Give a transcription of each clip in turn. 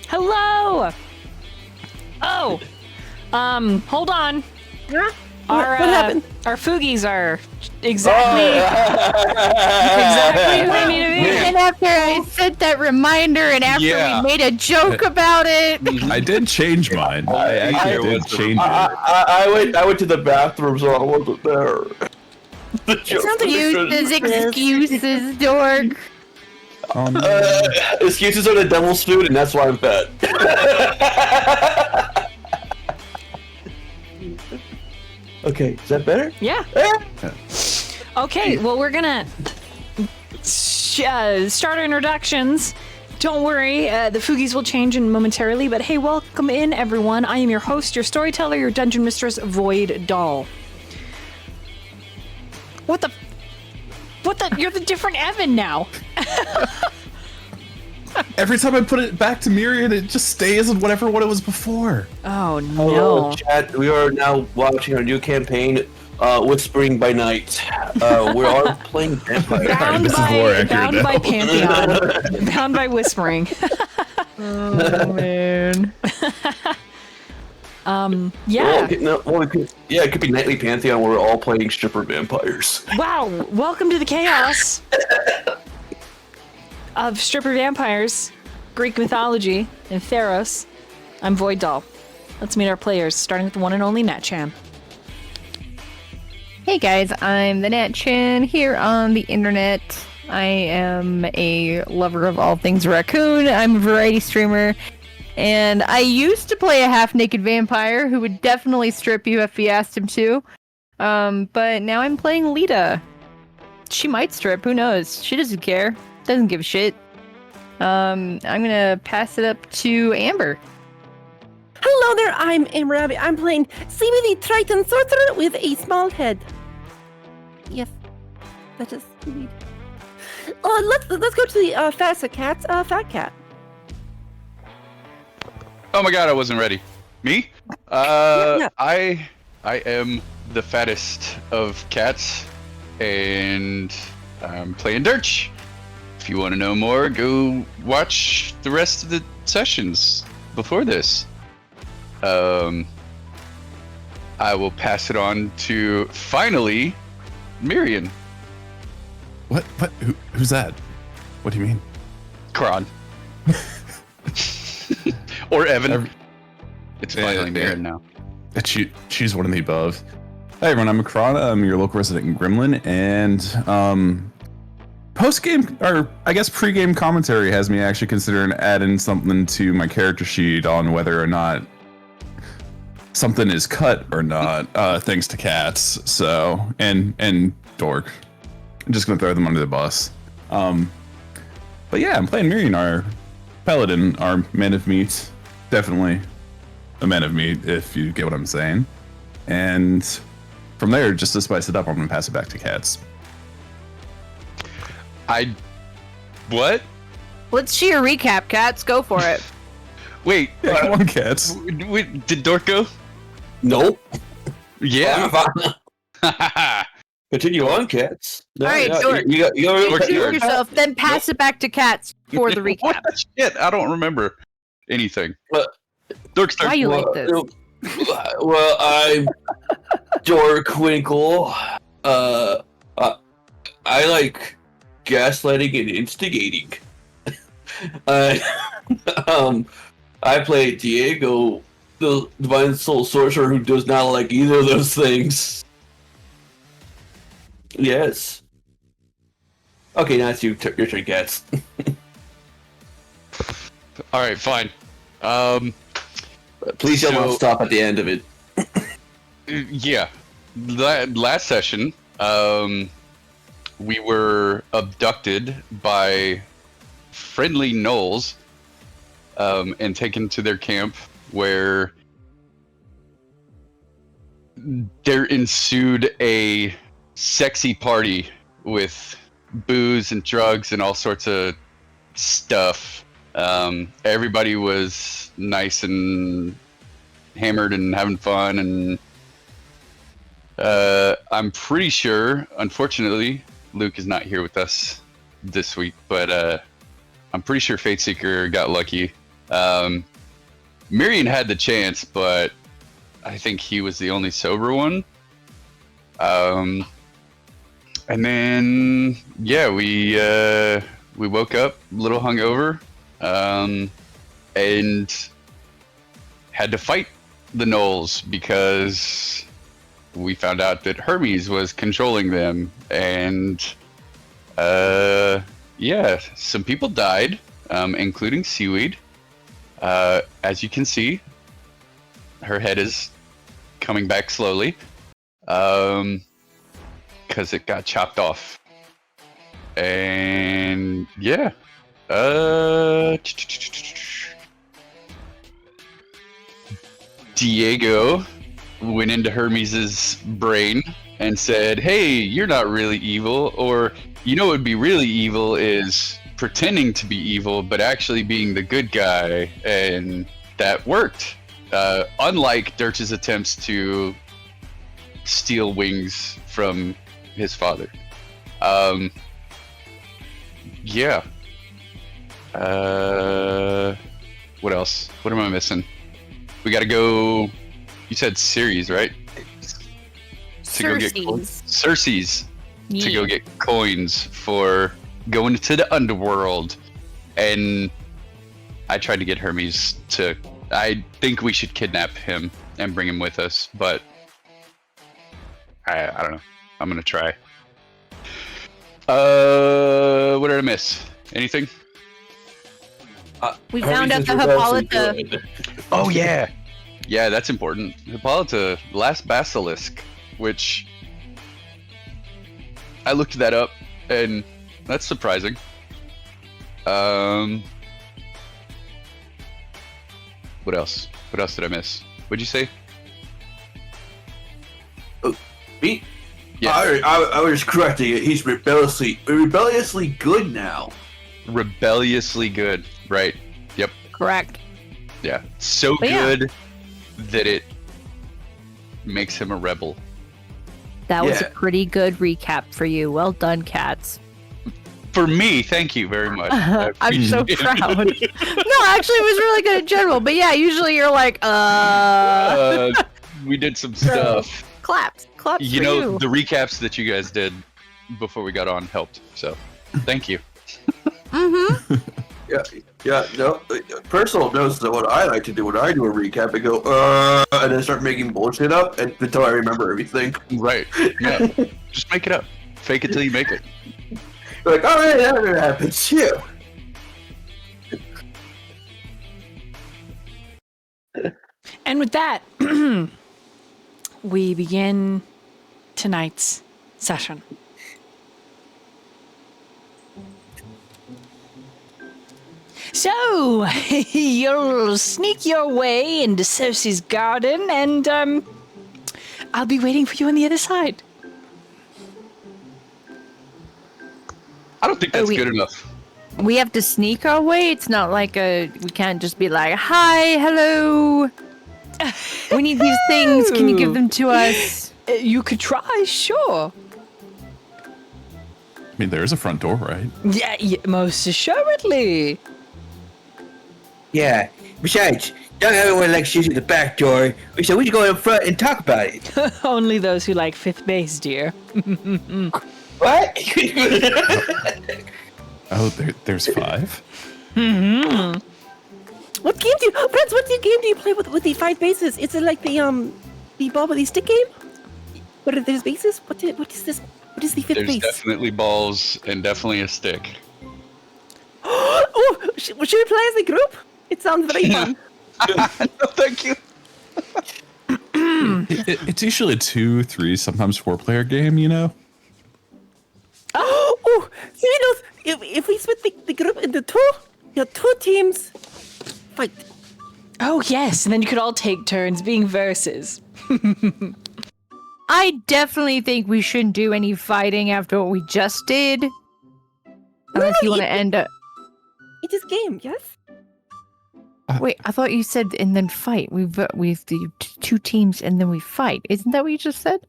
Hello! Oh! Hold on. Yeah? What happened? Our Foogies are exactly who they need to be. And after I sent that reminder and after we made a joke about it. I did change mine. I actually did change it. I went to the bathroom, so I wasn't there. Excuses, Dork. Excuses are the devil's food, and that's why I'm fat. Okay, is that better? Yeah. Okay, well, we're gonna start our introductions. Don't worry, the Foogies will change in momentarily, but hey, welcome in, everyone. I am your host, your storyteller, your dungeon mistress, Void Doll. What the? You're the different Evan now. Every time I put it back to Myyrion, it just stays in whatever one it was before. Oh, no. Hello, chat. We are now watching our new campaign, Whispering by Night. We're all playing vampires. Bound by Pantheon. Bound by Whispering. Oh, man. Yeah. It could be Nightly Pantheon where we're all playing stripper vampires. Wow, welcome to the chaos of stripper vampires, Greek mythology, and Theros. I'm Void Doll. Let's meet our players, starting with the one and only TheNatchan. Hey guys, I'm TheNatchan here on the internet. I am a lover of all things raccoon. I'm a variety streamer. And I used to play a half-naked vampire who would definitely strip you if you asked him to. But now I'm playing Lita. She might strip, who knows? She doesn't care. Doesn't give a shit. I'm gonna pass it up to Amber. Hello there, I'm Amber Abbey. I'm playing Seaweed the Triton Sorcerer with a small head. Yes, that is Seaweed. Let's go to the FatKats. FatKat. Oh my god, I wasn't ready. Me? Yeah. I am the fattest of cats, and I'm playing Durch. If you want to know more, go watch the rest of the sessions before this. I will pass it on to, finally, Myyrion. What? Who's that? What do you mean? Chron. Or Evan. It's finally Myyrion now. Choose one of the above. Hi everyone, I'm Chron. I'm your local resident gremlin, and post-game, or I guess pre-game commentary has me actually considering adding something to my character sheet on whether or not something is cut or not, thanks to cats. So, and Dork. I'm just gonna throw them under the bus. But yeah, I'm playing Myyrion, our paladin, our man of meat. Definitely a man of meat, if you get what I'm saying. And from there, just to spice it up, I'm gonna pass it back to cats. What? Let's see your recap, Cats. Go for it. Wait. Yeah, come on, cats. Did Dork go? Nope. Yeah. Continue on, cats. No, All right, yeah, Dork. You Introduce yourself, then pass it back to Cats for the recap. What? Shit, I don't remember anything. Dork Why starts. you like this? Well, I'm Dorkwinkle. I like gaslighting and instigating. I play Diego, the divine soul sorcerer who does not like either of those things. Yes. Okay, now it's your turn, cats. All right, fine. Please don't stop at the end of it. Yeah. Last session, we were abducted by friendly gnolls and taken to their camp, where there ensued a sexy party with booze and drugs and all sorts of stuff. Everybody was nice and hammered and having fun, and I'm pretty sure, unfortunately, Luke is not here with us this week, but I'm pretty sure Fateseeker got lucky Myyrion had the chance, but I think he was the only sober one. And then yeah, we woke up a little hungover, and had to fight the gnolls because we found out that Hermes was controlling them, and yeah, some people died, including Seaweed. As you can see, her head is coming back slowly, because it got chopped off. And yeah, Diego went into Hermes's brain and said, "Hey, you're not really evil," or you know what would be really evil is pretending to be evil but actually being the good guy, and that worked. Unlike Durch's attempts to steal wings from his father. Yeah. What else? What am I missing? We gotta go. You said Ceres, right? To go get Circe's. To go get coins for going to the underworld. And I tried to get Hermes to. I think we should kidnap him and bring him with us, but I don't know. I'm gonna try. What did I miss? Anything? We found out the Hippolyta. Oh yeah, yeah, that's important. Hippolyta, last basilisk, which I looked that up, and that's surprising. What else? What else did I miss? What'd you say? Oh, me? Yeah. I was correcting it. He's rebelliously good now. Rebelliously good, right? Yep. Correct. Yeah. So But yeah. good that it makes him a rebel. That was a Yeah. pretty good recap for you. Well done, cats. For me, thank you very much. I I'm so appreciate it. proud. No, actually, it was really good in general. But yeah, usually you're like, We did some stuff. claps You for know, you. the recaps that you guys did before we got on helped. So, thank you. Mm-hmm. Yeah, no. Personal notes of what I like to do when I do a recap, I go, and then start making bullshit up until I remember everything. Right. Yeah. Just make it up. Fake it till you make it. Like, oh yeah, that never happens. Yeah. And with that, we begin tonight's session. So, you'll sneak your way into Circe's garden, and I'll be waiting for you on the other side. I don't think that's we- good enough. We have to sneak our way. It's not like we can't just be like, hi, hello. We need these things. Can you give them to us? You could try, sure. I mean, there is a front door, right? Yeah, most assuredly. Yeah. Besides, not everyone likes using the back door, so we should go in front and talk about it. Only those who like fifth base, dear. What? Oh, there's 5? What game do you, friends? What game do you play with the 5 bases? Is it like the ball with the stick game? What are there's bases? What is this? What is the 5th There's base? definitely balls and definitely a stick. Oh, should we play as a group? It sounds very fun. No, thank you. It's usually a 2, 3, sometimes 4-player game, you know? Oh, so you know, if we split the group into 2 teams, fight. Oh, yes, and then you could all take turns being verses. I definitely think we shouldn't do any fighting after what we just did. Unless you want to end up. It is game, yes? Wait, I thought you said and then fight. We do 2 teams and then we fight. Isn't that what you just said?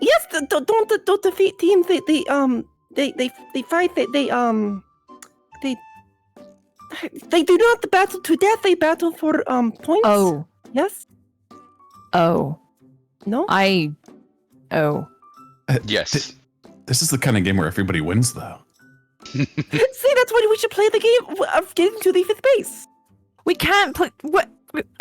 Yes, don't defeat teams. They fight. They They do not battle to death. They battle for points. Oh. Yes. Oh. No. Yes. This is the kind of game where everybody wins, though. See, that's why we should play the game of getting to the 5th base. We can't play. What?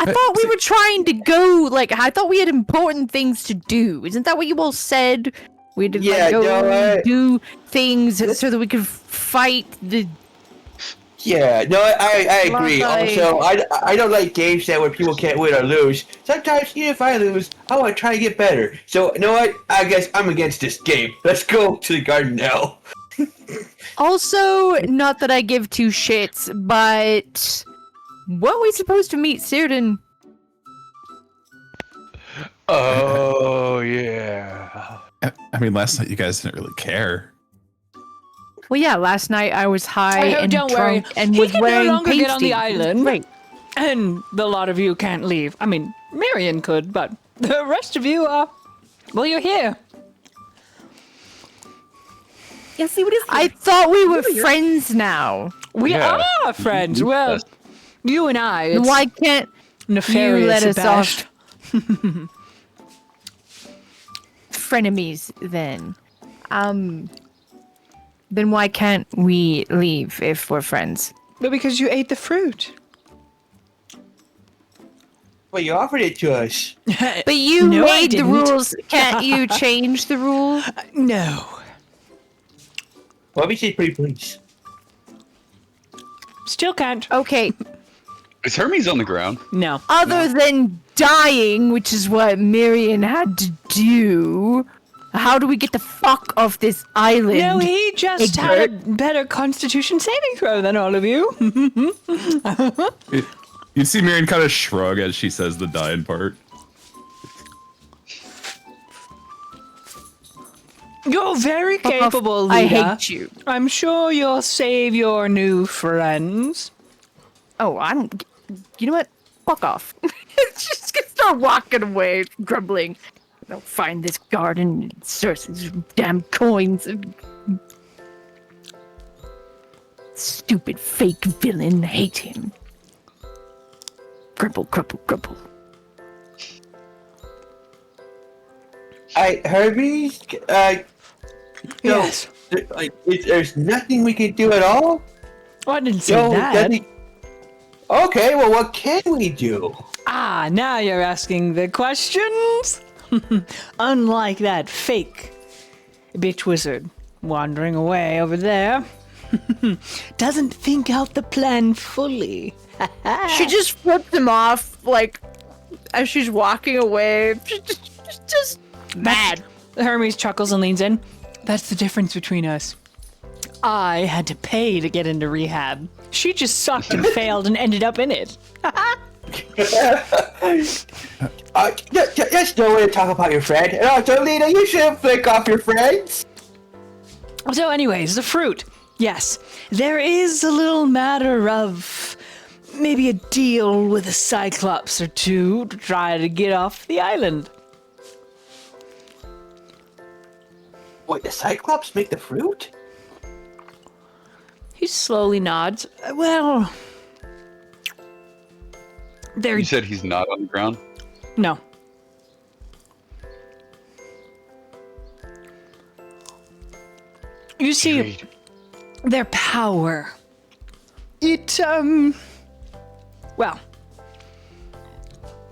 I thought we were trying to go. Like, I thought we had important things to do. Isn't that what you all said? We had to do things so that we could fight the. Yeah, no, I agree. Also, I don't like games where people can't win or lose. Sometimes, even if I lose, I want to try to get better. So, you know what? I guess I'm against this game. Let's go to the garden now. Also, not that I give two shits, but weren't we supposed to meet Cyrdan? Oh, yeah. I mean, last night you guys didn't really care. Well, yeah, last night I was high and don't worry. drunk and He was can wearing no longer get on the pasty. island. Right. And a lot of you can't leave. I mean, Myyrion could, but the rest of you are. Well, you're here. Yeah, see, what is I thought we were friends now. We Yeah. are friends. Well, you and I. It's Why can't nefarious you let at us best. off? Frenemies, then. Then why can't we leave if we're friends? But because you ate the fruit. Well, you offered it to us. But you No, I made the didn't. rules. Can't you change the rule? No. Well, we said pretty please. Still can't. Okay. Is Hermes on the ground? No. Other than dying, which is what Myyrion had to do, how do we get the fuck off this island? No, he just had a better constitution saving throw than all of you. You'd see Myyrion kind of shrug as she says the dying part. You're very Fuck off. capable, I Lita. hate you. I'm sure you'll save your new friends. Oh, I don't. You know what? Fuck off. Just gonna start walking away, grumbling. I'll find this garden and source these damn coins. Stupid fake villain. Hate him. Grumble, grumble, grumble. Hermes, Yes. there's nothing we can do at all? Well, I didn't say No, that. nothing. Okay, well, what can we do? Ah, now you're asking the questions? Unlike that fake bitch wizard wandering away over there. Doesn't think out the plan fully. She just flipped him off, like, as she's walking away. Just mad. Hermes chuckles and leans in. That's the difference between us. I had to pay to get into rehab. She just sucked and failed and ended up in it. That's no way to talk about your friend. And also, Lita, you shouldn't flick off your friends. So anyways, the fruit. Yes, there is a little matter of maybe a deal with a Cyclops or two to try to get off the island. Wait, the Cyclops make the fruit? He slowly nods. Well, there. You said he's not on the ground? No. You see, Agreed. their power. It, well,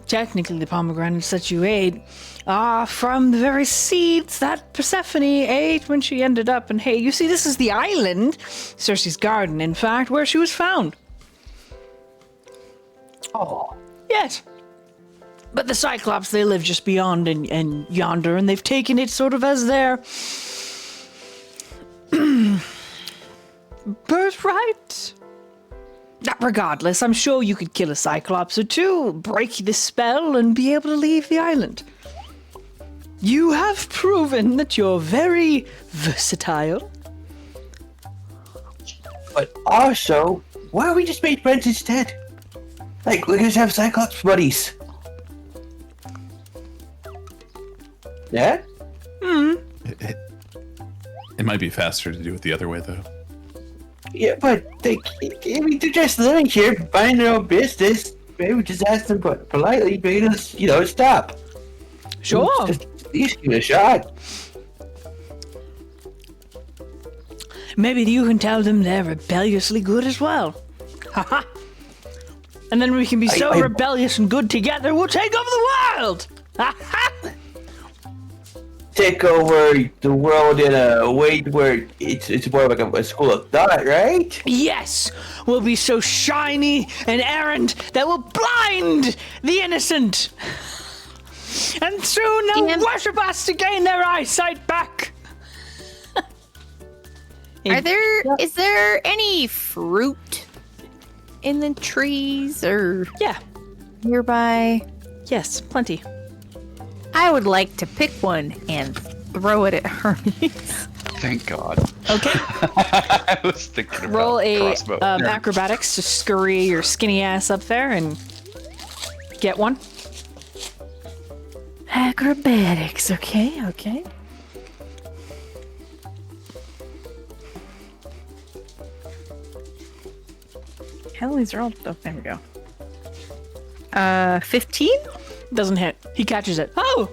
technically the pomegranates that you ate are from the very seeds that Persephone ate when she ended up in Hey. You see, this is the island, Circe's garden, in fact, where she was found. Oh. Yes. But the Cyclops, they live just beyond and yonder, and they've taken it sort of as their birthright. Regardless, I'm sure you could kill a Cyclops or two, break the spell, and be able to leave the island. You have proven that you're very versatile. But also, why don't we just make friends instead? Like, we can just have Cyclops buddies. Yeah? It might be faster to do it the other way, though. Yeah, but they're just living here, minding their own business. Maybe just ask them politely, maybe just, stop. Sure. Just at least give it a shot. Maybe you can tell them they're rebelliously good as well. Haha. And then we can be so rebellious and good together, we'll take over the world! Ha Take over the world in a way where it's more like a school of thought, right? Yes! We'll be so shiny and errant that we'll blind the innocent! And soon they'll worship us to gain their eyesight back! Is there any fruit in the trees or Yeah. nearby? Yes, plenty. I would like to pick one and throw it at Hermes. Thank God. Okay. I was thinking about Roll a crossbow. acrobatics to scurry your skinny ass up there and get one. Acrobatics, okay. Hell, these are all. Oh, there we go. 15? Doesn't hit. He catches it. Oh!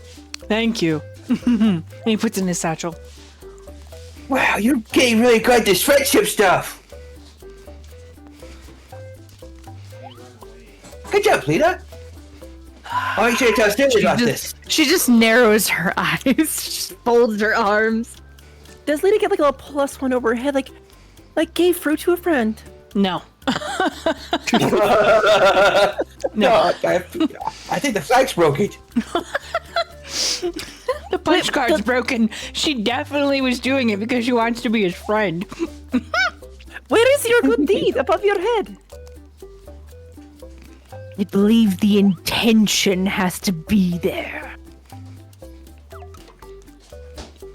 Thank you. And he puts it in his satchel. Wow, you're getting really good at this friendship stuff. Good job, Lita. Oh, you should tell Stanley about this. She just narrows her eyes. She just folds her arms. Does Lita get like a +1 over her head, like gave fruit to a friend? No. No, I think the flag's broken. The punch card's broken. She definitely was doing it because she wants to be his friend. Where is your good deed above your head? I believe the intention has to be there.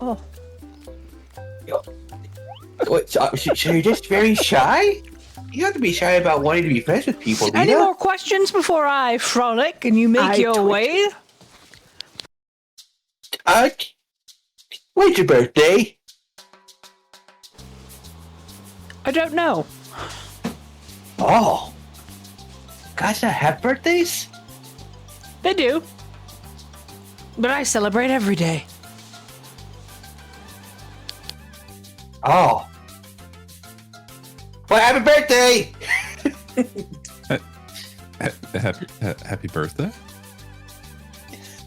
Oh, What, so you're just very shy? You have to be shy about wanting to be friends with people, Lita. Any more questions before I frolic and you make your way? When's your birthday? I don't know. Oh. Guys not have birthdays? They do. But I celebrate every day. Oh. Well, happy birthday! Happy birthday.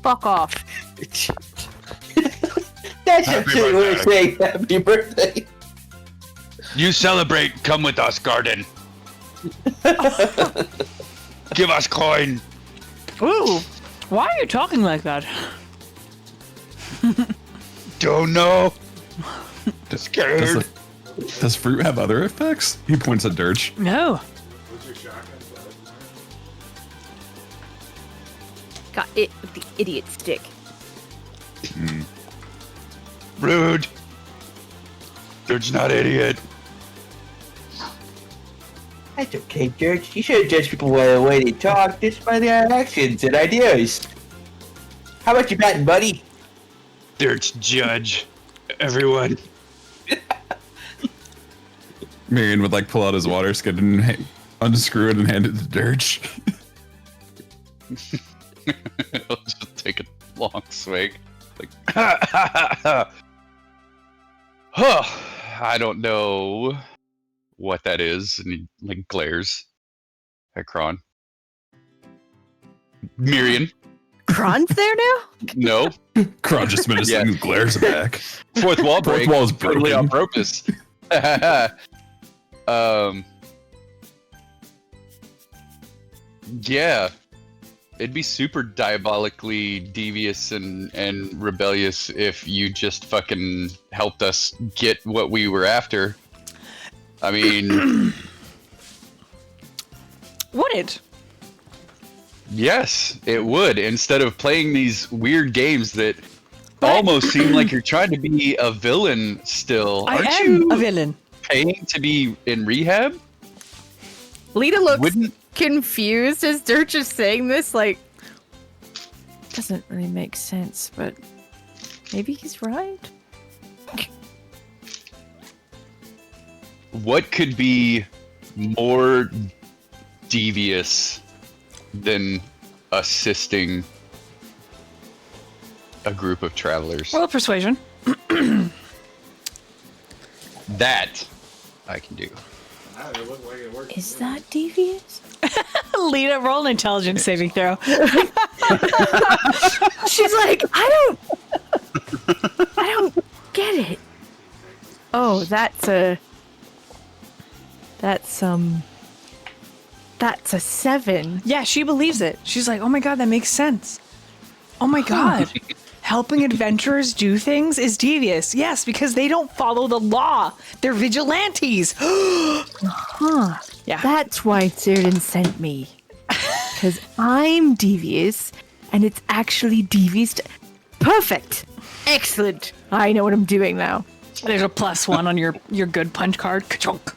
Fuck off. That's a silly way to say happy birthday. You celebrate. Come with us, garden. Give us coin. Ooh, why are you talking like that? Don't know. Scared. Does fruit have other effects? He points at Durch. No. Got it with the idiot stick. Rude. Dude's not idiot. That's okay, George. You shouldn't judge people by the way they talk, just by their actions and ideas. How about you batting, buddy? Dirt's judge. Everyone. Myyrion would pull out his water skin and unscrew it and hand it to Durch. He'll just take a long swig. Huh. I don't know what that is. And he glares at Chron. Myyrion. Chron's there now? No. Chron just menacingly glares back. Fourth wall break. Fourth wall is Totally on broken. purpose. Yeah. It'd be super diabolically devious and rebellious if you just fucking helped us get what we were after. I mean, Would it? yes, it would. Instead of playing these weird games that almost seem like you're trying to be a villain still. I Aren't am you a villain. paying to be in rehab? Lita looks Wouldn't confused as Durch is saying this, doesn't really make sense, but maybe he's right. what could be more devious than assisting a group of travelers? Roll persuasion. That I can do. Is that devious? Lita, roll an intelligence saving throw. She's like, I don't get it. Oh, that's a 7. Yeah, she believes it. She's like, oh my god, that makes sense. Oh my god. Helping adventurers do things is devious. Yes, because they don't follow the law. They're vigilantes. Huh. Yeah. That's why Cyrdan sent me. Because I'm devious, and it's actually devious. Perfect. Excellent. I know what I'm doing now. There's a +1 on your good punch card. Ka-chunk.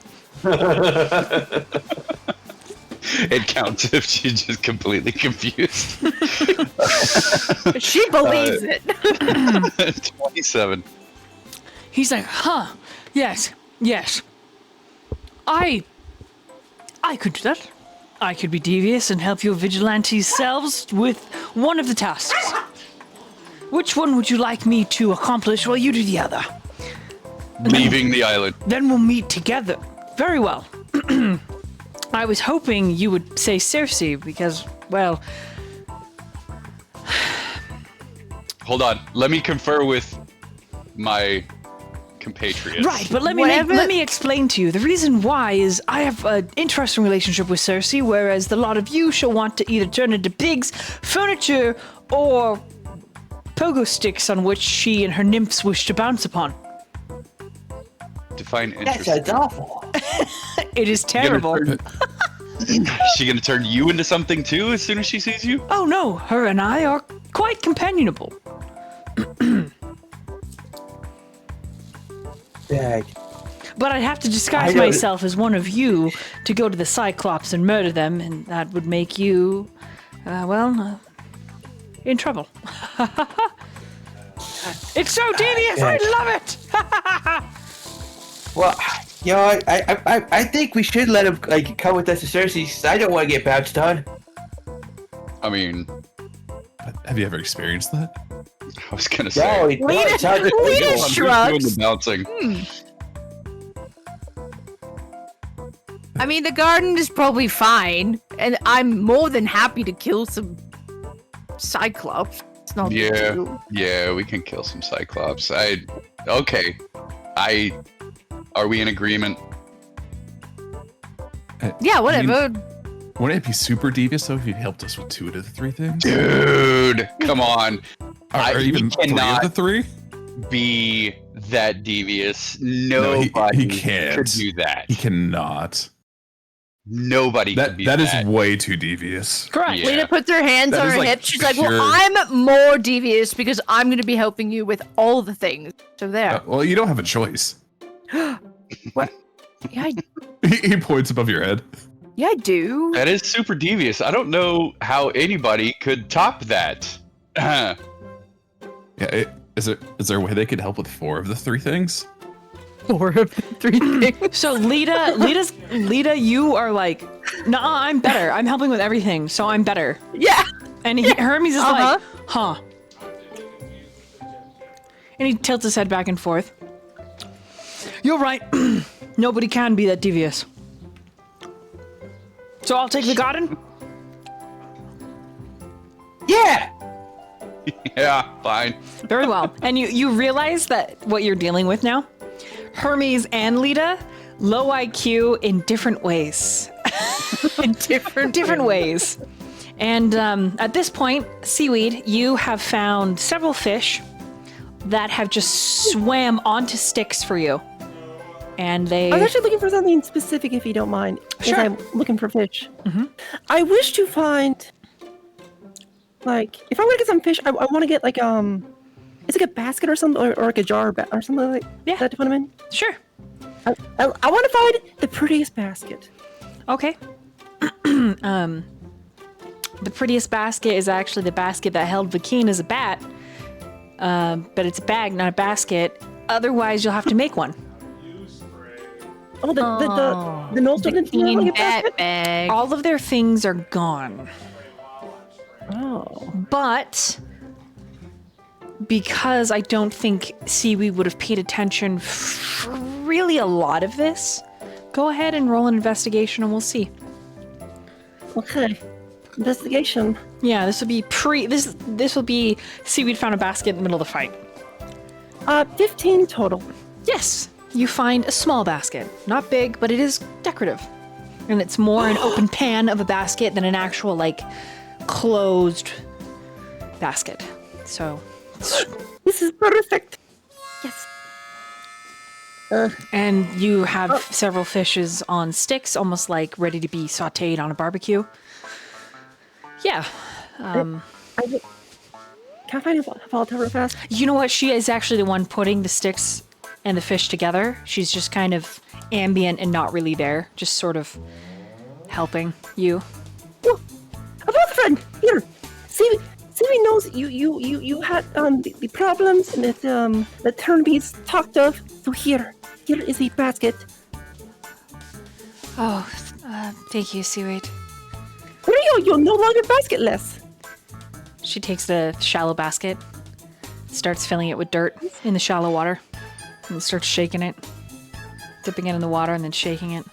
It counts if she's just completely confused. She believes it. 27. He's like, huh, yes. I could do that. I could be devious and help your vigilantes selves with one of the tasks. Which one would you like me to accomplish while you do the other? Leaving the island. Then we'll meet together. Very well. I was hoping you would say Cersei because, well... Hold on. Let me confer with my compatriots. Right, but let me explain to you. The reason why is I have an interesting relationship with Cersei, whereas the lot of you shall want to either turn into pigs, furniture, or pogo sticks on which she and her nymphs wish to bounce upon. Define That interest. sounds awful. It is terrible. Is she gonna turn you into something too as soon as she sees you? Oh no, her and I are quite companionable. Dang. But I'd have to disguise myself as one of you to go to the Cyclops and murder them, and that would make you, in trouble. It's so devious, I love it! Well, you know, I think we should let him come with us to Cersei. 'Cause I don't want to get bounced on. I mean, Have you ever experienced that? I was gonna No, say. it sounds like Lita illegal. I'm just shrugs. doing the bouncing. I mean, the garden is probably fine, and I'm more than happy to kill some Cyclops. It's not a big Yeah, deal. yeah, we can kill some Cyclops. Okay. Are we in agreement? Yeah, whatever. Wouldn't it be super devious though if you helped us with 2 out of the 3 things? Dude, come on. Or we even 3 of cannot the 3? be that devious. No, Nobody he can't. could do that. He cannot. Nobody could be That that. is way too devious. Correct. Yeah. Lita puts her hands That on is her like hips. She's like, well, pure- I'm more devious because I'm going to be helping you with all the things. So there. Well, you don't have a choice. What? Yeah, He points above your head. yeah, I do. That is super devious. I don't know how anybody could top that. Yeah. Is there a way they could help with 4 of the 3 things? 4 of the 3 things. So Lita, you are like, nah, I'm better. I'm helping with everything, so I'm better. Yeah. And Hermes is like, huh. And he tilts his head back and forth. You're right. Nobody can be that devious. So I'll take the garden? Yeah. Yeah, fine. Very well. And you realize that what you're dealing with now? Hermes and Lita, low IQ in different ways. In different ways. And at this point, Seaweed, you have found several fish that have just swam onto sticks for you. And they... I was actually looking for something specific, if you don't mind. Sure. As I'm looking for fish. Mhm. I wish to find, like, if I want to get some fish, I want to get, like, it's like a basket or something, or like a jar or something like Yeah. that to put them in. Sure. I want to find the prettiest basket. Okay. The prettiest basket is actually the basket that held Vakeen as a bat. But it's a bag, not a basket. Otherwise, you'll have to make one. Oh, the nose didn't clean get bat bag. All of their things are gone. Oh. But because I don't think Seaweed would have paid attention for really a lot of this, go ahead and roll an investigation and we'll see. Okay. Investigation. Yeah, this will be this will be Seaweed found a basket in the middle of the fight. 15 total. Yes, you find a small basket. Not big, but it is decorative. And it's more an open pan of a basket than an actual, like, closed basket. So, This is perfect. Yes. and you have several fishes on sticks, almost like ready to be sauteed on a barbecue. Yeah. Can I find a Volta real fast? You know what? She is actually the one putting the sticks and the fish together. She's just kind of ambient and not really there, just sort of helping you. Oh, a Volta friend! Here! Seaweed knows you had the problems and that Turnbees talked of. So here is a basket. Oh, thank you, Seaweed. There you go, you're no longer basketless. She takes the shallow basket, starts filling it with dirt in the shallow water, and starts shaking it, dipping it in the water and then shaking it.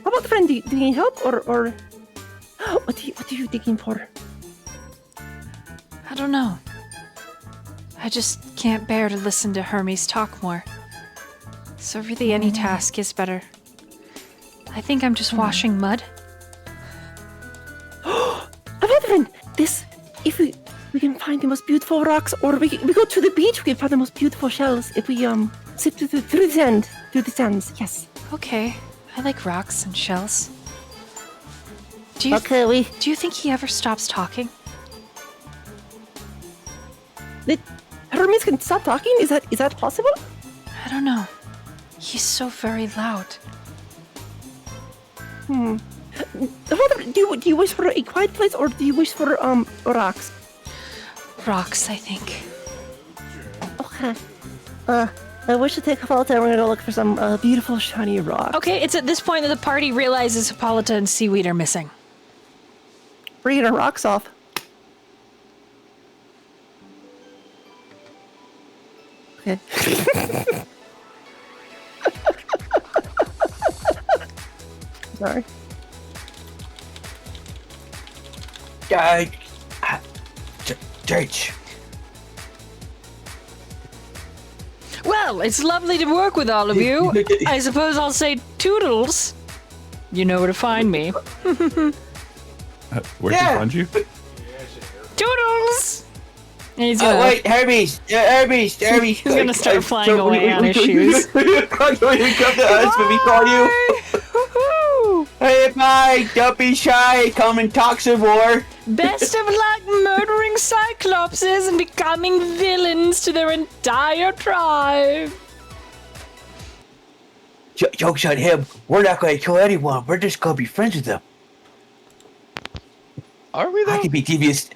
How about the friend? Do you need help or what are you digging for? I don't know. I just can't bear to listen to Hermes talk more. So really any task is better. I think I'm just washing mud. How about the friend? If we can find the most beautiful rocks, or we go to the beach, we can find the most beautiful shells. If we zip through the sands. Yes. Okay, I like rocks and shells. Do you think he ever stops talking? Hermes can stop talking? Is that possible? I don't know. He's so very loud. Do you wish for a quiet place, or do you wish for rocks? Rocks, I think. Okay. I wish to take Hippolyta and we're gonna go look for some beautiful shiny rocks. Okay, it's at this point that the party realizes Hippolyta and Seaweed are missing. Bringing our rocks off. Okay. Sorry. Durch. Well, it's lovely to work with all of you. I suppose I'll say toodles. You know where to find me. Where'd he find you? Toodles! And he's gonna, wait, Hermes! Hermes! he's gonna start flying away on his shoes. Come to us when we call you. Woohoo! Hey, bye! Don't be shy! Come and talk some more! Best of luck murdering cyclopses and becoming villains to their entire tribe. Joke's on him. We're not going to kill anyone. We're just going to be friends with them. Are we though? I can be devious.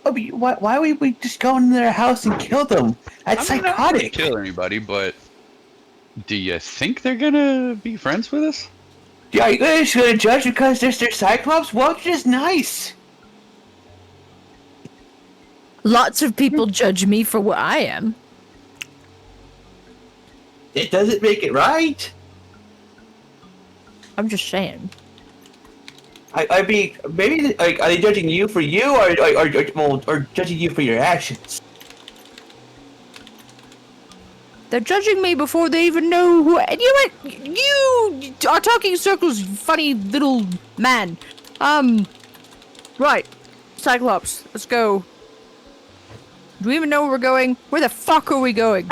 Oh, but why would we just go into their house and kill them? That's I mean, I'm not gonna psychotic. kill anybody, but do you think they're gonna be friends with us? Yeah, you guys gonna judge because they're Cyclops? Well, it's just nice. Lots of people judge me for what I am. It doesn't make it right. I'm just saying. I mean, maybe like, are they judging you for you, or judging you for your actions? They're judging me before they even know who. And you know what? You are talking in circles, you funny little man. Right. Cyclops, let's go. Do we even know where we're going? Where the fuck are we going?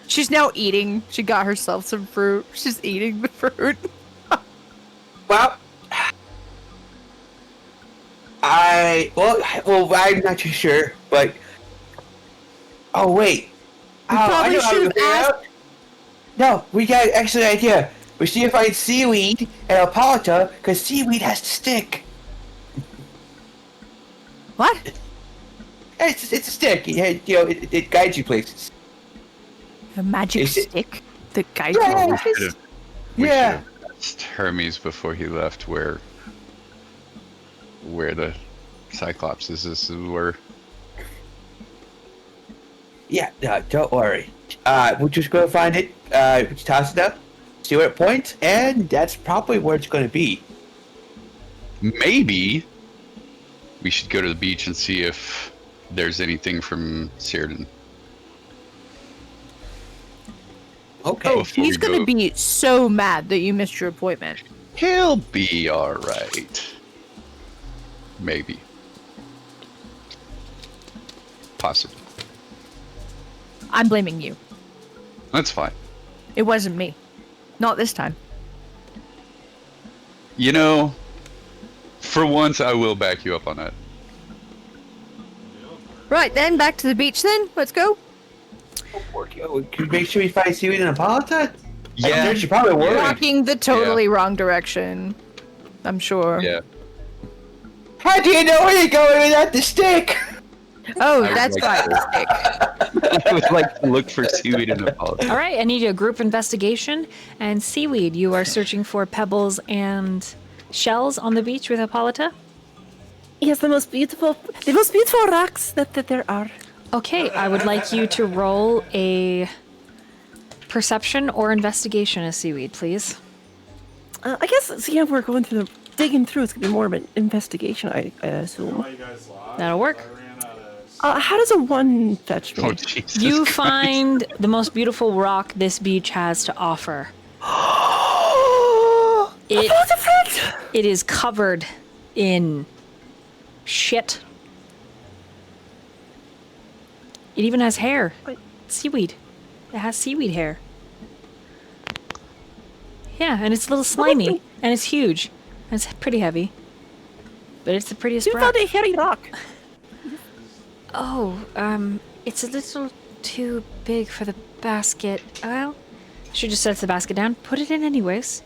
She's now eating. She got herself some fruit. She's eating the fruit. Well, well, I'm not too sure, but oh wait, I know how to figure it out. No, we got an excellent idea. We should find Seaweed and Hippolyta, because Seaweed has to stick. What? It's a stick. It guides you places. A magic Is it- stick that guides Yeah, you. it's- We Yeah. should have asked Hermes before he left where the Cyclopses were. Yeah, no, don't worry. We'll just go find it, toss it up, see where it points, and that's probably where it's going to be. Maybe we should go to the beach and see if there's anything from Cyrdan. Okay. Oh, Before he's we gonna go. be so mad that you missed your appointment. He'll be alright. Maybe. Possibly. I'm blaming you. That's fine. It wasn't me. Not this time. You know, for once I will back you up on that. Right then, back to the beach then. Let's go. Can we make sure we find Seaweed and Hippolyta? Yeah. She probably would. Walking the totally wrong direction. I'm sure. Yeah. How do you know where you're going without the stick? Oh, I that's would right. like The stick. I would like to look for Seaweed and Apollo. All right, I need a group investigation. And Seaweed, you are searching for pebbles and shells on the beach with Hippolyta? Yes, the most beautiful rocks that there are. Okay, I would like you to roll a perception or investigation as Seaweed, please. I guess, yeah, we're going through digging through. It's gonna be more of an investigation, I assume. That'll work. How does a 1 fetch me? Oh, Jesus You Christ. find the most beautiful rock this beach has to offer. It, it is covered in shit. It even has hair. Wait. Seaweed. It has seaweed hair. Yeah, and it's a little slimy, and it's huge, and it's pretty heavy. But it's the prettiest You rock. found a hairy rock. Oh, it's a little too big for the basket. Well, should just set the basket down. Put it in anyways.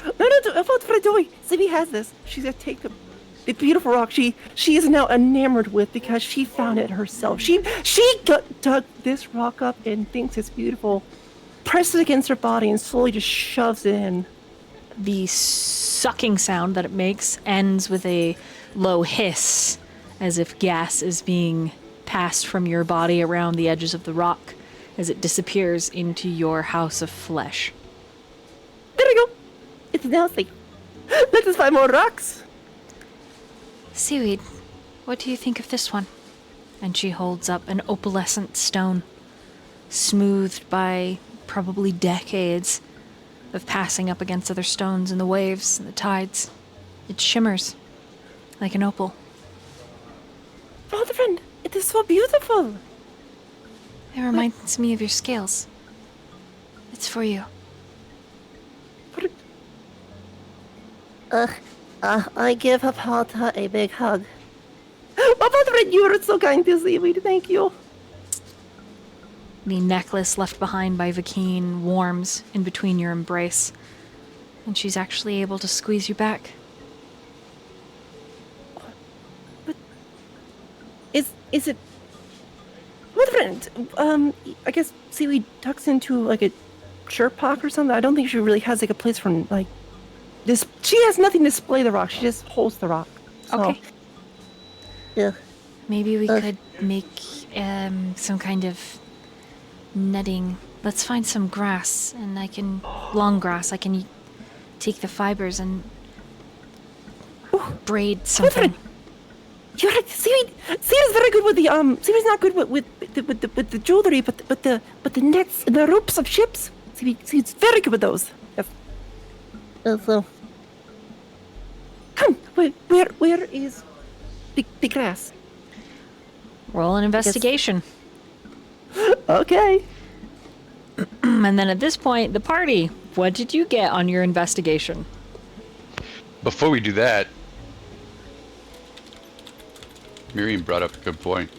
No, what for doing? Sibby has this. She's gonna take the beautiful rock she is now enamored with because she found it herself. She dug this rock up and thinks it's beautiful, presses it against her body and slowly just shoves it in. The sucking sound that it makes ends with a low hiss, as if gas is being passed from your body around the edges of the rock as it disappears into your house of flesh. There we go. It's now safe. Let us find more rocks. Seaweed, what do you think of this one? And she holds up an opalescent stone, smoothed by probably decades of passing up against other stones in the waves and the tides. It shimmers like an opal. Father friend, it is so beautiful. It reminds me of your scales. It's for you. I give Hippolyta a big hug. Oh, Father friend, you are so kind to Seaweed. Thank you. The necklace left behind by Vakeen warms in between your embrace, and she's actually able to squeeze you back. Is it... Father friend, I guess Seaweed tucks into, like, a shirt pocket or something. I don't think she really has, like, a place for, like... This. She has nothing to display the rock. She just holds the rock. So, Okay. yeah. Maybe we could make some kind of netting. Let's find some grass, and long grass. I can take the fibers and braid something. You're right. Seaweed is very good with the Seaweed's not good with the jewelry, but the nets and the ropes of ships. Seaweed's very good with those. Yes. So. Come. Where is the grass? Roll an investigation. Okay. And then at this point, the party. What did you get on your investigation? Before we do that, Myyrion brought up a good point.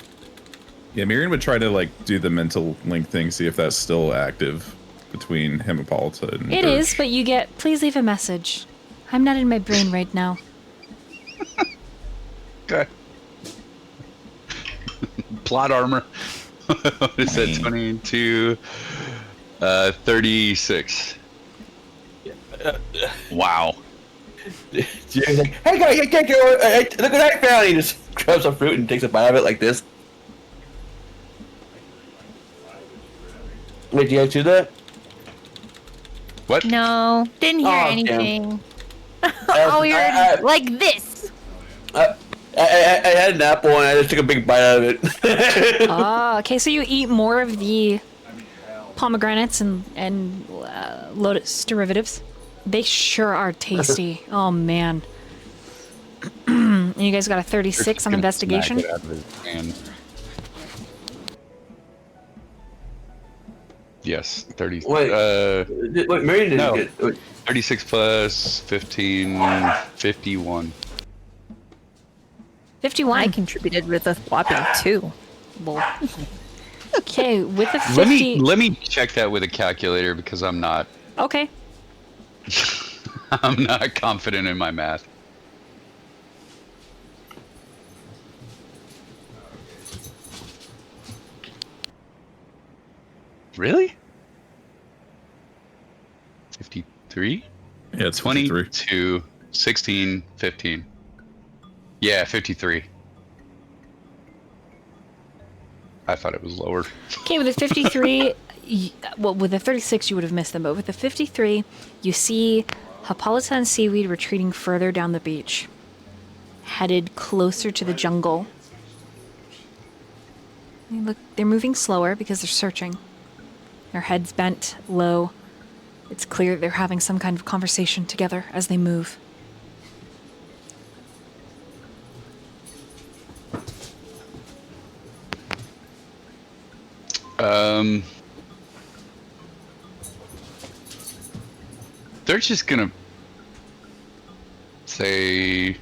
Yeah, Myyrion would try to do the mental link thing, see if that's still active between him, Hippolyta, and It Durch. is, but you get. Please leave a message. I'm not in my brain right now. Okay. plot armor. What is that? 22, 36. Wow. Jerry's like, hey guys, look what I found! He just grabs some fruit and takes a bite of it like this. Wait, do you guys do that? What? No, didn't hear Oh, anything. All we heard like this. I had an apple and I just took a big bite out of it. Ah, okay, so you eat more of the pomegranates and lotus derivatives. They sure are tasty. Oh man. And you guys got a 36 on investigation? Smack it out of his hand. Yes, 30. Wait, Myyrion didn't no. get. Wait. 36 plus 15, 51. 51. I contributed with a whopping 2. Well, okay, with a 50. Let me check that with a calculator because I'm not Okay. I'm not confident in my math. Really? 53? Yeah, it's 23. 22, 16, 15. Yeah, 53. I thought it was lower. Okay, with a 53, well, with a 36 you would have missed them, but with a 53, you see Hippolyta and Seaweed retreating further down the beach, headed closer to the jungle. They're moving slower because they're searching. Their heads bent low. It's clear they're having some kind of conversation together as they move. They're just gonna say,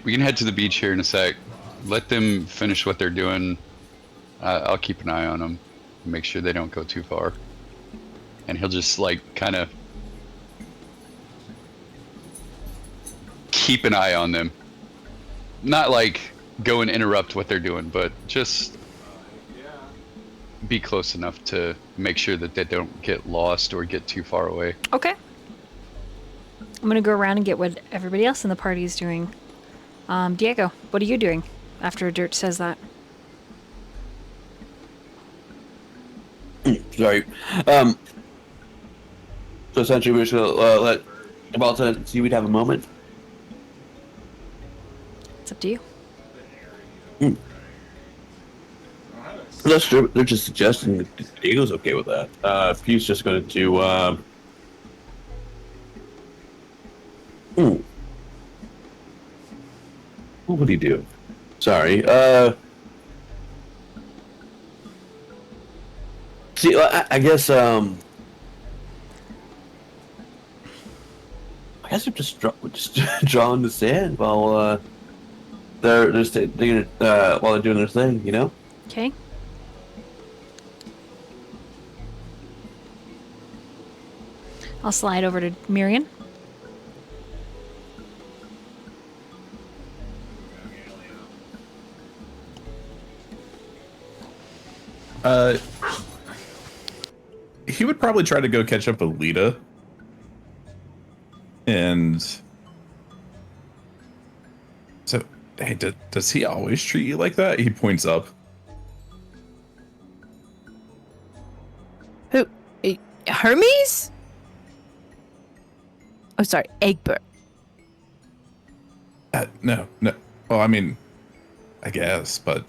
we can head to the beach here in a sec. Let them finish what they're doing. I'll keep an eye on them, make sure they don't go too far. And he'll just like kind of keep an eye on them. Not like go and interrupt what they're doing, but just be close enough to make sure that they don't get lost or get too far away. Okay. I'm gonna go around and get what everybody else in the party is doing. Diego, what are you doing after Durch says that? Sorry. So essentially, we're just gonna let Hippolyta and Seaweed have a moment. It's up to you. They're just suggesting that Diego's okay with that. If he's just going to what would he do? Sorry. See, I guess I'm just drawing the sand while they're while they're doing their thing, you know. Okay. I'll slide over to Myyrion. He would probably try to go catch up with Lita. And so, hey, does he always treat you like that? He points up. Who? Hermes? Oh, sorry, Egbert. No. Well, I mean, I guess, but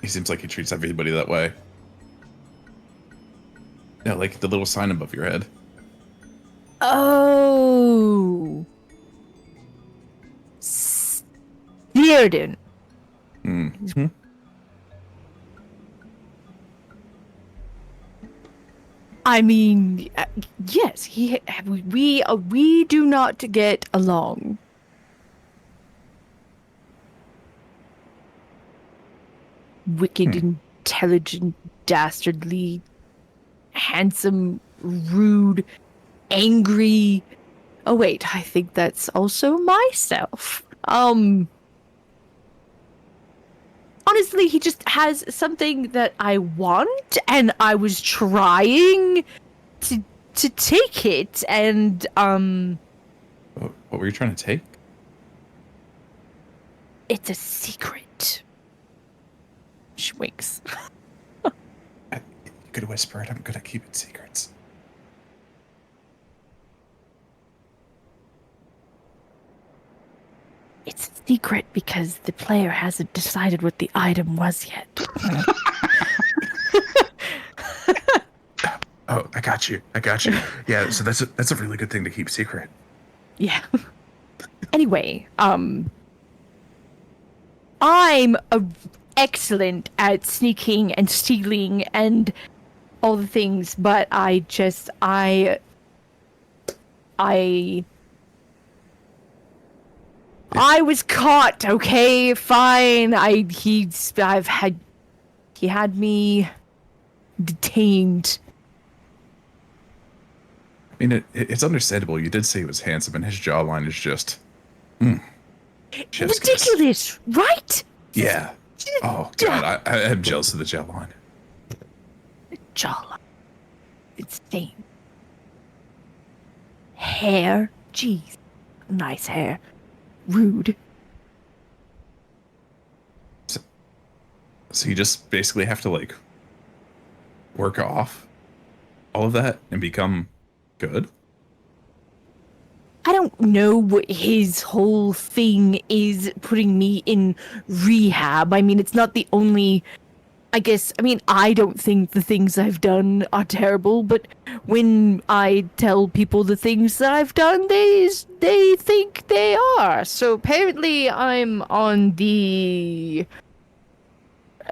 he seems like he treats everybody that way. Yeah, like the little sign above your head. Oh. Snearden. Mm-hmm. I mean, yes, we do not get along. Wicked, intelligent, dastardly, handsome, rude, angry. Oh wait, I think that's also myself. honestly, he just has something that I want, and I was trying to take it, and What were you trying to take? it's a secret. She winks. You could whisper it. I'm good at keeping secrets. It's a secret because the player hasn't decided what the item was yet. Oh, I got you. Yeah, so that's a really good thing to keep secret. Yeah. Anyway, I'm excellent at sneaking and stealing and all the things, but I was caught, okay? Fine. He had me detained. I mean, it's understandable. You did say he was handsome, and his jawline is just chef's kiss. Ridiculous, right? Yeah. Oh God, I'm jealous of the jawline. Jawline. It's insane. Hair. Jeez. Nice hair. Rude. So you just basically have to like work off all of that and become good? I don't know what his whole thing is putting me in rehab. I mean, it's not the only... I don't think the things I've done are terrible, but when I tell people the things that I've done, they think they are. So apparently I'm on the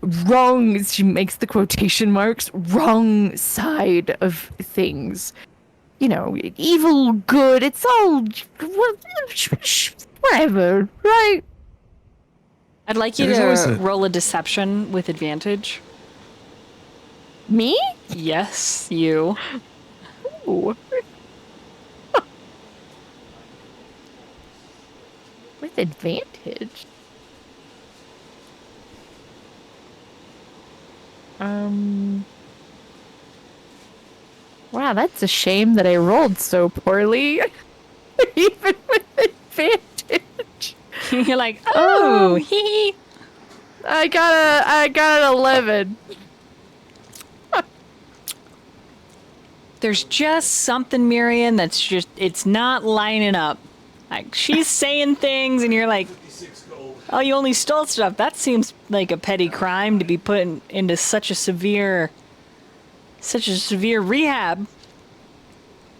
wrong, she makes the quotation marks, wrong side of things. You know, evil, good, it's all whatever, right? I'd like you to roll a deception with advantage. Me? Yes, you. Ooh. With advantage? Wow, that's a shame that I rolled so poorly. Even with advantage. You're like, oh, hee. I got an 11. There's just something, Myyrion, it's not lining up. Like, she's saying things and you're like, oh, you only stole stuff. That seems like a petty crime to be put into such a severe rehab.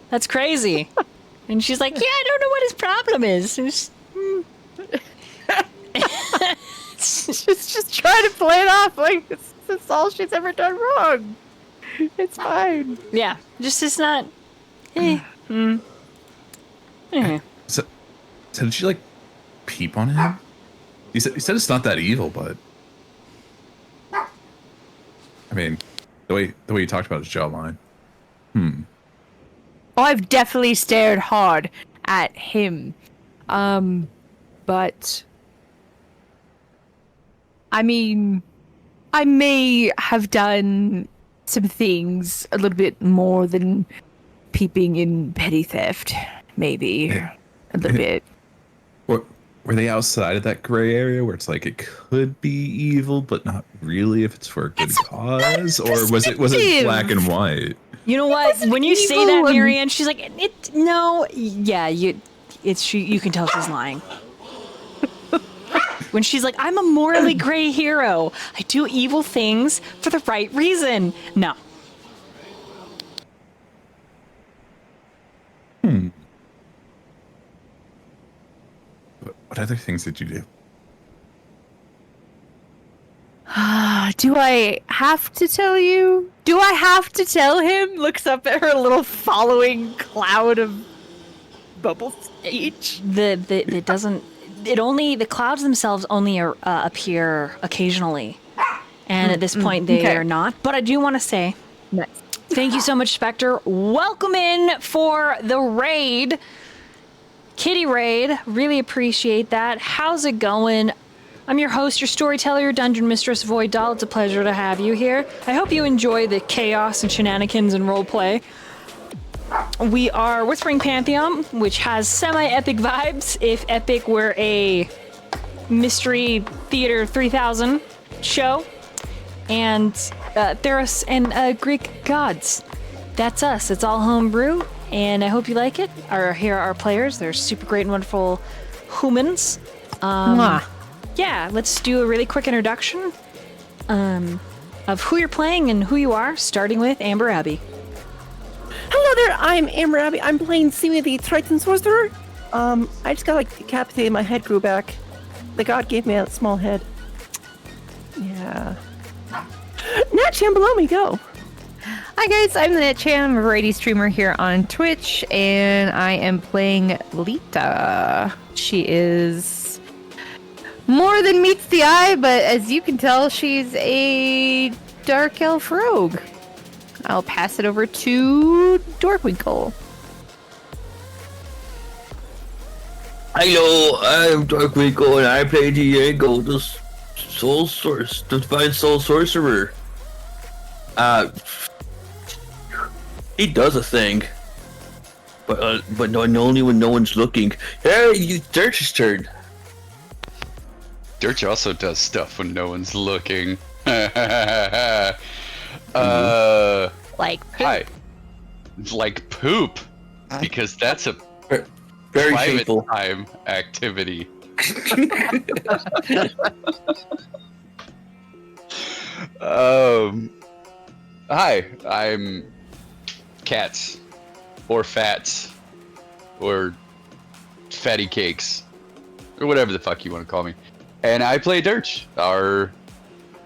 That's crazy. And she's like, yeah, I don't know what his problem is. She's just trying to play it off like it's all she's ever done wrong. It's fine. Yeah, just it's not. Anyway. So did she like peep on him? You said it's not that evil, but I mean, the way you talked about his jawline. Oh, I've definitely stared hard at him. But I mean, I may have done some things a little bit more than peeping in petty theft. Maybe a little bit. Were they outside of that gray area where it's like it could be evil, but not really if it's for a good cause? Or was it black and white? You know what? When you say that, Myyrion, she's like, you can tell she's lying. When she's like, I'm a morally gray hero. I do evil things for the right reason. No. What other things did you do? Do I have to tell you? Do I have to tell him? Looks up at her little following cloud of bubble stage. The clouds themselves only appear occasionally. And at this point, they are not. But I do want to say, nice. Thank you so much, Spectre. Welcome in for the raid. Kitty raid. Really appreciate that. How's it going? I'm your host, your storyteller, your dungeon mistress, Void Doll. It's a pleasure to have you here. I hope you enjoy the chaos and shenanigans and roleplay. We are Whispering Pantheon, which has semi-epic vibes, if epic were a Mystery Theater 3000 show. And Theros and Greek gods. That's us. It's all homebrew, and I hope you like it. Here are our players. They're super great and wonderful humans. Yeah, let's do a really quick introduction of who you're playing and who you are, starting with Amber Abbey. Hello there, I'm Amber Abbey. I'm playing Seaweed the Triton Sorcerer. I just got decapitated, my head grew back. The god gave me a small head. Yeah. TheNatchan below me, go. Hi guys, I'm TheNatchan. I'm a variety streamer here on Twitch, and I am playing Lita. She is more than meets the eye, but as you can tell, she's a dark elf rogue. I'll pass it over to Dorkwinkle. Hello, I'm Dorkwinkle, and I play Diego, the divine soul sorcerer. He does a thing, but only when no one's looking. Hey, Durch's turn. Durch also does stuff when no one's looking. Like Hi. Like poop, because that's a Very private shameful. time activity. Hi, I'm Cats, or Fats, or Fatty Cakes, or whatever the fuck you want to call me. And I play Durch, our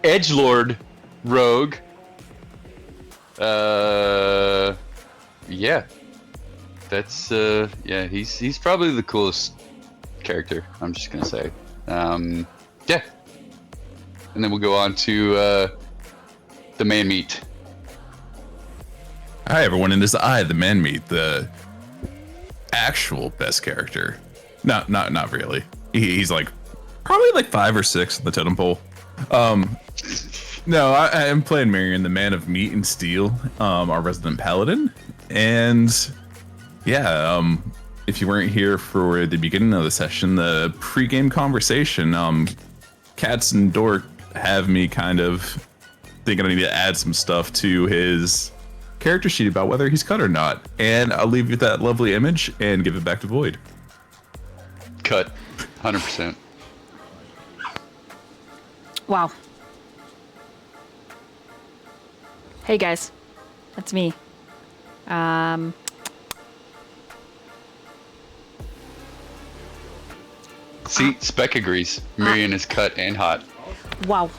edgelord rogue. Yeah. That's, yeah, he's probably the coolest character, I'm just gonna say. Yeah. And then we'll go on to, the man meat. Hi everyone, and it is I, the man meat, the actual best character. Not really. He's like probably like 5 or 6 on the totem pole. No, I am playing Myyrion, the man of meat and steel, our resident paladin. And yeah, if you weren't here for the beginning of the session, the pre-game conversation, Cats and Dork have me kind of thinking I need to add some stuff to his character sheet about whether he's cut or not. And I'll leave you with that lovely image and give it back to Void. Cut. 100%. Wow. Hey guys, that's me. See, Spec agrees. Myyrion is cut and hot. Wow.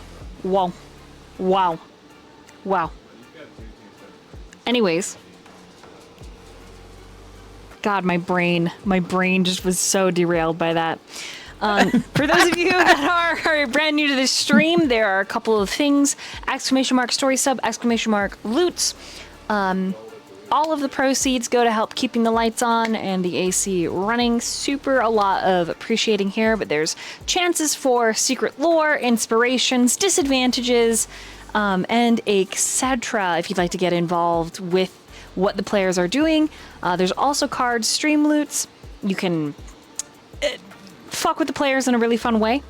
Wow. Wow. Wow. Anyways. God, my brain just was so derailed by that. For those of you that are brand new to this stream, there are a couple of things. ! Story sub, ! Loots. All of the proceeds go to help keeping the lights on and the AC running. Super a lot of appreciating here, but there's chances for secret lore, inspirations, disadvantages, and etc. if you'd like to get involved with what the players are doing. There's also cards, stream loots. You can fuck with the players in a really fun way.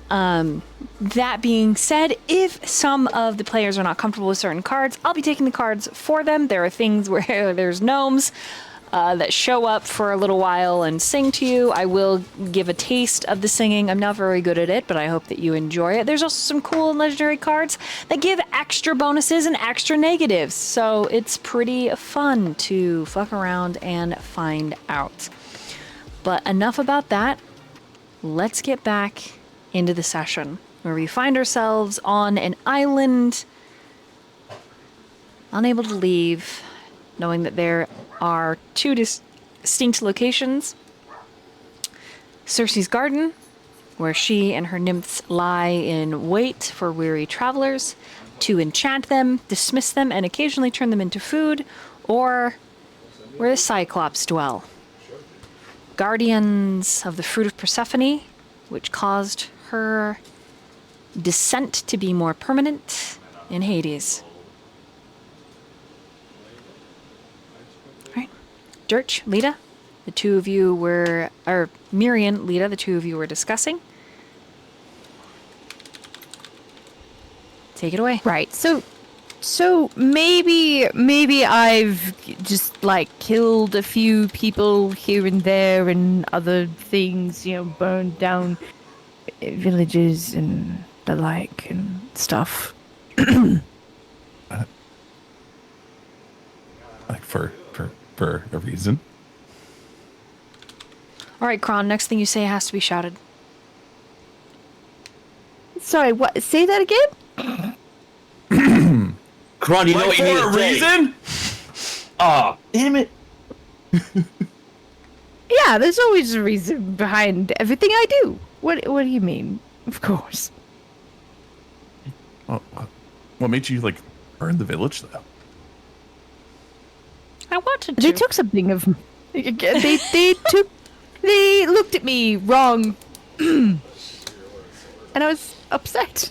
That being said, if some of the players are not comfortable with certain cards, I'll be taking the cards for them. There are things where there's gnomes that show up for a little while and sing to you. I will give a taste of the singing. I'm not very good at it, but I hope that you enjoy it. There's also some cool and legendary cards that give extra bonuses and extra negatives, so it's pretty fun to fuck around and find out. But enough about that. Let's get back into the session, where we find ourselves on an island, unable to leave, knowing that there are 2 distinct locations. Circe's garden, where she and her nymphs lie in wait for weary travelers to enchant them, dismiss them, and occasionally turn them into food, or where the Cyclops dwell. Guardians of the fruit of Persephone, which caused her descent to be more permanent in Hades. All right. Durch, Lita, the two of you were, or Myyrion, Lita, the two of you were discussing. Take it away. Right. So maybe I've just like killed a few people here and there and other things, burned down villages and the like and stuff. Like for a reason. All right, Chron, next thing you say has to be shouted. Sorry, what? Say that again? Chron, you know what you need For a to say. reason? Aw, damn it. Yeah, there's always a reason behind everything I do. What do you mean? Of course. What made you like burn the village though? I wanted to. They took something of they looked at me wrong. And I was upset.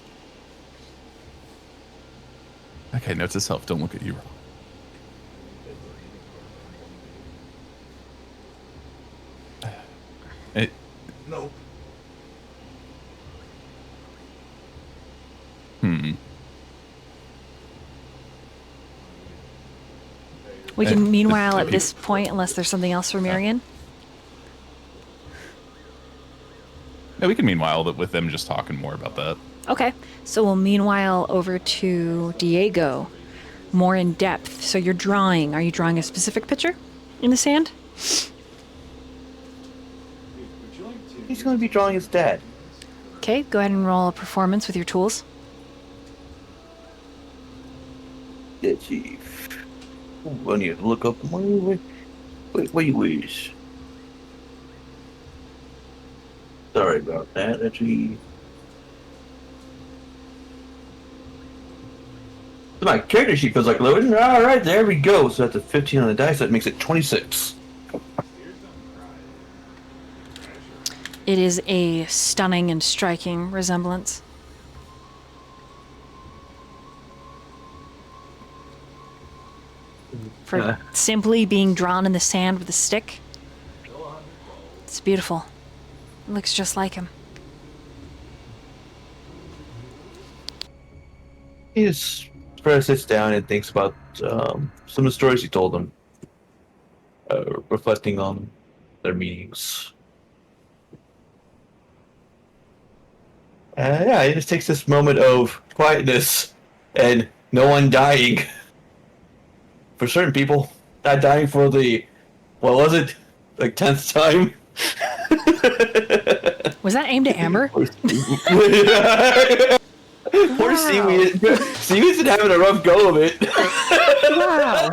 Okay, note to self, don't look at you wrong. No. We can, meanwhile, at this point, unless there's something else for Myyrion. Yeah, we can meanwhile with them just talking more about that. Okay, so we'll meanwhile over to Diego, more in depth. So you're drawing. Are you drawing a specific picture in the sand? He's going to be drawing his dad. Okay, go ahead and roll a performance with your tools. Let's see. Ooh, I need to look up. Wait, wait. Sorry about that. Actually, my character sheet feels like loading. All right, there we go. So that's a 15 on the dice. That makes it 26. It is a stunning and striking resemblance. For simply being drawn in the sand with a stick. It's beautiful. It looks just like him. He just Fred sits down and thinks about some of the stories he told them, reflecting on their meanings. Yeah, he just takes this moment of quietness and no one dying. For certain people, not dying for the, what was it, like 10th time? Was that aimed at Amber? Poor Seaweed. Seaweed's been having a rough go of it. Wow.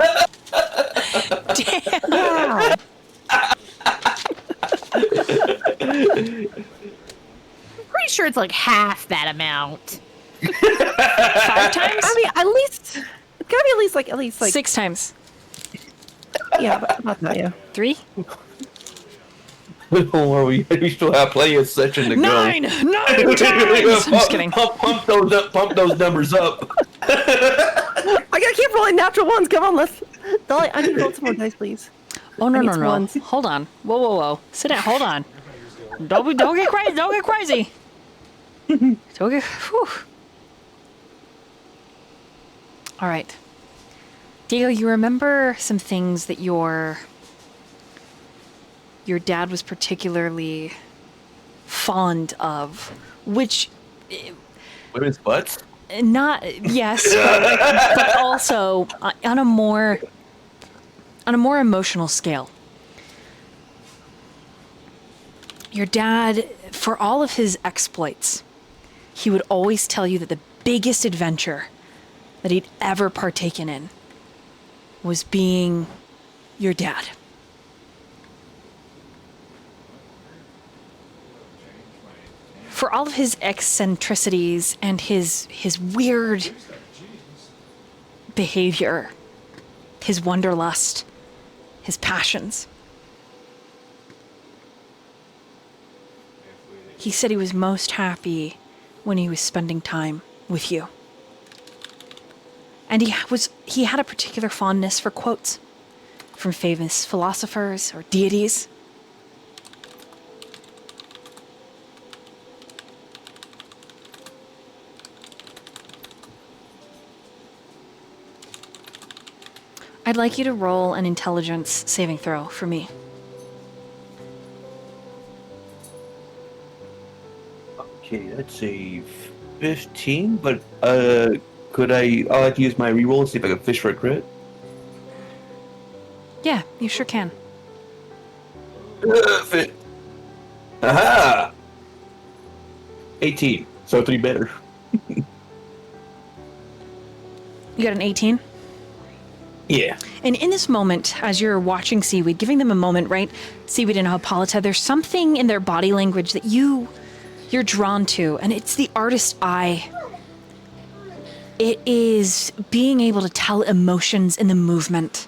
Damn. Wow. Pretty sure it's like half that amount. 5 times? I mean, at least it's gotta be at least like 6 times. yeah, but not that. Yeah. 3? Don't worry, we still have plenty of session to go. 9 times! I'm just kidding. Pump those up. Pump those numbers up. I gotta keep rolling natural ones. Come on, let's. Dolly, I need to roll some more dice, please. Oh, no, I need no, some no. ones. Hold on. Whoa. Sit down. Hold on. Don't get crazy. Don't get crazy. Don't get... Whew. All right. Diego, you remember some things that your dad was particularly fond of, which... Women's butts? Not... Yes, but also on a more emotional scale. Your dad, for all of his exploits, he would always tell you that the biggest adventure that he'd ever partaken in was being your dad. For all of his eccentricities and his weird behavior, his wanderlust, his passions, he said he was most happy when he was spending time with you. And he had a particular fondness for quotes from famous philosophers or deities. I'd like you to roll an intelligence saving throw for me. Okay, that's a 15, but could I'll have to use my reroll to see if I can fish for a crit? Yeah, you sure can. Fit. Aha! 18, so 3 better. You got an 18? Yeah. And in this moment, as you're watching Seaweed, giving them a moment, right? Seaweed and Hippolyta, there's something in their body language that you're drawn to, and it's the artist's eye. It is being able to tell emotions in the movement.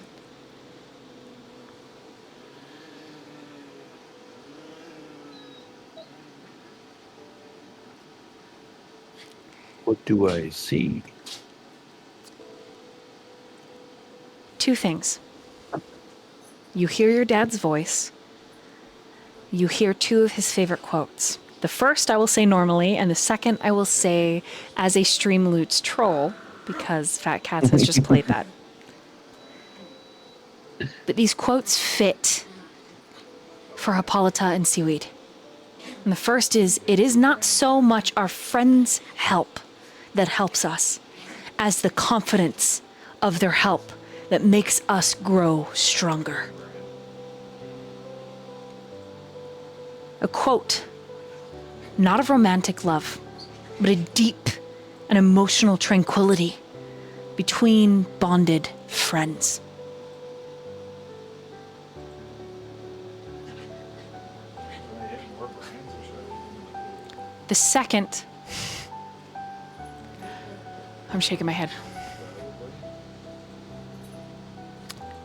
What do I see? Two things. You hear your dad's voice. You hear two of his favorite quotes. The first I will say normally, and the second I will say as a Streamloots troll, because FatKats has just played that. But these quotes fit for Hippolyta and Seaweed. And the first is, it is not so much our friends' help that helps us, as the confidence of their help that makes us grow stronger. A quote, not of romantic love, but a deep and emotional tranquility between bonded friends. The second, I'm shaking my head.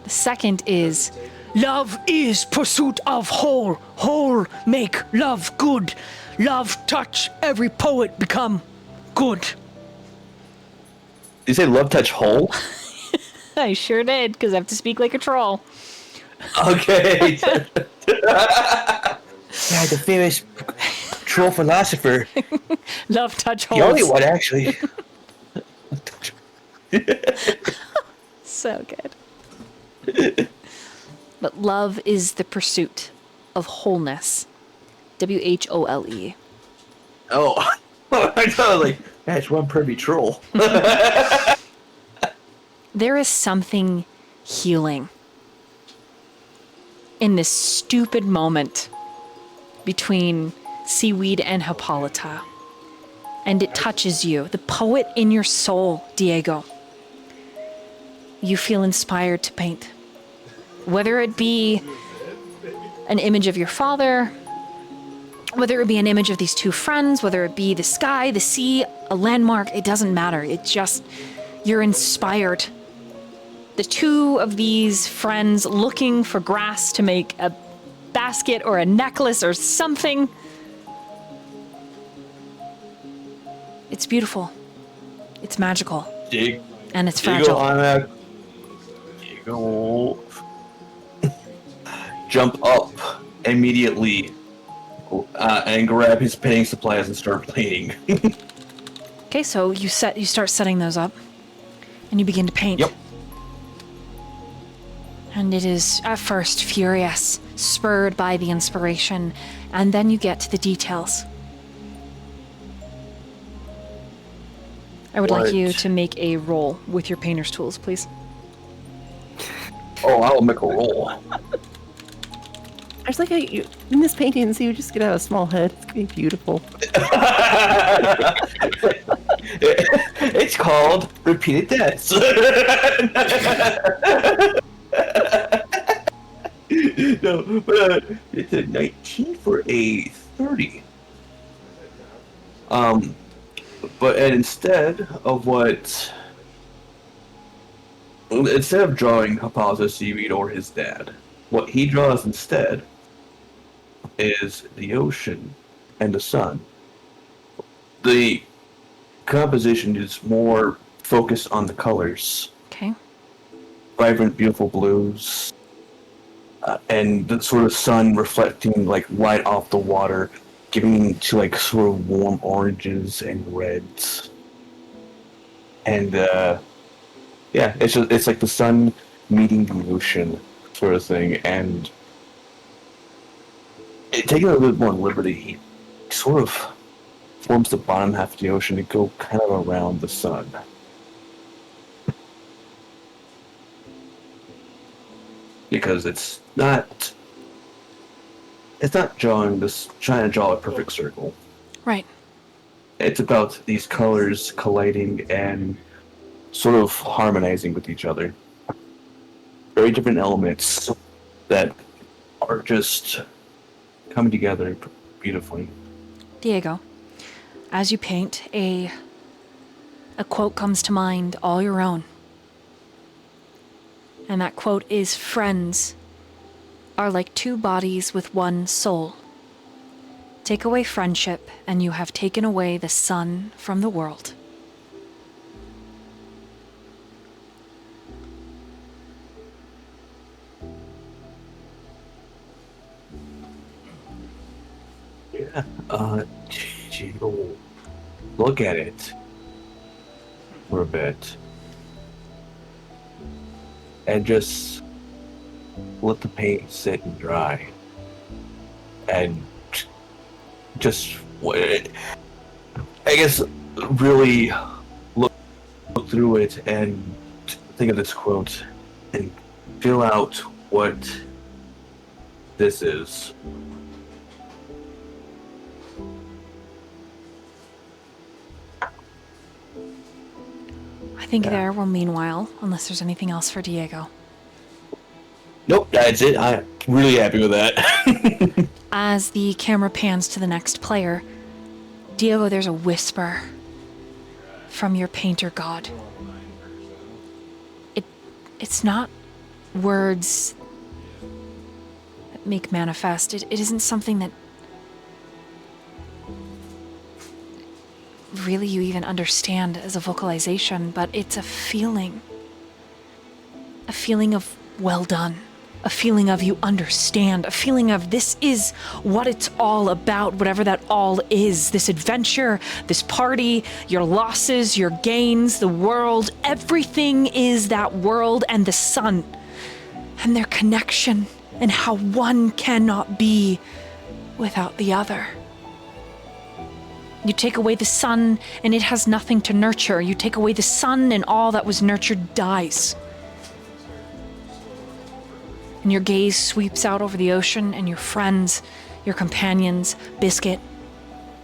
The second is, love is pursuit of whole. Whole make love good. Love touch every poet become good. Did you say love touch hole? I sure did, because I have to speak like a troll. Okay. Yeah, the famous troll philosopher. Love touch The holes. only one, actually. So good. But love is the pursuit of wholeness. WHOLE. Oh. I thought, like, that's one pervy troll. There is something healing in this stupid moment between Seaweed and Hippolyta. And it touches you, the poet in your soul, Diego. You feel inspired to paint. Whether it be an image of your father, whether it be an image of these two friends, whether it be the sky, the sea, a landmark, it doesn't matter. It just, you're inspired. The two of these friends looking for grass to make a basket or a necklace or something. It's beautiful. It's magical. And it's fragile. Diego jump up immediately and grab his painting supplies and start painting. Okay, so you start setting those up, and you begin to paint. Yep. And it is at first furious, spurred by the inspiration, and then you get to the details. I would like you to make a roll with your painter's tools, please. Oh, I'll make a roll. I was like, in this painting, so you just gonna have a small head. It's gonna be beautiful. It's called repeated deaths. No, but it's a 19 for a 30. But instead of drawing Hippolyta, Seaweed, or his dad, what he draws instead is the ocean and the sun. the composition is more focused on the colors. Okay. Vibrant, beautiful blues, and the sort of sun reflecting like light off the water, giving to like sort of warm oranges and reds. And yeah, it's like the sun meeting the ocean sort of thing, and taking a little bit more liberty, he sort of forms the bottom half of the ocean to go kind of around the sun. Because it's not trying to draw a perfect circle. Right. It's about these colors colliding and sort of harmonizing with each other. Very different elements that are just coming together beautifully. Diego, as you paint, a quote comes to mind, all your own. And that quote is, "Friends are like two bodies with one soul. Take away friendship, and you have taken away the sun from the world." Yeah. Look at it for a bit. And just let the paint sit and dry. And just, I guess, really look through it and think of this quote and feel out what this is. I think there will, meanwhile, unless there's anything else for Diego. Nope, that's it. I'm really happy with that. As the camera pans to the next player, Diego, there's a whisper from your painter god. It's not words that make manifest. It isn't something that really you even understand as a vocalization, but it's a feeling of well done, a feeling of you understand, a feeling of this is what it's all about, whatever that all is, this adventure, this party, your losses, your gains, the world, everything is that world and the sun and their connection and how one cannot be without the other. You take away the sun, and it has nothing to nurture. You take away the sun, and all that was nurtured dies. And your gaze sweeps out over the ocean, and your friends, your companions, Biscuit,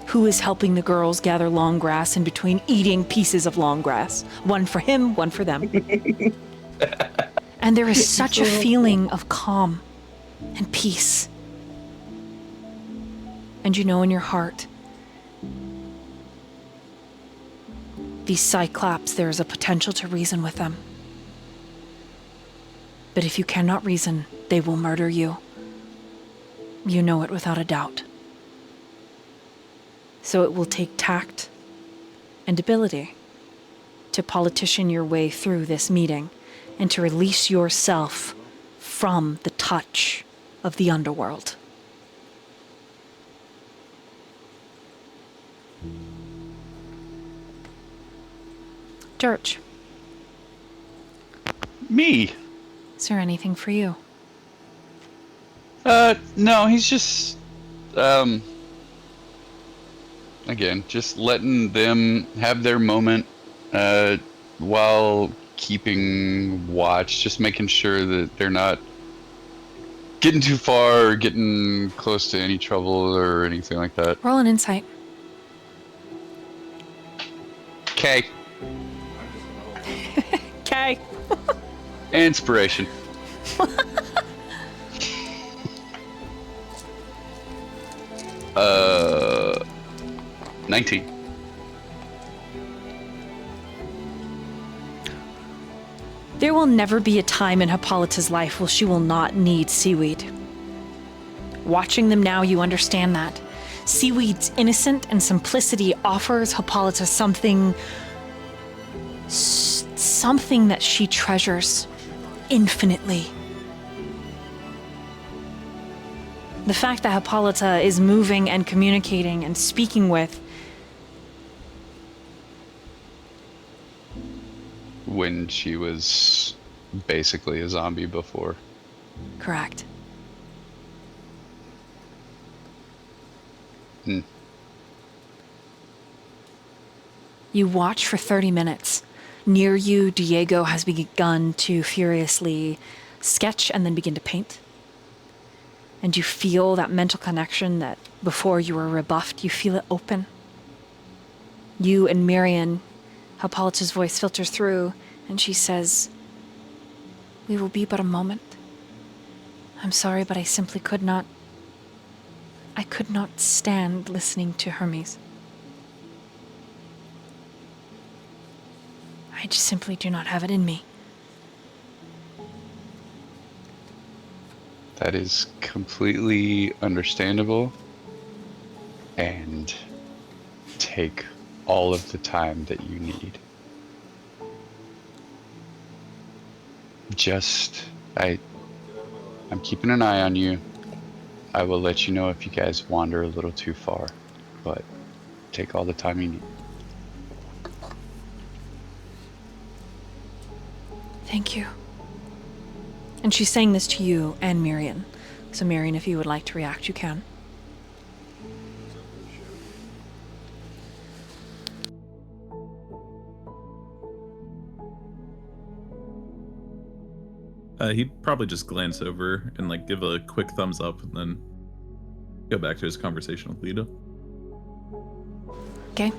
who is helping the girls gather long grass in between eating pieces of long grass. One for him, one for them. And there is such a feeling of calm and peace. And you know in your heart, these Cyclops, there is a potential to reason with them. But if you cannot reason, they will murder you. You know it without a doubt. So it will take tact and ability to politician your way through this meeting and to release yourself from the touch of the underworld. Durch, Me? is there anything for you? No, he's just, again, just letting them have their moment, while keeping watch, just making sure that they're not getting too far or getting close to any trouble or anything like that. Roll an insight. Okay. Okay. Inspiration. 19. There will never be a time in Hippolyta's life where she will not need Seaweed. Watching them now, you understand that. Seaweed's innocent and simplicity offers Hippolyta something that she treasures infinitely. The fact that Hippolyta is moving and communicating and speaking with. When she was basically a zombie before. Correct. You watch for 30 minutes. Near you, Diego has begun to furiously sketch and then begin to paint. And you feel that mental connection that before you were rebuffed, you feel it open. You and Myyrion, Hippolyta's voice filters through, and she says, "We will be but a moment. I'm sorry, but I simply could not stand listening to Hermes. I just simply do not have it in me." That is completely understandable, and take all of the time that you need. I'm keeping an eye on you. I will let you know if you guys wander a little too far, but take all the time you need. Thank you. And she's saying this to you and Myyrion. So Myyrion, if you would like to react, you can. He'd probably just glance over and like give a quick thumbs up and then go back to his conversation with Lita. Okay.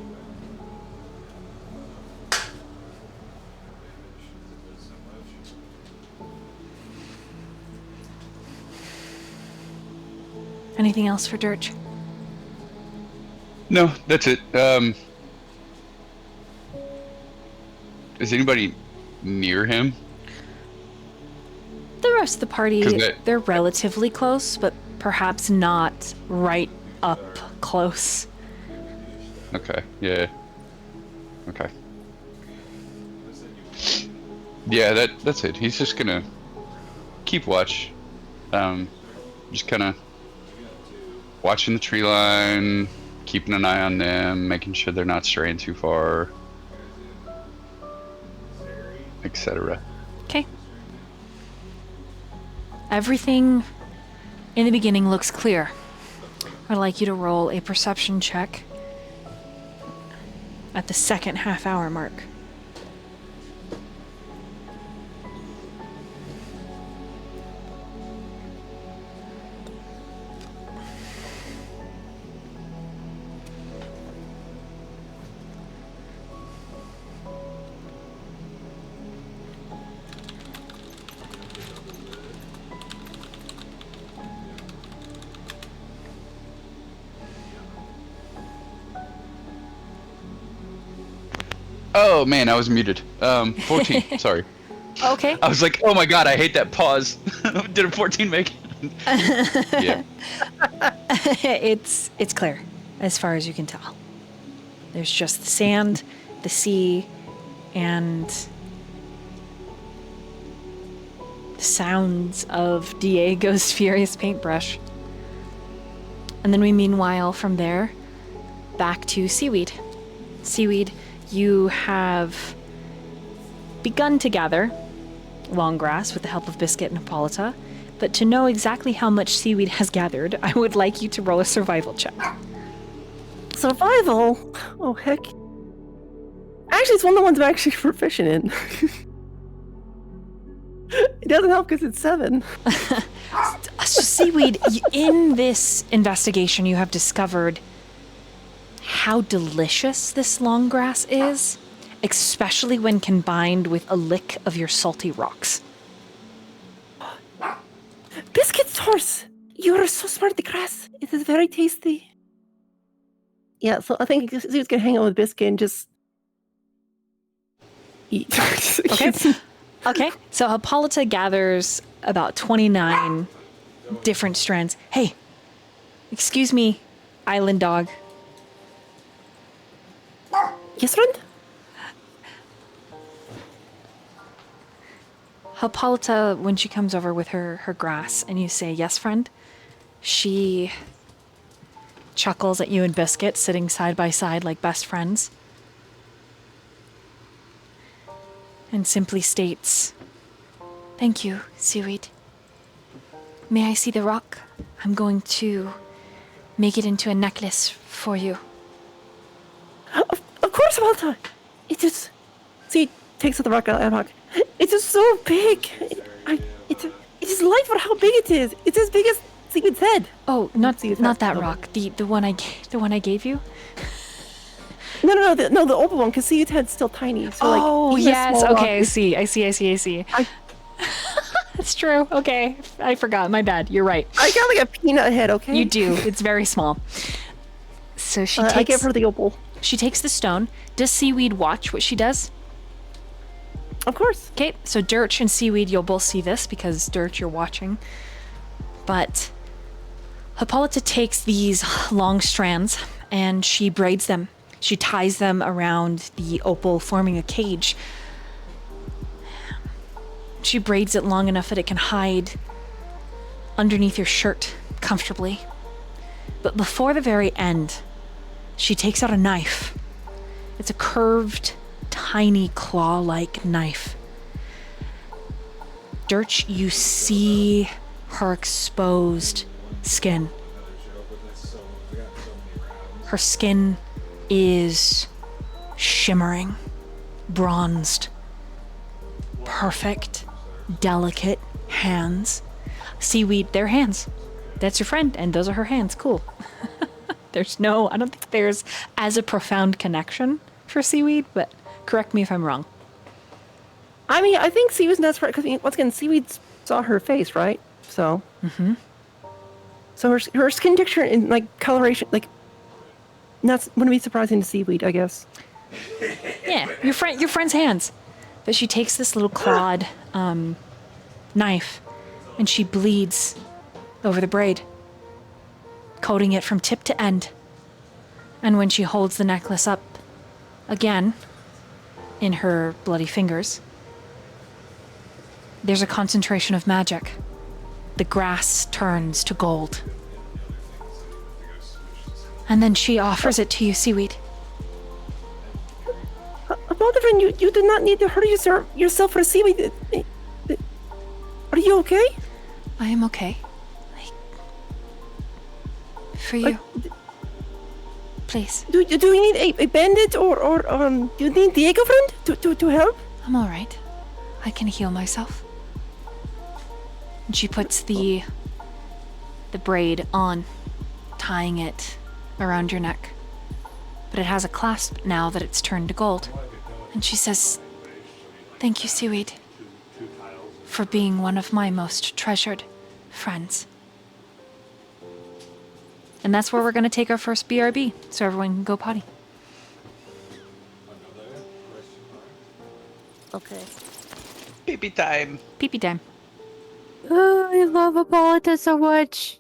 Anything else for Durch? No, that's it. Is anybody near him? The rest of the party, 'Cause they're relatively close, but perhaps not right up close. Okay, yeah. Okay. Yeah, that's it. He's just gonna keep watch. Just kinda watching the tree line, keeping an eye on them, making sure they're not straying too far, etc. Okay. Everything in the beginning looks clear. I'd like you to roll a perception check at the second half-hour mark. Oh man, I was muted. 14. Sorry. Okay. I was like, oh my god, I hate that pause. Did a 14 make it? Yeah. It's clear, as far as you can tell. There's just the sand, the sea, and the sounds of Diego's furious paintbrush. And then we meanwhile from there back to Seaweed. Seaweed, you have begun to gather long grass with the help of Biscuit and Hippolyta, but to know exactly how much Seaweed has gathered, I would like you to roll a survival check. Survival? Oh, heck. Actually, it's one of the ones I'm actually proficient in. It doesn't help because it's 7. So Seaweed, in this investigation, you have discovered how delicious this long grass is, especially when combined with a lick of your salty rocks. Biscuit's horse! You are so smart, the grass. It is very tasty. Yeah, so I think he's going to hang out with Biscuit and just eat. Okay. Okay, so Hippolyta gathers about 29 different strands. Hey, excuse me, Island dog. Yes, friend? Hippolyta, when she comes over with her grass and you say, yes, friend, she chuckles at you and Biscuit sitting side by side like best friends and simply states, thank you, Seaweed. May I see the rock? I'm going to make it into a necklace for you. Of course, Walter. It is. See, takes the rock out of the rock. It is so big. It is light for how big it is. It's as big as Seaweed's head. Oh, not Seaweed's not head. that rock. The one I gave you. No, the opal one, because Seaweed's head's still tiny. So Oh like, even a yes. small Okay, rock I see. That's true. Okay, I forgot. My bad. You're right. I got like a peanut head. Okay. You do. It's very small. So she I give takes. her the opal. She takes the stone. Does Seaweed watch what she does? Of course. Okay, so Durch and Seaweed, you'll both see this because Durch, you're watching. But Hippolyta takes these long strands and she braids them. She ties them around the opal, forming a cage. She braids it long enough that it can hide underneath your shirt comfortably. But before the very end, she takes out a knife. It's a curved, tiny claw-like knife. Durch, you see her exposed skin. Her skin is shimmering, bronzed, perfect, delicate hands. Seaweed, they're hands. That's your friend, and those are her hands. Cool. I don't think there's as a profound connection for Seaweed, but correct me if I'm wrong. I mean, I think Seaweed's not right because once again, Seaweed saw her face, right? So. Mm-hmm. So her skin texture and like coloration, like, wouldn't be surprising to Seaweed, I guess. Yeah, your friend's hands. But she takes this little clawed knife, and she bleeds over the braid, coating it from tip to end. And when she holds the necklace up again in her bloody fingers, there's a concentration of magic. The grass turns to gold. And then she offers it to you, Seaweed. Friend, you do not need to hurt yourself for Seaweed. Are you okay? I am okay. For you. Please. Do you need a bandage or do you need Diego, friend, to help? I'm all right. I can heal myself. And she puts the braid on, tying it around your neck. But it has a clasp now that it's turned to gold. And she says, thank you, Seaweed, for being one of my most treasured friends. And that's where we're going to take our first BRB, so everyone can go potty. Okay. Pee-pee time. Pee-pee time. Oh, I love Hippolyta so much.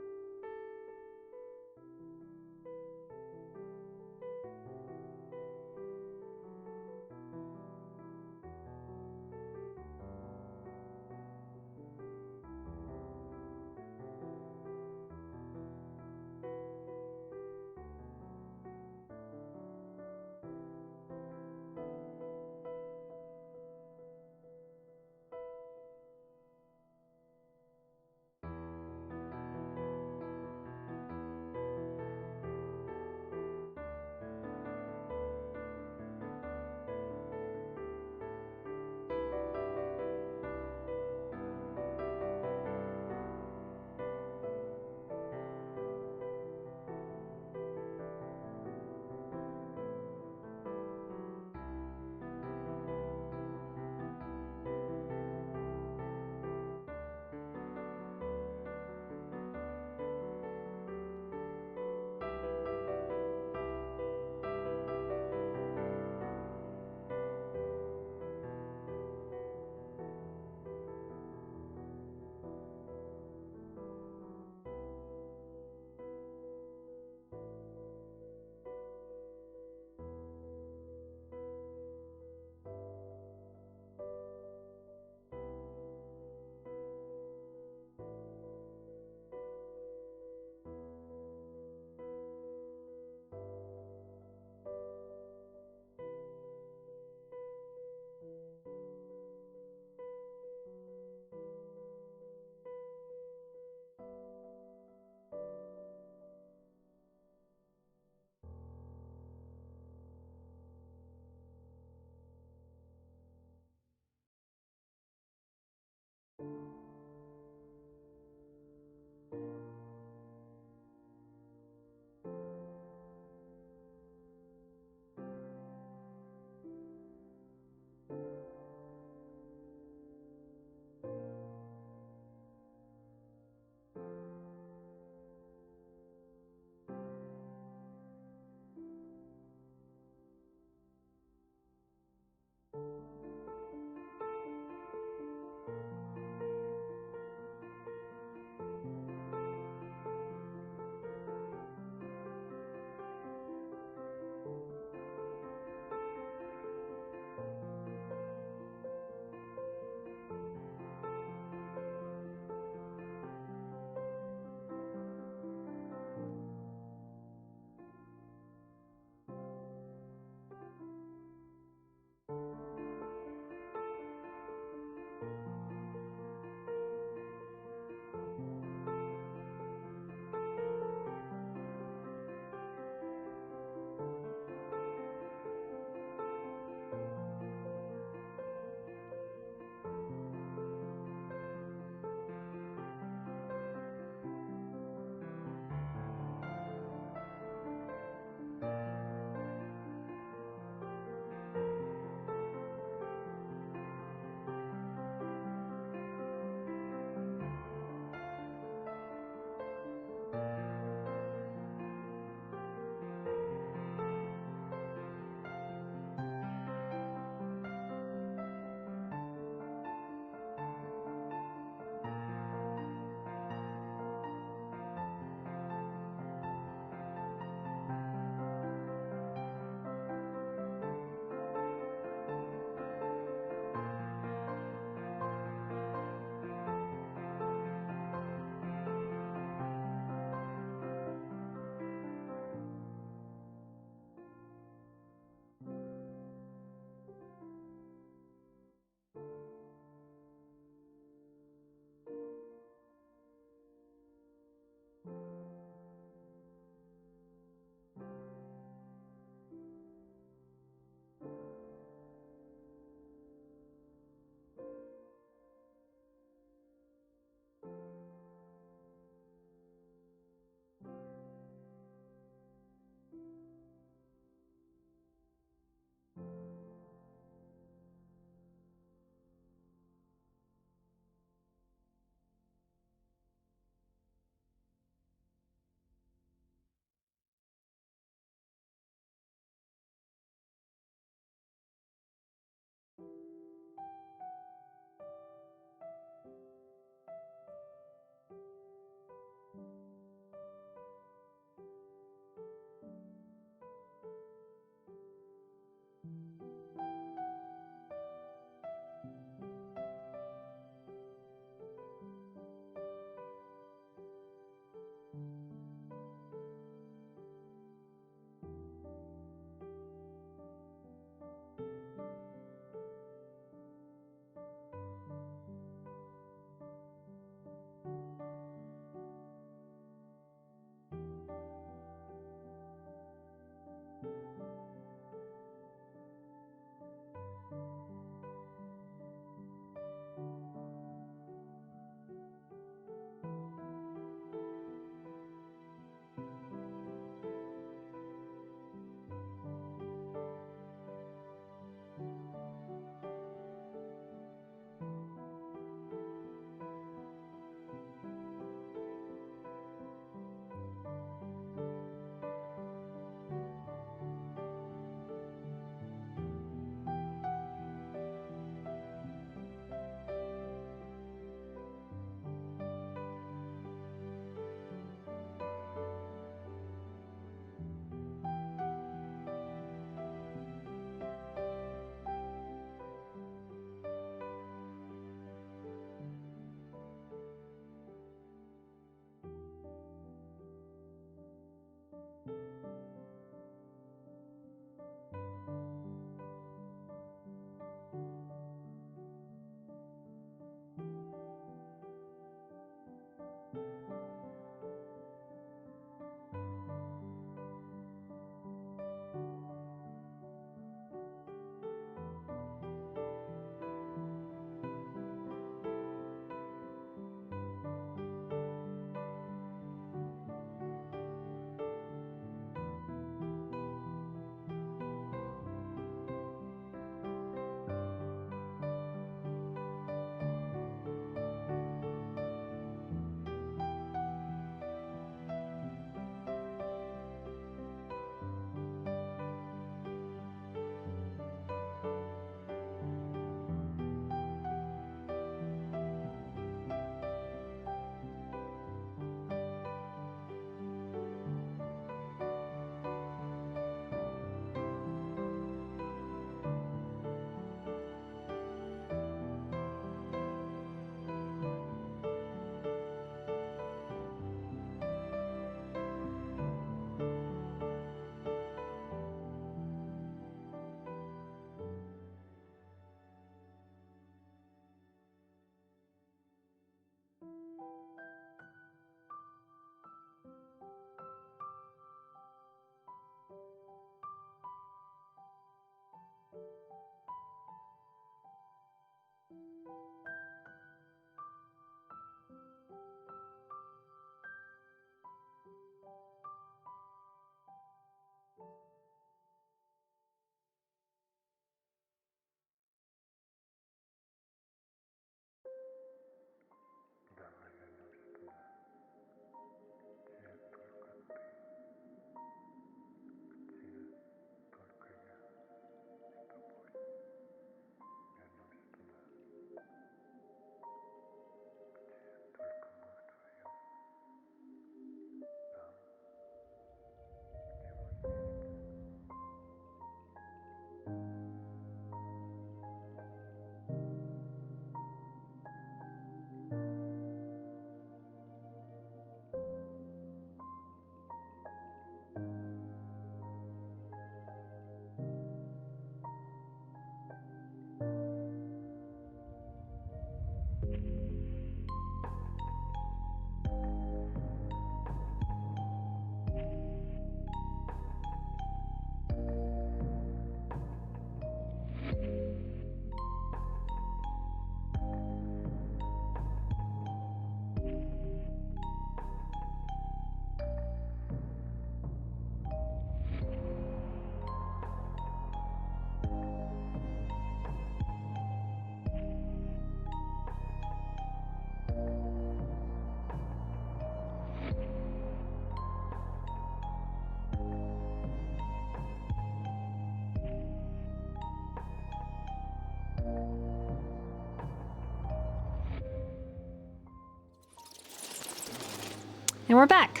And we're back.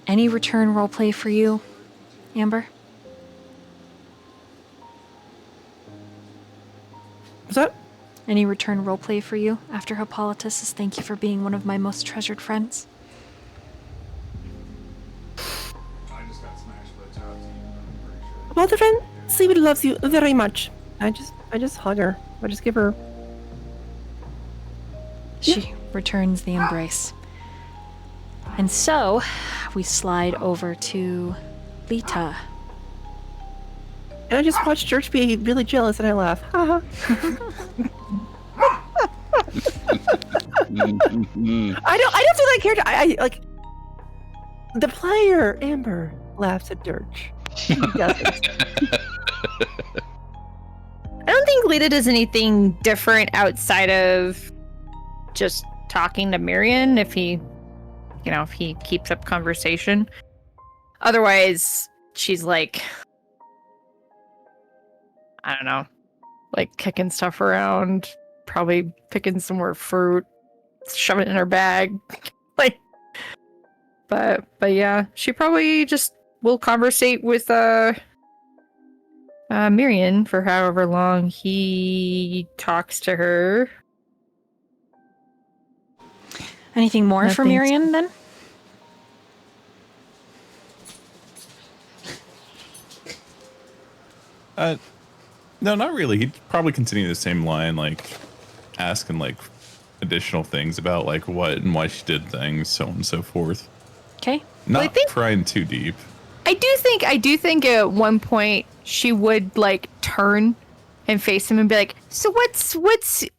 Any return roleplay for you, Amber? What's that? Any return roleplay for you after Hippolytus' thank you for being one of my most treasured friends? Well, the friend, Seaweed loves you very much. I just hug her. I just give her. She returns the embrace. And so, we slide over to Lita. And I just watch Durch be really jealous, and I laugh. Haha. I don't do that character. I like the player. Amber laughs at Durch. He doesn't. I don't think Lita does anything different outside of just talking to Myyrion if he keeps up conversation. Otherwise, she's like, I don't know, like kicking stuff around, probably picking some more fruit, shoving it in her bag. But yeah, she probably just will conversate with Myyrion for however long he talks to her. Anything more for Nothing. Myyrion then? No, not really. He'd probably continue the same line, like asking like additional things about like what and why she did things, so on and so forth. Okay. Not I think- prying too deep. I do think at one point she would like turn and face him and be like, "So what's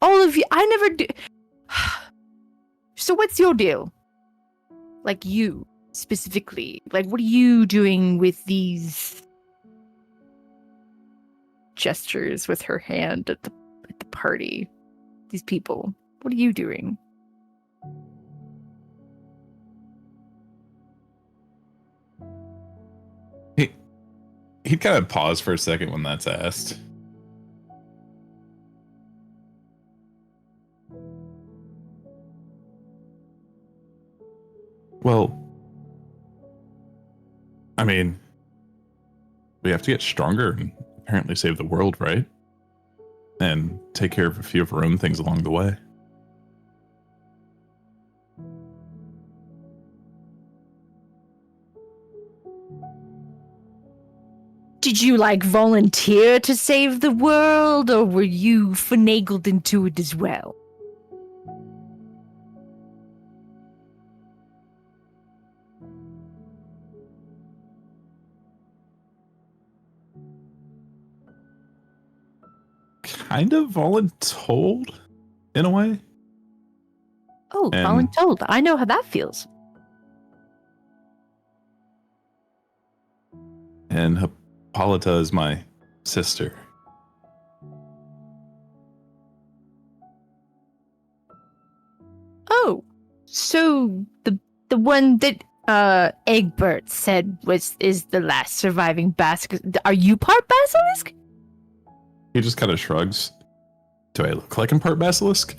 all of you? I never do. So what's your deal? Like you specifically? Like what are you doing with these gestures with her hand at the party? These people. What are you doing?" He'd kind of pause for a second when that's asked. Well, I mean, we have to get stronger and apparently save the world, right? And take care of a few of our own things along the way. Did you like volunteer to save the world, or were you finagled into it as well? kind of voluntold in a way. Oh, And- voluntold. I know how that feels. And Hippolyta is my sister. Oh, so the one that Egbert said is the last surviving basilisk. Are you part basilisk? He just kind of shrugs. Do I look like I'm part basilisk?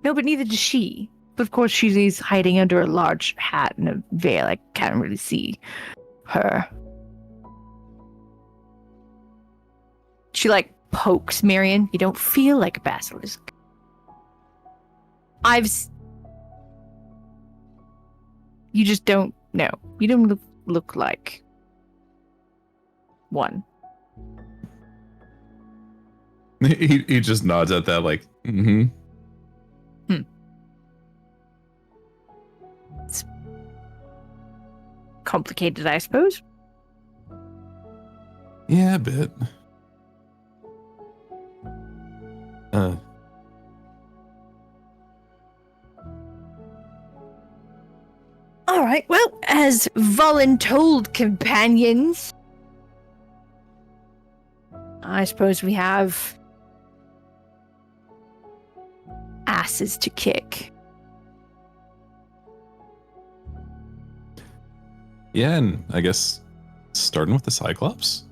No, but neither does she. But of course, she's hiding under a large hat and a veil. I can't really see her. She like pokes Myyrion. You don't feel like a basilisk. You just don't know. You don't look like one. He just nods at that like, mm-hmm. It's complicated, I suppose. Yeah, a bit. All right. Well, as voluntold companions, I suppose we have asses to kick. Yeah, and I guess starting with the Cyclops?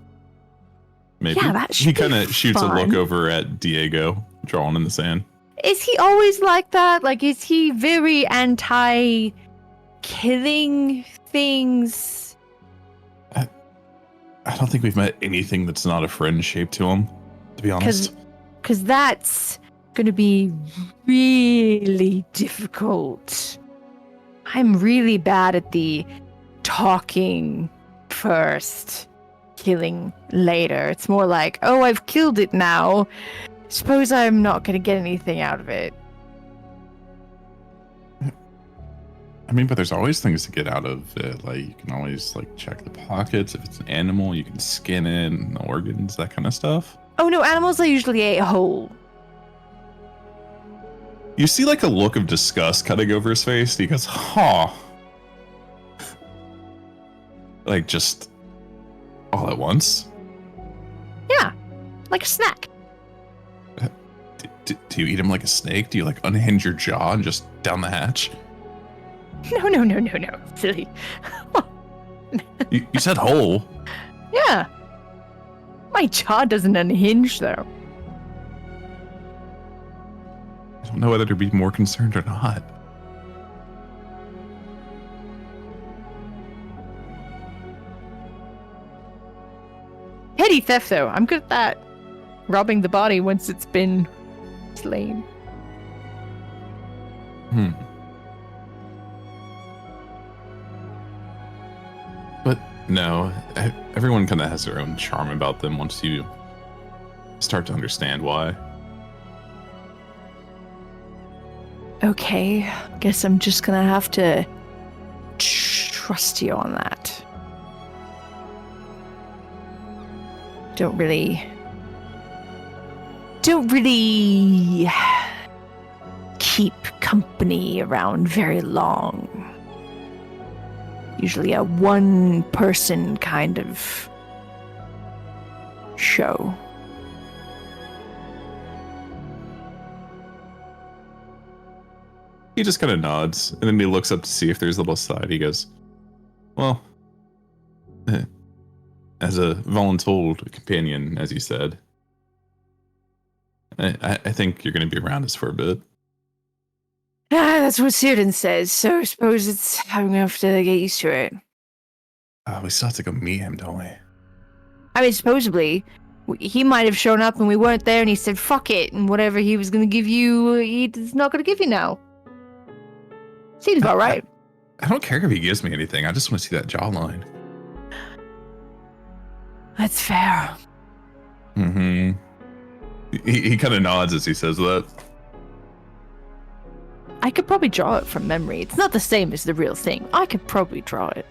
Maybe. Yeah, that should He be kind of shoots a look fun. over at Diego, drawn in the sand. Is he always like that? Like, is he very anti-killing things? I don't think we've met anything that's not a friend shape to him, to be honest. Because that's going to be really difficult. I'm really bad at the talking first, killing later. It's more like, oh, I've killed it now. Suppose I'm not going to get anything out of it. I mean, but there's always things to get out of it. Like, you can always, like, check the pockets. If it's an animal, you can skin it, and the organs, that kind of stuff. Oh no, animals are usually ate whole. You see, like, a look of disgust cutting over his face. And he goes, huh. Like, just all at once. Yeah, like a snack. Do you eat him like a snake? Do you, like, unhinge your jaw and just down the hatch? No, silly. You said whole. Yeah. My jaw doesn't unhinge, though. I don't know whether to be more concerned or not. Petty theft, though. I'm good at that. Robbing the body once it's been slain. But no, everyone kind of has their own charm about them once you start to understand why. Okay, guess I'm just gonna have to trust you on that. Don't really keep company around very long. Usually a one-person kind of show. He just kind of nods, and then he looks up to see if there's a little side. He goes, well, as a voluntold companion, as you said, I think you're going to be around us for a bit. That's what Cyrdan says, so I suppose I'm going to have to get used to it. We still have to go meet him, don't we? I mean, supposedly, he might have shown up and we weren't there and he said, fuck it, and whatever he was going to give you, he's not going to give you now. Seems about right. I don't care if he gives me anything. I just want to see that jawline. That's fair. Mm-hmm. He kind of nods as he says that. I could probably draw it from memory. It's not the same as the real thing. I could probably draw it.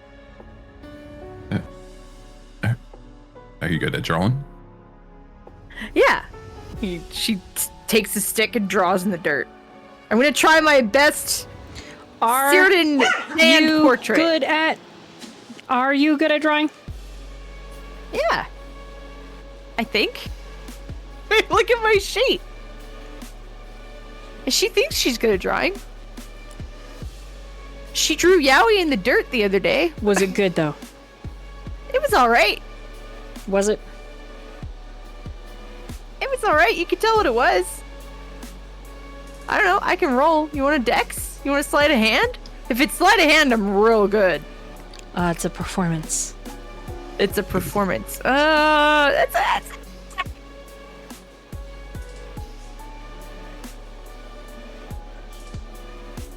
Are you good at drawing? Yeah. She takes a stick and draws in the dirt. I'm gonna try my best Cyrdan sand portrait. Are you good at drawing? Yeah. I think. Look at my sheet. And she thinks she's good at drawing. She drew Yowie in the dirt the other day. Was it good though? It was alright. Was it? It was alright. You could tell what it was. I don't know. I can roll. You want a dex? You want to sleight of hand? If it's sleight of hand, I'm real good. It's a performance. It's a performance. That's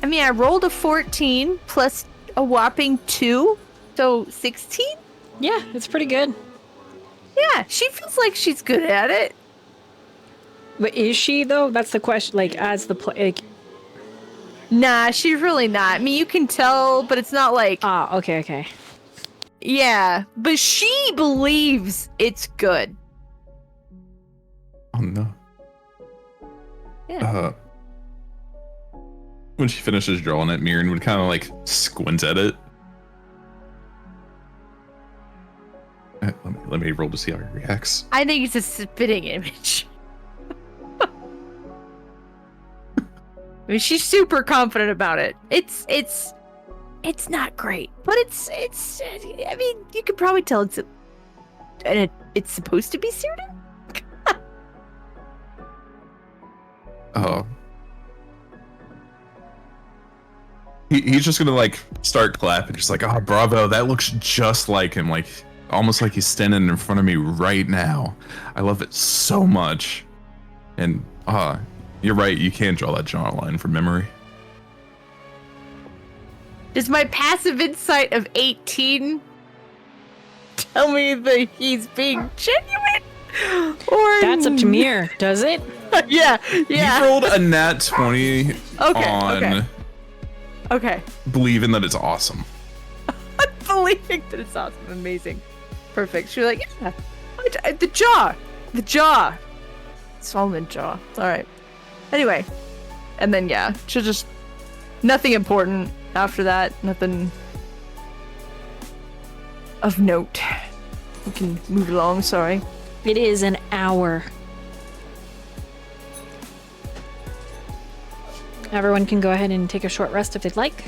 I mean, I rolled a 14 plus a whopping 2, so 16? Yeah, it's pretty good. Yeah, she feels like she's good at it. But is she though? That's the question. Like, as the Nah, she's really not. I mean, you can tell, but it's not like... okay. Yeah, but she believes it's good. Oh no. Yeah. When she finishes drawing it, Myyrion would kind of like squint at it. Let me roll to see how he reacts. I think it's a spitting image. I mean, she's super confident about it. It's not great, but it's. I mean, you could probably tell it's supposed to be Cyrdan. Oh. He's just gonna like start clapping, just like, oh, bravo, that looks just like him, like almost like he's standing in front of me right now. I love it so much. And you're right, you can draw that jawline from memory. Does my passive insight of 18 tell me that he's being genuine? Or that's up to Mir, does it? Yeah. You rolled a nat 20 on Okay. believing that it's awesome. I'm believing that it's awesome. Amazing. Perfect. She's like, yeah. The jaw. Solomon jaw. All right. Anyway. And then, yeah. She'll just... Nothing important after that. Nothing of note. We can move along, sorry. It is an hour. Everyone can go ahead and take a short rest if they'd like.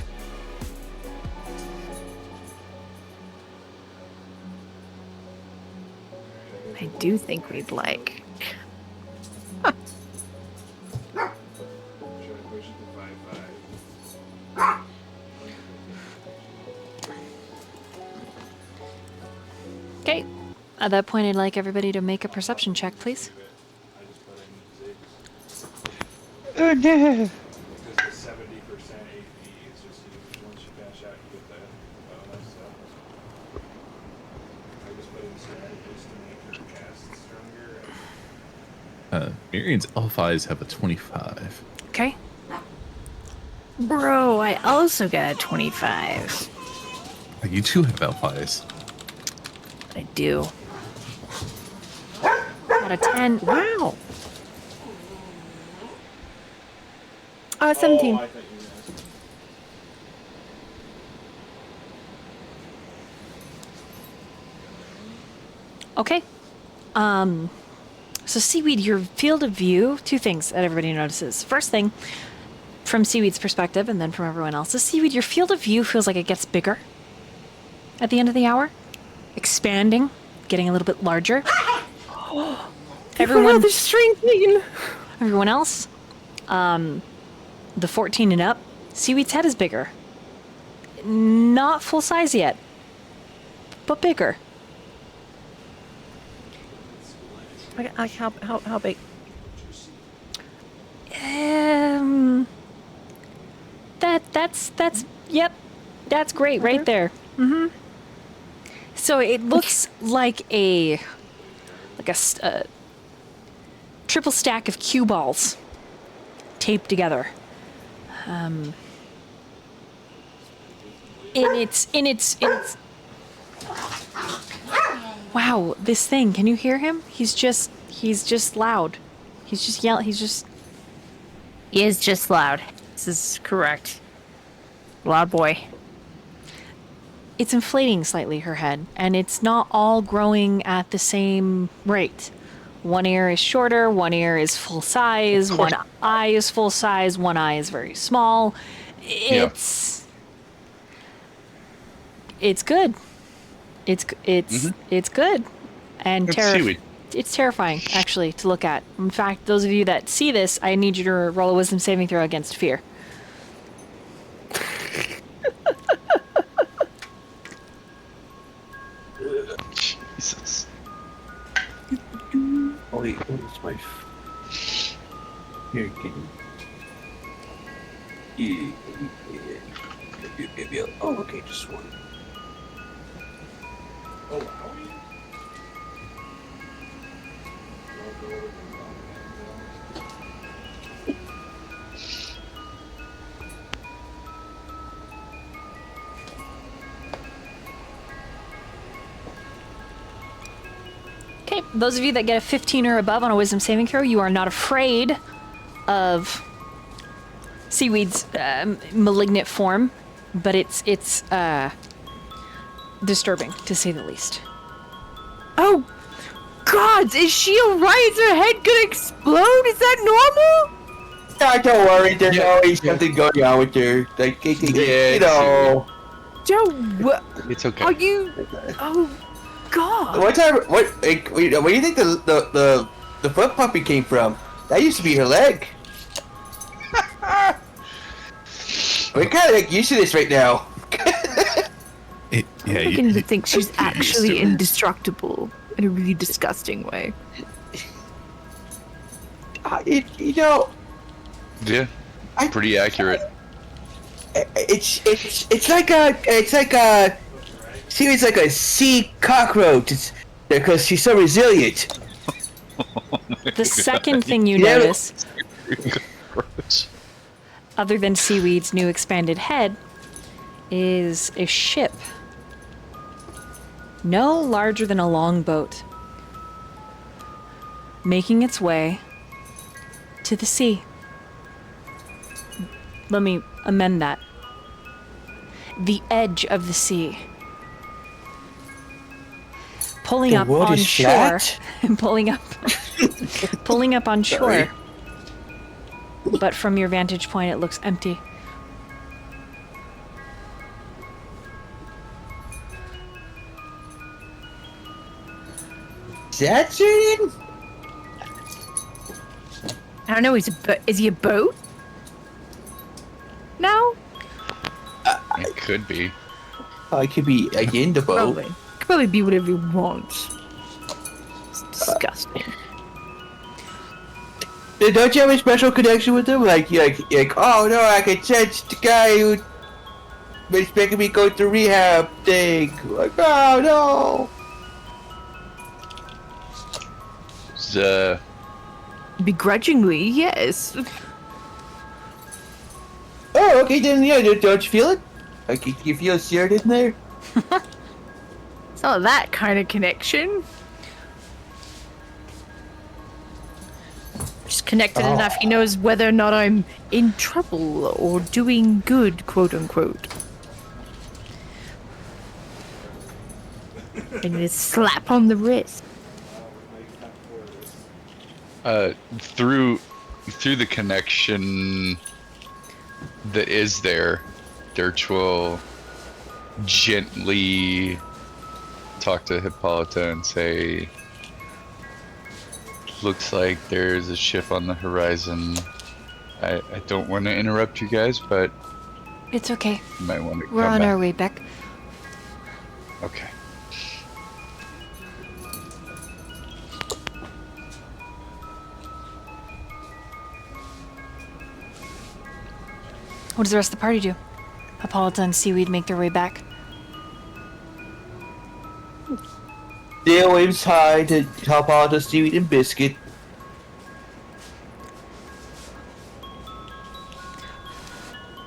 I do think we'd like. Okay. At that point, I'd like everybody to make a perception check, please. Oh no! Because the 70% AP is just once you finish out, you get the bonus. So I just put in strategies to make your cast stronger. Myrion's elf eyes have a 25. Okay. Bro, I also got a 25. You too have elf eyes. I do. Got a 10. Wow. 17. Oh, I thought you were Okay. So Seaweed, your field of view, two things that everybody notices. First thing, from Seaweed's perspective and then from everyone else's, Seaweed, your field of view feels like it gets bigger at the end of the hour. Expanding, getting a little bit larger. Everyone, the shrinking. Everyone else, the 14 and up, Seaweed's head is bigger. Not full size yet, but bigger. Like how big? That's great right there. Mm-hmm. So it looks like a triple stack of cue balls taped together. In its wow, this thing, can you hear him? He's just loud. He's just yelling. He's just. He is just loud. This is correct. Loud boy. It's inflating slightly, her head, and it's not all growing at the same rate. One ear is shorter, one ear is full size, one eye is full size, one eye is very small. It's good. It's good. And Seaweed. it's terrifying, actually, to look at. In fact, those of you that see this, I need you to roll a wisdom saving throw against fear. Jesus. Oh wait, what's my... Here, can you... Yeah. Oh, okay, just one. Oh, Wowie? Okay, those of you that get a 15 or above on a wisdom saving throw, you are not afraid of Seaweed's malignant form, but it's disturbing, to say the least. Oh, God! Is she alright? Is her head gonna explode? Is that normal? No, don't worry. There's always something going on with her. Like, you know. Joe, It's okay. are you? Oh, God! What time? What? Like, where do you think the foot puppy came from? That used to be her leg. We're kind of like used to this right now. I'm beginning to think she's actually indestructible in a really disgusting way. You know. Yeah. Pretty accurate. It's like a Seaweed's like a sea cockroach. It's because she's so resilient. The second thing you notice, other than Seaweed's new expanded head, is a ship. No larger than a longboat, making its way to the sea. Let me amend that. The edge of the sea. Pulling The up world on is shore. flat? And pulling up on shore. But from your vantage point, it looks empty. Is that Julian? I don't know. Is he a boat? No. It could be. I could be again the boat. Probably. Could probably be whatever you want. It's disgusting. Don't you have a special connection with him? Like, oh no, I can sense the guy who was making me go through rehab thing. Like, oh no. Begrudgingly, yes. Oh, okay, then yeah, don't you feel it? Like, you feel seared in there? It's not that kind of connection. Just connected enough. He knows whether or not I'm in trouble or doing good, quote unquote. And a slap on the wrist. Through the connection that is there, Durch will gently talk to Hippolyta and say, looks like there's a ship on the horizon. I don't want to interrupt you guys, but It's okay. you might want to We're come on back. our way back. Okay. What does the rest of the party do? Hippolyta and Seaweed make their way back. Dale waves hi to help out the Seaweed and Biscuit.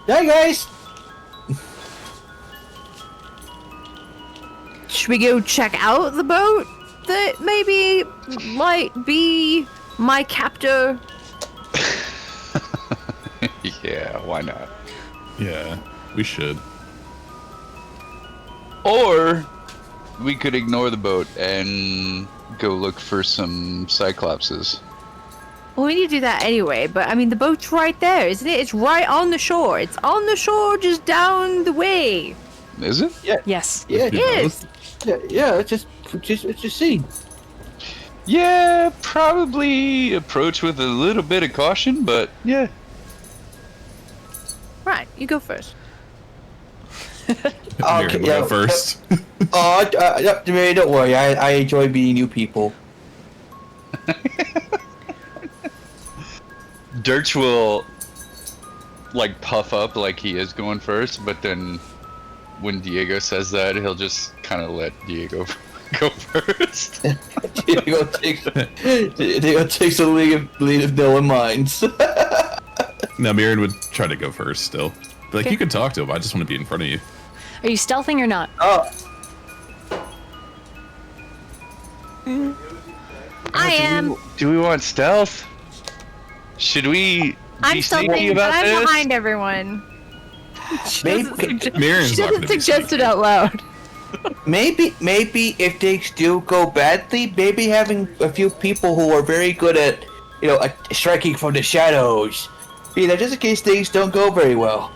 Hi guys! Should we go check out the boat that maybe might be my captor. Yeah, why not? Yeah, we should. Or we could ignore the boat and go look for some cyclopses. Well, we need to do that anyway, but I mean, the boat's right there, isn't it? It's right on the shore. It's on the shore just down the way. Is it? Yes. Yeah, Yes. yeah. Let's just see. Yeah, probably approach with a little bit of caution, but yeah. Right, you go first. Myyrion, yeah, go first. Don't worry. I enjoy meeting new people. Durch will like puff up like he is going first, but then when Diego says that, he'll just kind of let Diego go first. Diego takes the lead of no one minds. No, Myyrion would try to go first still. But, like, you can talk to him. I just want to be in front of you. Are you stealthing or not? Oh, I am. Do we want stealth? Should we I'm be sneaky stealthing, but about I'm this? behind everyone. maybe, Myrion's She not going doesn't to be suggest it sneaky. out loud. maybe if things do go badly, maybe having a few people who are very good at, striking from the shadows, just in case things don't go very well.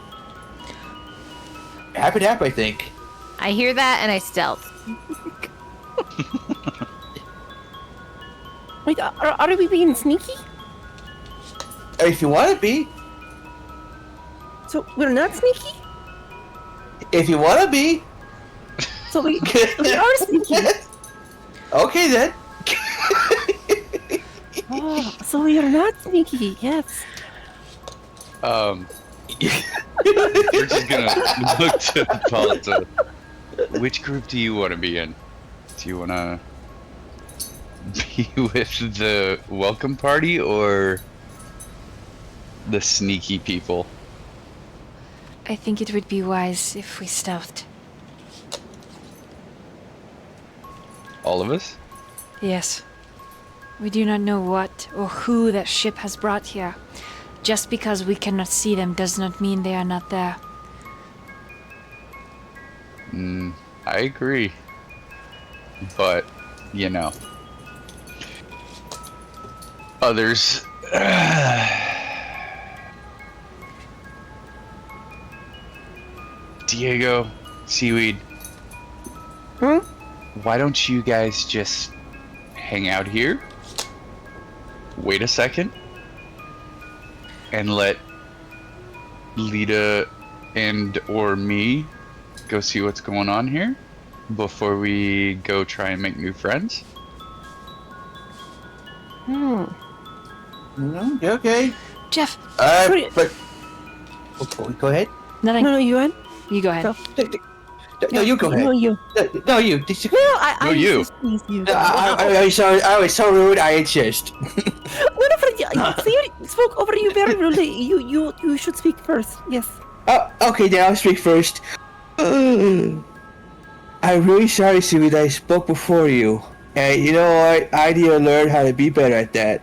Happy to happen, I think. I hear that and I stealth. Wait, are we being sneaky? If you want to be, So we're not sneaky? if you want to be. So we are sneaky. Okay then. Oh, so we are not sneaky, yes. We're just gonna look to Palta. Which group do you want to be in? Do you want to be with the welcome party or the sneaky people? I think it would be wise if we stealthed. All of us? Yes. We do not know what or who that ship has brought here. Just because we cannot see them does not mean they are not there. I agree. But, others. Diego, Seaweed. Why don't you guys just hang out here? Wait a second. And let Lita and or me go see what's going on here before we go try and make new friends? Okay. Jeff, But go ahead. nothing. No, you went? You go ahead. No, you go ahead. No, you. No, you. No, I you. insist, please, you. I'm sorry. I was so rude. I insist. No, Theory spoke over you very rudely. You should speak first. Yes. Okay, then I'll speak first. I'm really sorry, Seaweed, I spoke before you. And you know what? I need to learn how to be better at that.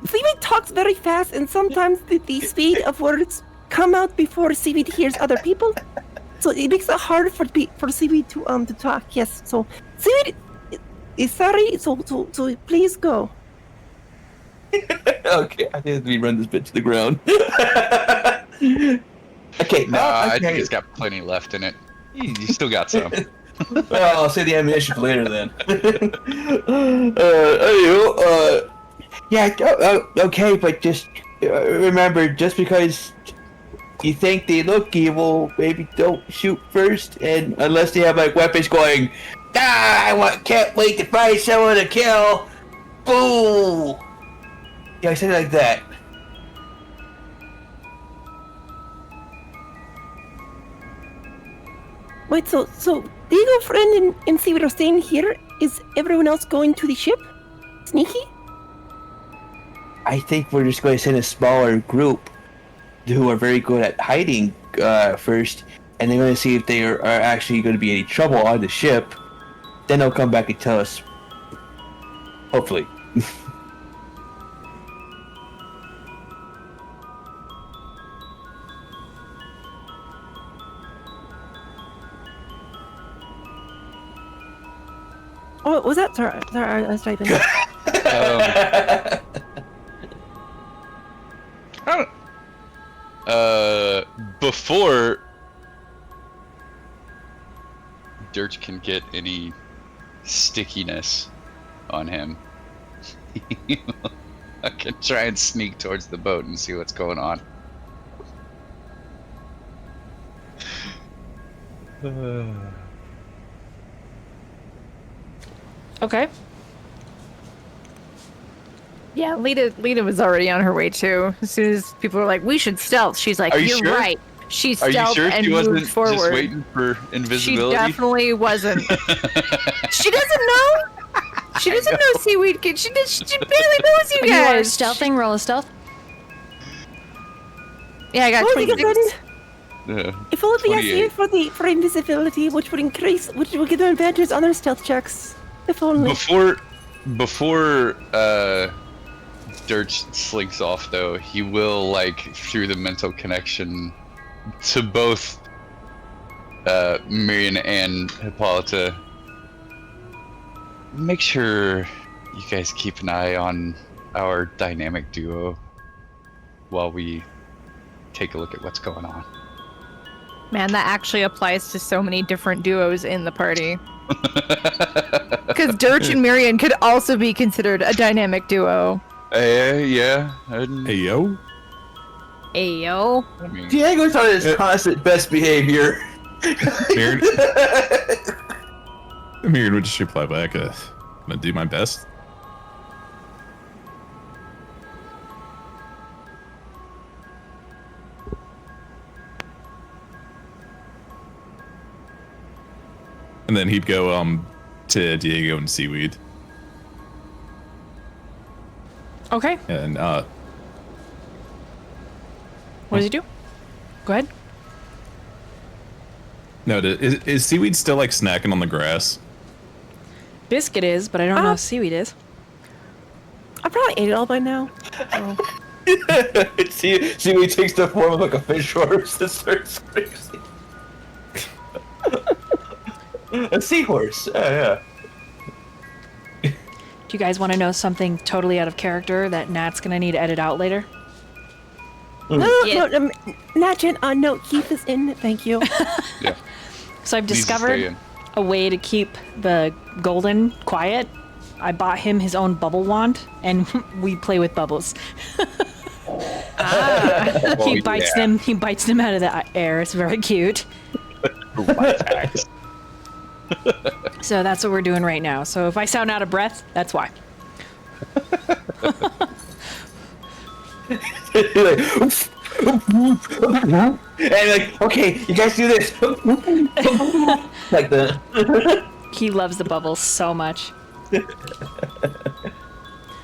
Seaweed talks very fast, and sometimes the speed of words come out before Seaweed hears other people. So it makes it hard for Seaweed to talk. Yes. So Seaweed is sorry. So please go. Okay, I think we run this bit to the ground. Okay, I think it's got plenty left in it. You still got some. Well, I'll save the ammunition for later then. Okay, but just remember, just because you think they look evil, maybe don't shoot first, and unless they have like weapons going, can't wait to find someone to kill. Boo! Yeah, I said it like that. Wait. So Diego, friend, and Seaweed are staying here. Is everyone else going to the ship? Sneaky? I think we're just going to send a smaller group who are very good at hiding first, and they're going to see if they are actually going to be any trouble on the ship. Then they'll come back and tell us. Hopefully. Oh, what was that? Sorry, I was typing. Before Durch can get any stickiness on him, I can try and sneak towards the boat and see what's going on. Okay. Yeah, Lita was already on her way too. As soon as people were like, "We should stealth," she's like, Are you "You're sure? right." She Are you stealthed sure and she moved wasn't forward. just waiting for She invisibility? definitely wasn't. She doesn't know. She doesn't know Seaweed kid. She barely knows you You are guys. stealthing. Roll a stealth. Yeah, I got Oh, you got 26. Yeah. If only I 28. saved for invisibility, which would give them advantage on their stealth checks. If only. Before Durch slinks off, though, he will, like, through the mental connection to both Myyrion and Hippolyta, make sure you guys keep an eye on our dynamic duo while we take a look at what's going on. Man, that actually applies to so many different duos in the party. Because Durch and Myyrion could also be considered a dynamic duo. Yeah. Hey, yo. Ayo. I mean, Diego's on his constant best behavior. Myyrion would just reply back, I'm gonna do my best. And then he'd go to Diego and Seaweed. Okay. And What does he do? Go ahead. no, is Seaweed still like snacking on the grass? Biscuit is, but I don't know if Seaweed is. I probably ate it all by now. See when he takes the form of like a fish horse that starts crazy. A seahorse. Yeah. Do you guys want to know something totally out of character that Nat's gonna need to edit out later? No, Natchan, no, keep this in, thank you. yeah. So I've Needs to stay discovered in. a way to keep the golden quiet. I bought him his own bubble wand, and we play with bubbles. He bites them. He bites them out of the air. It's very cute. So that's what we're doing right now. So if I sound out of breath, that's why. Like, and like, okay, you guys do this. Like that. He loves the bubbles so much.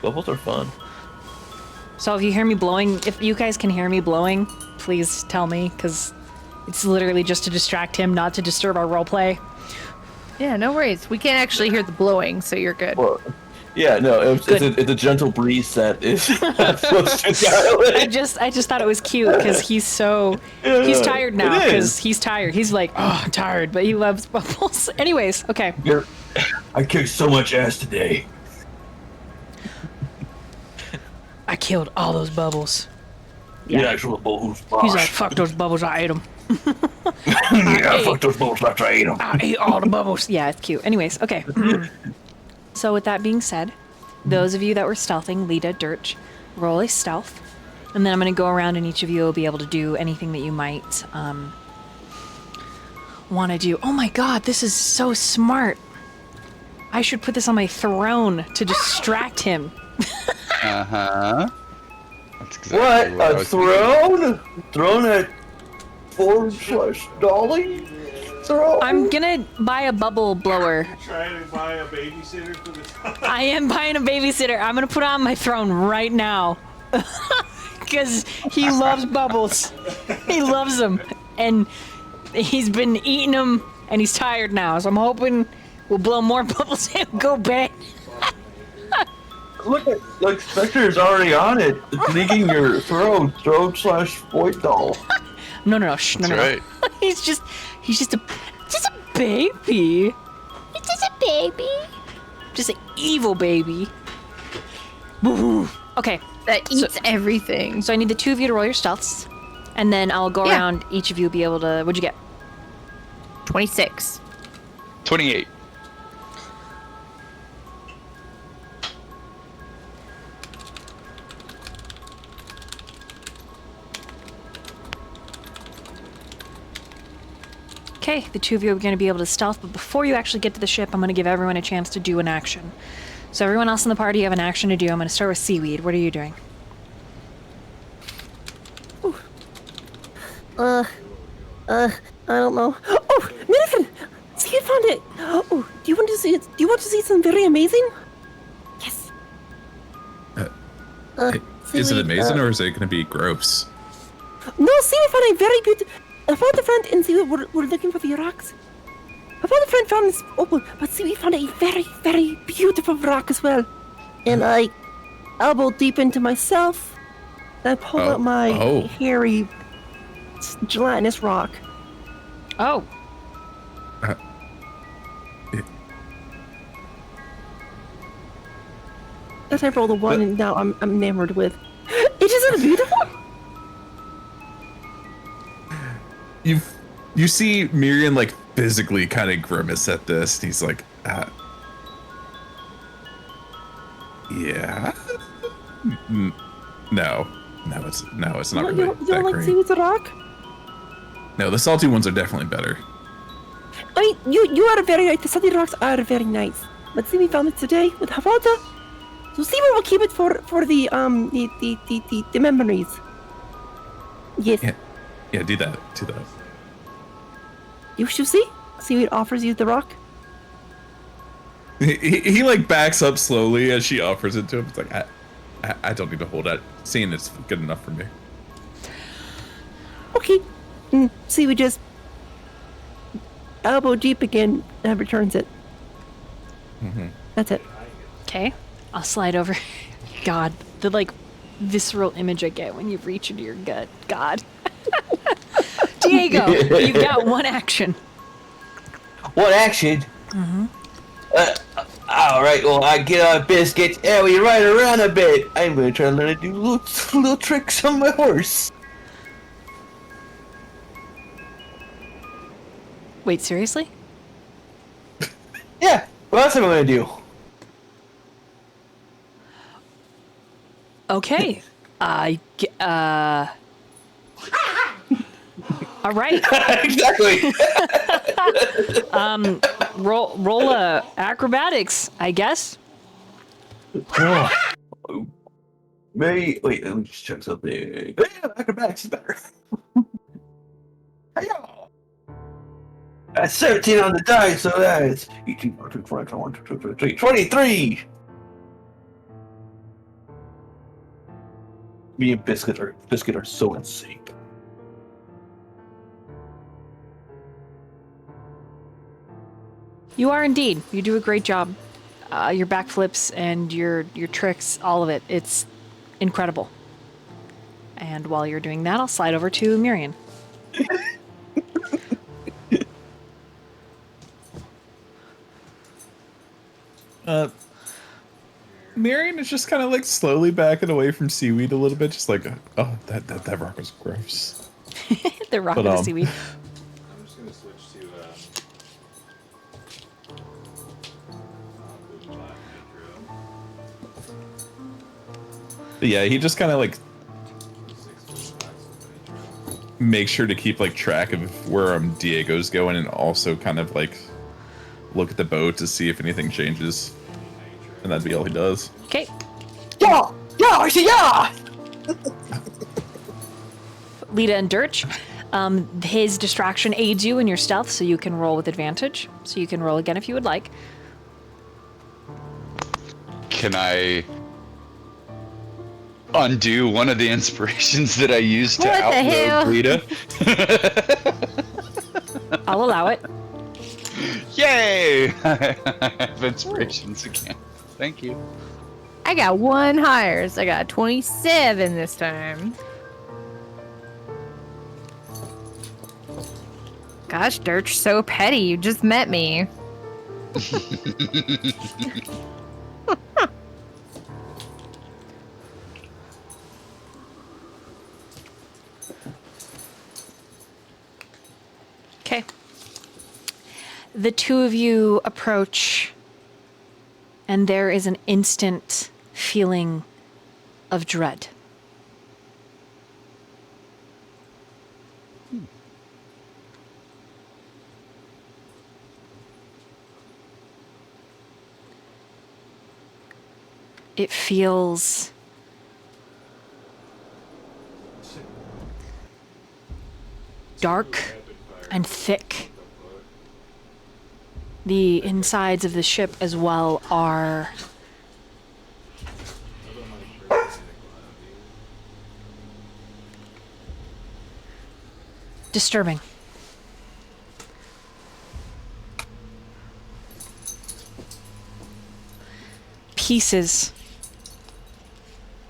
Bubbles are fun. So if you hear me blowing, if you guys can hear me blowing, please tell me, because it's literally just to distract him, not to disturb our roleplay. Yeah, no worries. We can't actually hear the blowing, so you're good. Well, yeah, no, it's a gentle breeze that is supposed to dial I it. just thought it was cute because he's tired now It because is. he's tired. He's like, oh, I'm tired, but he loves bubbles. Anyways, okay. I kicked so much ass today. I killed all those bubbles. The actual bubbles. He's like, fuck those bubbles, I ate them. Yeah, fuck those bubbles after I ate them. I ate all the bubbles. Yeah, it's cute. Anyways, okay. So with that being said, those of you that were stealthing, Lita, Durch, roll a stealth. And then I'm going to go around and each of you will be able to do anything that you might want to do. Oh my god, this is so smart. I should put this on my throne to distract him. Uh-huh. That's exactly What? I A was throne? Throne at /Dolly? Throne? I'm going to buy a bubble blower. Trying to buy a babysitter for the time. I am buying a babysitter. I'm going to put it on my throne right now. Because he loves bubbles. He loves them. And he's been eating them, and he's tired now. So I'm hoping we'll blow more bubbles and go bad. Look, Spectre's already on it. It's leaking your throat/void doll. No, shh, no, That's no. right. he's just a baby. It's just a baby. Just an evil baby. Woo. Okay, That eats everything. so I need the two of you to roll your stealths, and then I'll go Yeah. around. Each of you will be able to. What'd you get? 26. 28. Okay, the two of you are going to be able to stealth, but before you actually get to the ship, I'm going to give everyone a chance to do an action. So everyone else in the party, you have an action to do. I'm going to start with Seaweed. What are you doing? I don't know. Oh, Myyrion! See, I found it! Oh, do you want to see it? Do you want to see something very amazing? Yes. Is it Seaweed, amazing or is it going to be gross? No, see, I found a very beautiful. I found a friend and see, we're looking for the rocks. I found a friend found this opal, but see, we found a very, very beautiful rock as well. And I elbowed deep into myself. And I pulled out my hairy, gelatinous rock. Oh, That I rolled a 1 and now I'm enamored with. It isn't beautiful? You see Myyrion like physically kind of grimace at this. And he's like, yeah. No, it's not really You that don't like great. seaweed's rock? No, the salty ones are definitely better. I mean, you are very right. The salty rocks are very nice. But see, we found it today with Havada. So see, we will keep it for the memories. Yes. Yeah, do that. You should see. Seaweed offers you the rock. He like backs up slowly as she offers it to him. It's like I don't need to hold that. Seeing it's good enough for me. Okay. Seaweed just elbow deep again and returns it. That's it. okay. I'll slide over. God, the like visceral image I get when you reach into your gut. God. Diego, you've got one action. One action? Alright, well, I get on biscuits and we ride around a bit. I'm gonna try to learn to do little tricks on my horse. Wait, seriously? Yeah, what else am I gonna do? Okay. All right. Exactly. Roll acrobatics, I guess. Maybe, wait, let me just check something. Yeah, acrobatics is better. Hey-yo. That's 17 on the dice, so that's 18, 23. Me and Biscuit are so in sync. You are indeed. You do a great job. Your backflips and your tricks, all of it. It's incredible. And while you're doing that, I'll slide over to Myyrion. Myyrion is just kind of like slowly backing away from Seaweed a little bit, just like, oh, that rock was gross. The rock But, of the seaweed. I'm just gonna switch to blue black nitro. But yeah, he just kind of like 6 blue blacks nitro. makes sure to keep like track of where Diego's going, and also kind of like look at the boat to see if anything changes. And that'd be all he does. Okay. Yeah, I see, yeah. Lita and Durch. His distraction aids you in your stealth, so you can roll with advantage. So you can roll again if you would like. Can I undo one of the inspirations that I used to What the hell? outload Lita? I'll allow it. Yay! I have inspirations again. Thank you. I I got one higher, so I got 27 this time. Gosh, Durch, so petty. You just met me. Okay. The two of you approach, and there is an instant feeling of dread. It feels dark and thick. The insides of the ship as well are disturbing. Pieces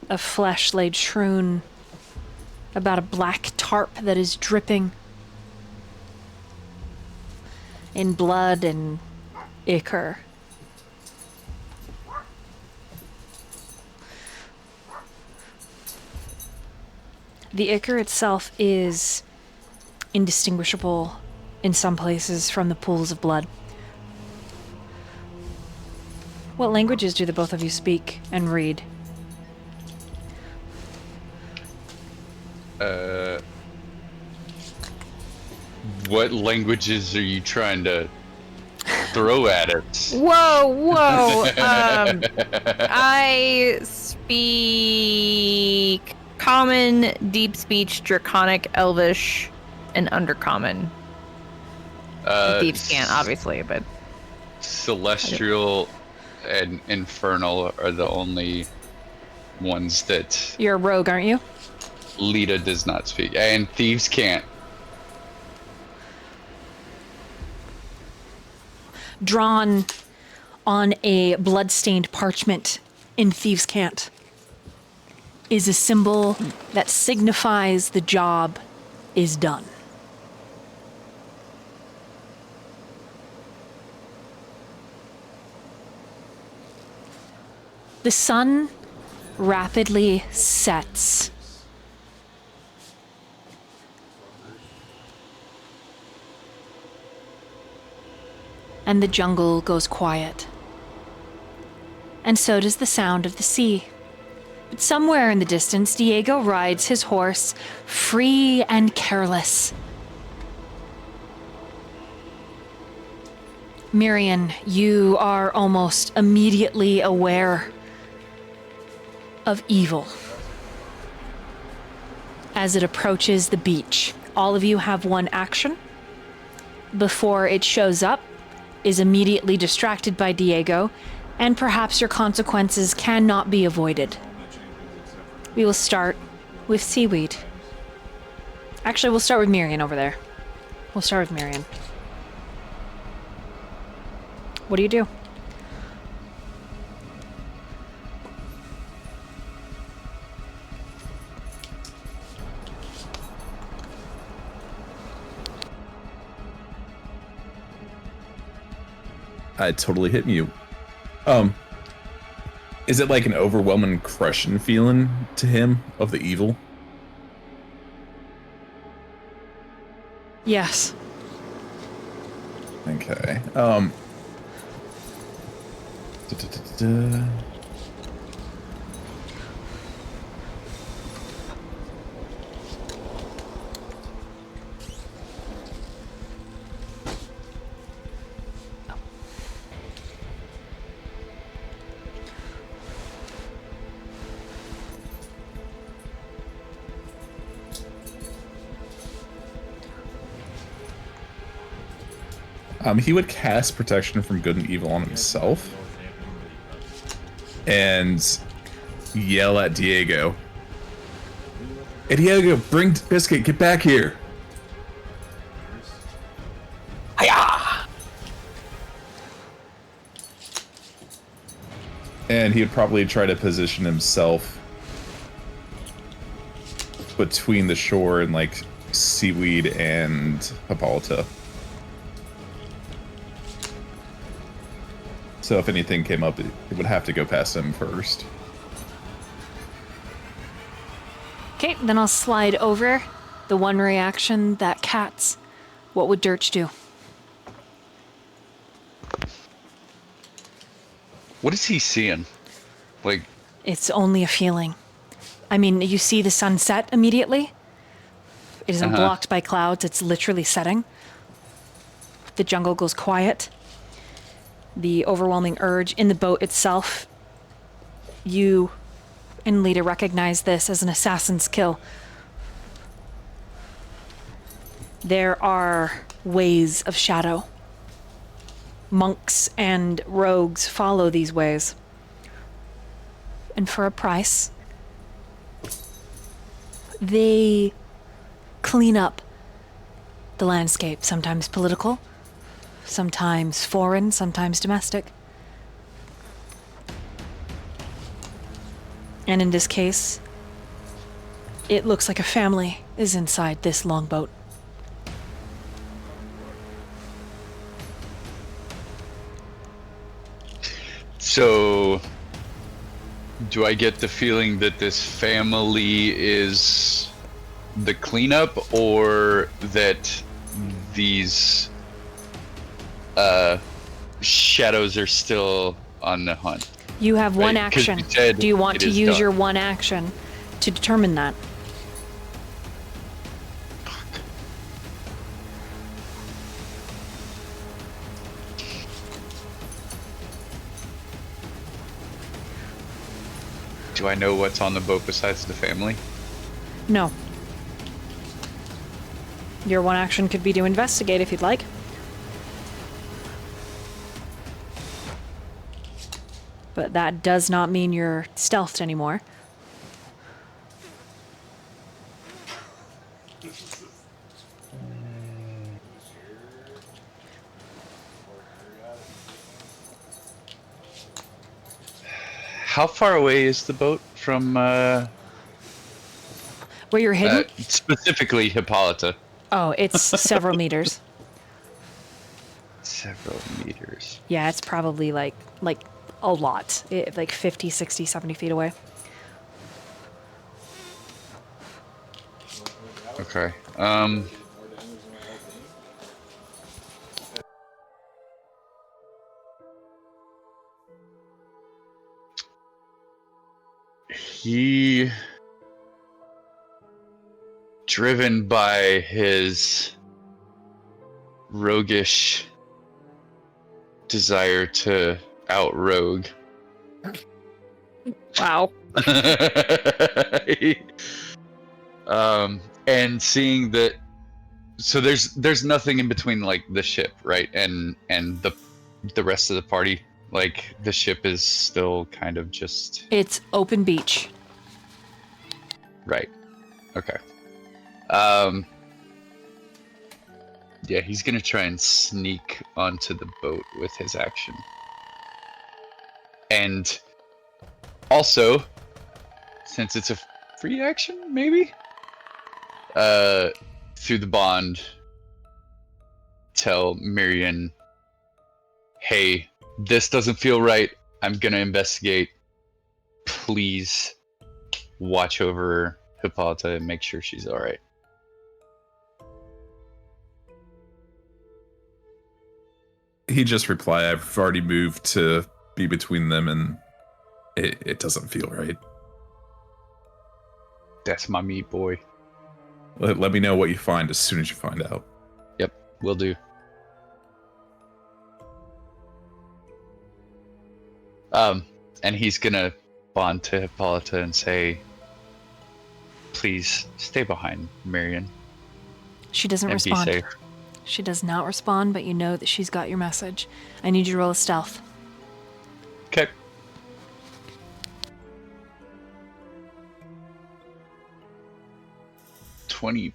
of flesh laid strewn about a black tarp that is dripping in blood and ichor. The ichor itself is indistinguishable in some places from the pools of blood. What languages do the both of you speak and read? What languages are you trying to throw at us? Whoa, whoa. I speak Common, Deep Speech, Draconic, Elvish, and Undercommon. Thieves can't, obviously, but... Celestial and Infernal are the only ones that You're a rogue, aren't you? Lita does not speak. And Thieves can't. Drawn on a blood-stained parchment in Thieves' Cant is a symbol that signifies the job is done. The sun rapidly sets. And the jungle goes quiet. And so does the sound of the sea. But somewhere in the distance, Diego rides his horse, free and careless. Myyrion, you are almost immediately aware of evil as it approaches the beach. All of you have one action before it shows up, is immediately distracted by Diego, and perhaps your consequences cannot be avoided. We will start with Seaweed. Actually, we'll start with Myyrion over there. We'll start with Myyrion. What do you do? I totally hit mute. Is it like an overwhelming crushing feeling to him of the evil? Yes. Okay. He would cast protection from good and evil on himself and yell at Diego. Hey Diego, bring Biscuit, get back here. Hiya! And he'd probably try to position himself between the shore and like Seaweed and 𝔻𝕉𝕉. So if anything came up, it would have to go past him first. Okay, then I'll slide over the one reaction that cats. What would Durch do? What is he seeing? Like, It's only a feeling. I mean, you see the sunset immediately. It isn't blocked by clouds. It's literally setting. The jungle goes quiet. The overwhelming urge in the boat itself. You and Lita recognize this as an assassin's kill. There are ways of shadow. Monks and rogues follow these ways. And for a price, they clean up the landscape, sometimes political, sometimes foreign, sometimes domestic. And in this case, it looks like a family is inside this longboat. so do I get the feeling that this family is the cleanup, or that these shadows are still on the hunt? You have one Right, 'cause action. you said Do you want it to is use done. your one action to determine that? Do I know what's on the boat besides the family? No. Your one action could be to investigate if you'd like. But that does not mean you're stealthed anymore. How far away is the boat from Where you're hidden? specifically 𝔻𝕉𝕉? Oh, it's several meters. Several meters. Yeah, it's probably like a lot. Like 50, 60, 70 feet away. Okay. He, driven by his roguish desire to outrogue. Wow. And seeing that, so there's nothing in between like the ship, right, and the rest of the party. Like the ship is still kind of just It's open beach. right. Okay. Yeah, he's gonna try and sneak onto the boat with his action. And also, since it's a free action, maybe? Through the bond, tell Myyrion, hey, this doesn't feel right. I'm gonna investigate. Please watch over 𝔻𝕉𝕉 and make sure she's alright. He just replied, I've already moved to be between them, and it doesn't feel right. That's my meat, boy. Let me know what you find as soon as you find out. Yep, will do. And he's gonna bond to 𝔻𝕉𝕉 and say, please stay behind Myyrion She doesn't and respond. be safe. She does not respond, but you know that she's got your message. I need you to roll a stealth. Okay. $24.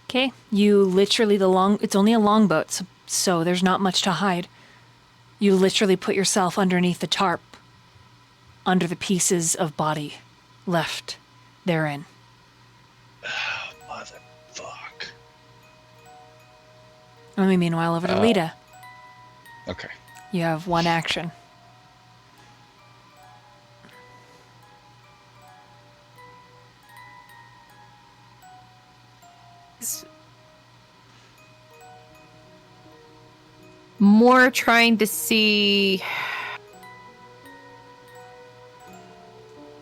Okay, you literally it's only a longboat, so there's not much to hide. You literally put yourself underneath the tarp, under the pieces of body left therein. Oh, motherfuck. Let me meanwhile over to Lita. Okay. You have one action. More trying to see.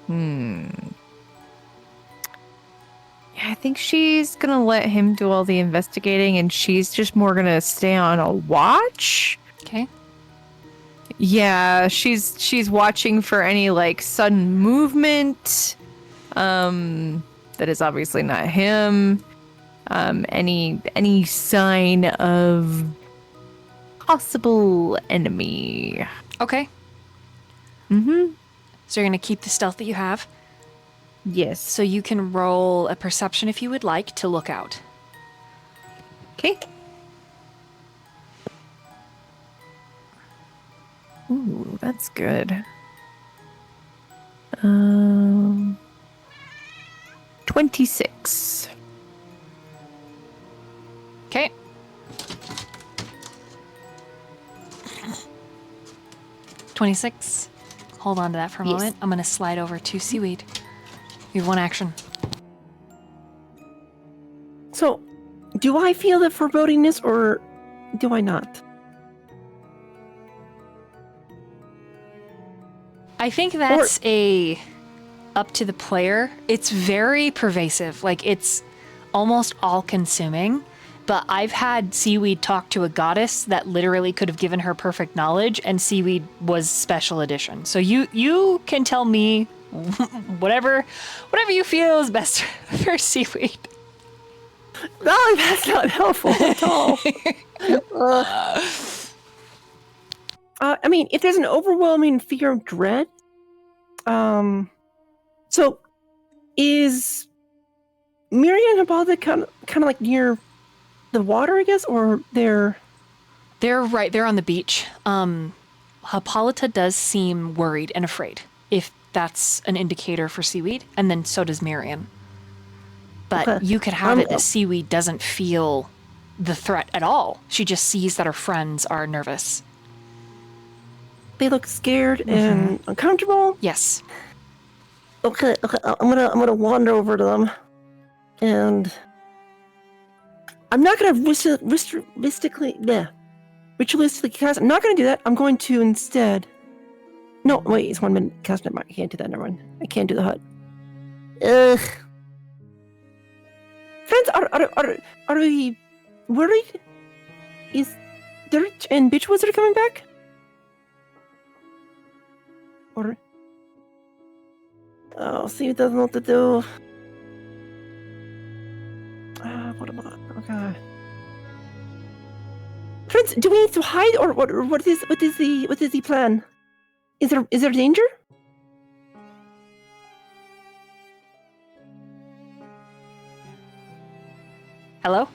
Yeah, I think she's gonna let him do all the investigating, and she's just more gonna stay on a watch. Okay. Yeah, she's watching for any like sudden movement. That is obviously not him. Any sign of possible enemy. Okay. Mm-hmm. So you're going to keep the stealth that you have. Yes. So you can roll a perception if you would like to look out. Okay. Ooh, that's good. 26. Okay. $26. Hold on to that for a Yes. moment. I'm going to slide over to Seaweed. You have one action. So, do I feel the forebodingness or do I not? I think that's up to the player. It's very pervasive. Like, it's almost all-consuming. But I've had Seaweed talk to a goddess that literally could have given her perfect knowledge, and Seaweed was special edition. So you can tell me whatever you feel is best for Seaweed. No, that's not helpful at all. I mean, if there's an overwhelming fear of dread, so is Myyrion and Hippolyta kind of like near the water, I guess, or they're right there on the beach. Hippolyta does seem worried and afraid, if that's an indicator for Seaweed, and then so does Myyrion. But Okay. you could have it that Seaweed doesn't feel the threat at all. She just sees that her friends are nervous. they look scared and uncomfortable. Yes. Okay, I'm gonna wander over to them, and I'm not gonna ritualistically cast. I'm not gonna do that. I'm going to instead. No, wait, it's 1 minute cast. Never mind. I can't do that. Never mind. I can't do the hut. Ugh. Friends, are we worried? Is Durch and Bitch Wizard coming back? Or see, it doesn't know what to do. What am I? Okay. Friends, do we need to hide, or what is the plan? Is there danger? Hello?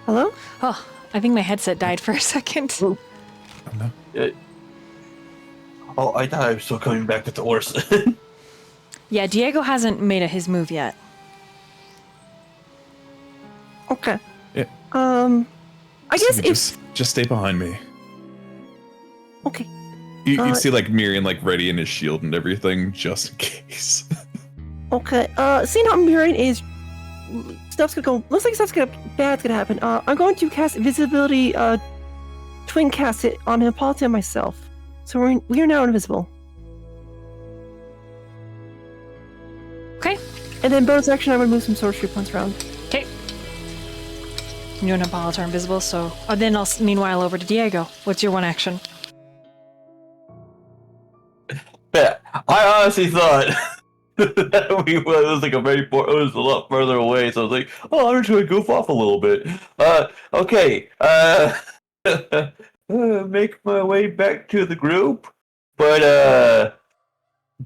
Hello? Oh, I think my headset died for a second. Oh no. I thought I was still coming back with the horse. Yeah, Diego hasn't made his move yet. Okay. Yeah. I guess if just stay behind me. okay. You see like Myyrion like ready in his shield and everything just in case. Okay. Seeing how Myyrion is, stuff's gonna go. Looks like bad's gonna happen. I'm going to cast invisibility. Twin cast it on Hippolyta and myself. So we are now invisible. Okay. And then bonus action, I would move some sorcery points around. Okay. You and Hippolyta are invisible, so... then I'll meanwhile over to Diego. What's your one action? Yeah, I honestly thought that it was like it was a lot further away, so I was like, oh, I'm just gonna goof off a little bit. Okay, make my way back to the group, but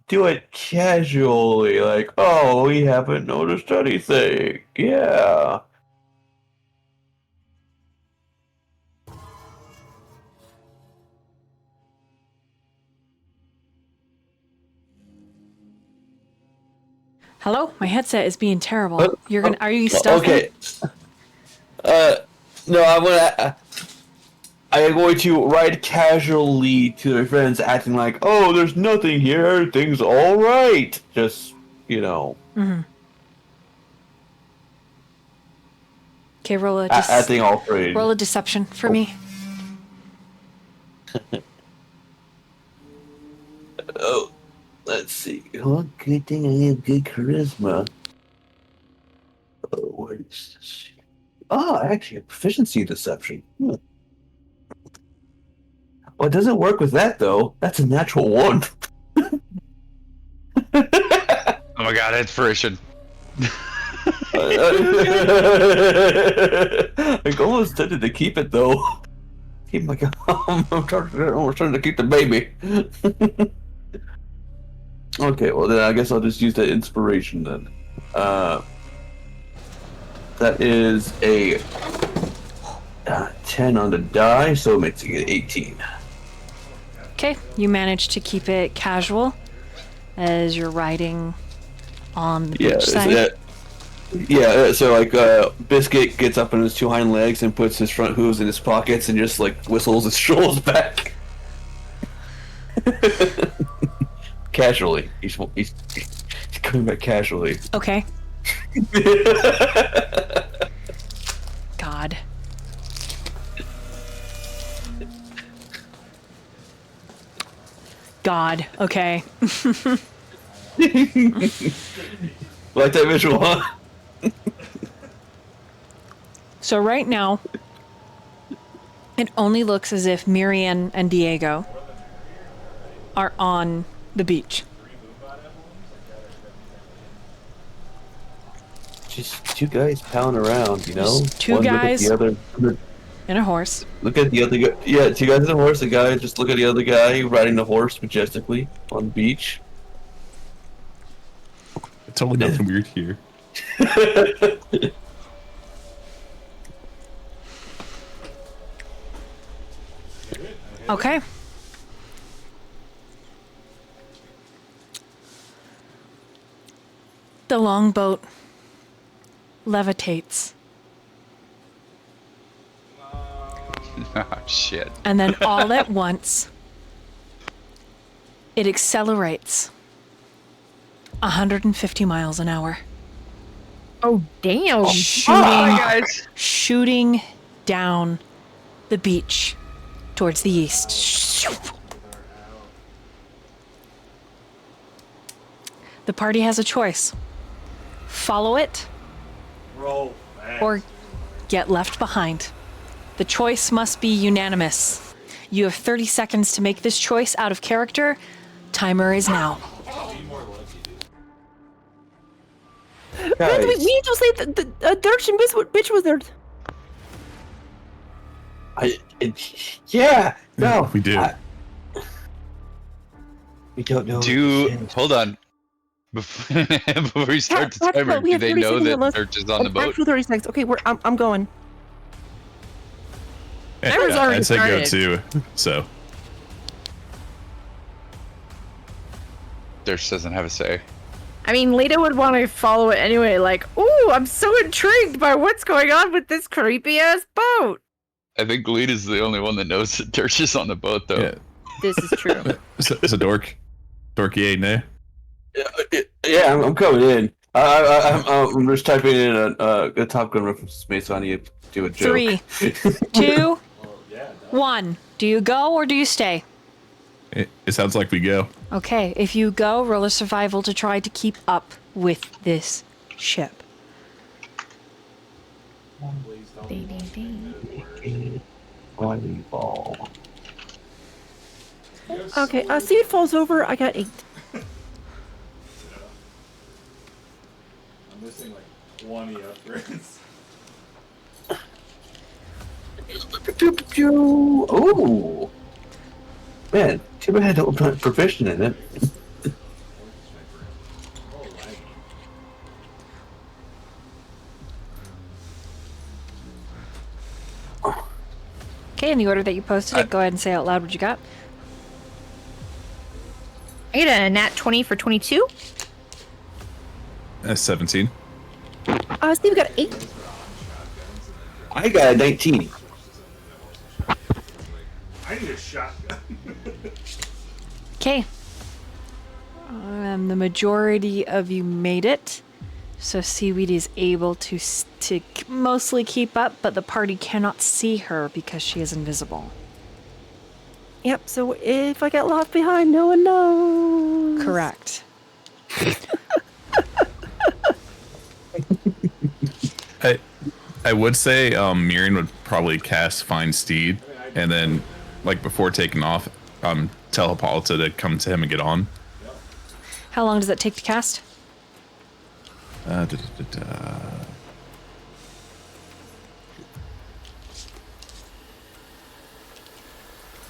do it casually, like, oh, we haven't noticed anything. Yeah. Hello? My headset is being terrible. Oh, Are you stealthy? Okay. No, I am going to ride casually to my friends, acting like, "Oh, there's nothing here. Everything's all right." Just, you know. Mm-hmm. Okay, Acting all afraid. roll a deception for me. Oh, let's see. Oh, good thing I have good charisma. Oh, what is this? Oh, actually, a proficiency deception. Well, it doesn't work with that, though. That's a natural 1. Oh my god, inspiration. I almost tempted to keep it, though. Keep my I'm trying to keep the baby. Okay, well then I guess I'll just use that inspiration then. That is a 10 on the die, so it makes it 18. Okay, you manage to keep it casual as you're riding on the beach side. So like Biscuit gets up on his 2 hind legs and puts his front hooves in his pockets and just like whistles his shoulders back. Casually. He's coming back casually. Okay. God. God. Okay. Like that visual, huh? So right now, it only looks as if Myyrion and Diego are on the beach. Just 2 guys pounding around, you know? Just 2 One guys look at the other. and a horse. Look at the other guy. Yeah, 2 guys and a horse. The guy just look at the other guy riding the horse majestically on the beach. Totally nothing weird here. Okay. The longboat levitates, Oh, shit. and then all at once, it accelerates 150 miles an hour, Oh, damn. shooting down the beach towards the east. The party has a choice. Follow it Roll fast. or get left behind. The choice must be unanimous. You have 30 seconds to make this choice out of character. Timer is now. Guys, We need to say the Durch and Bitch Wizard. yeah, no, We do. we don't know. Hold on. Before we start the Pat, timer, we do have they 30 know seconds that unless- Durch is on the boat? Actual 30 seconds. Okay, I'm going. Timer's already I'd say go started. too. So Durch doesn't have a say. I mean, Lita would want to follow it anyway, like, ooh, I'm so intrigued by what's going on with this creepy-ass boat. I think Lead is the only one that knows that Durch is on the boat, though. yeah. This is true. So Dorky ain't there. Yeah, I'm coming in. I'm just typing in a Top Gun reference to me, so I need to do a joke. 3, 2, 1. Do you go or do you stay? It sounds like we go. Okay, if you go, roll a survival to try to keep up with this ship. Volleyball. Okay, see it falls over. I got 8. I'm missing like 20 upgrades. Oh, man, too bad I don't have proficient in it. Okay, in the order that you posted it, go ahead and say out loud what you got. I get a nat 20 for 22. 17. Steve got 8. I got a 19. I need a shotgun. Okay. The majority of you made it. So Seaweed is able to mostly keep up, but the party cannot see her because she is invisible. Yep, so if I get left behind, no one knows. Correct. I would say Myyrion would probably cast Find Steed, and then, like, before taking off, tell Hippolyta to come to him and get on. How long does that take to cast?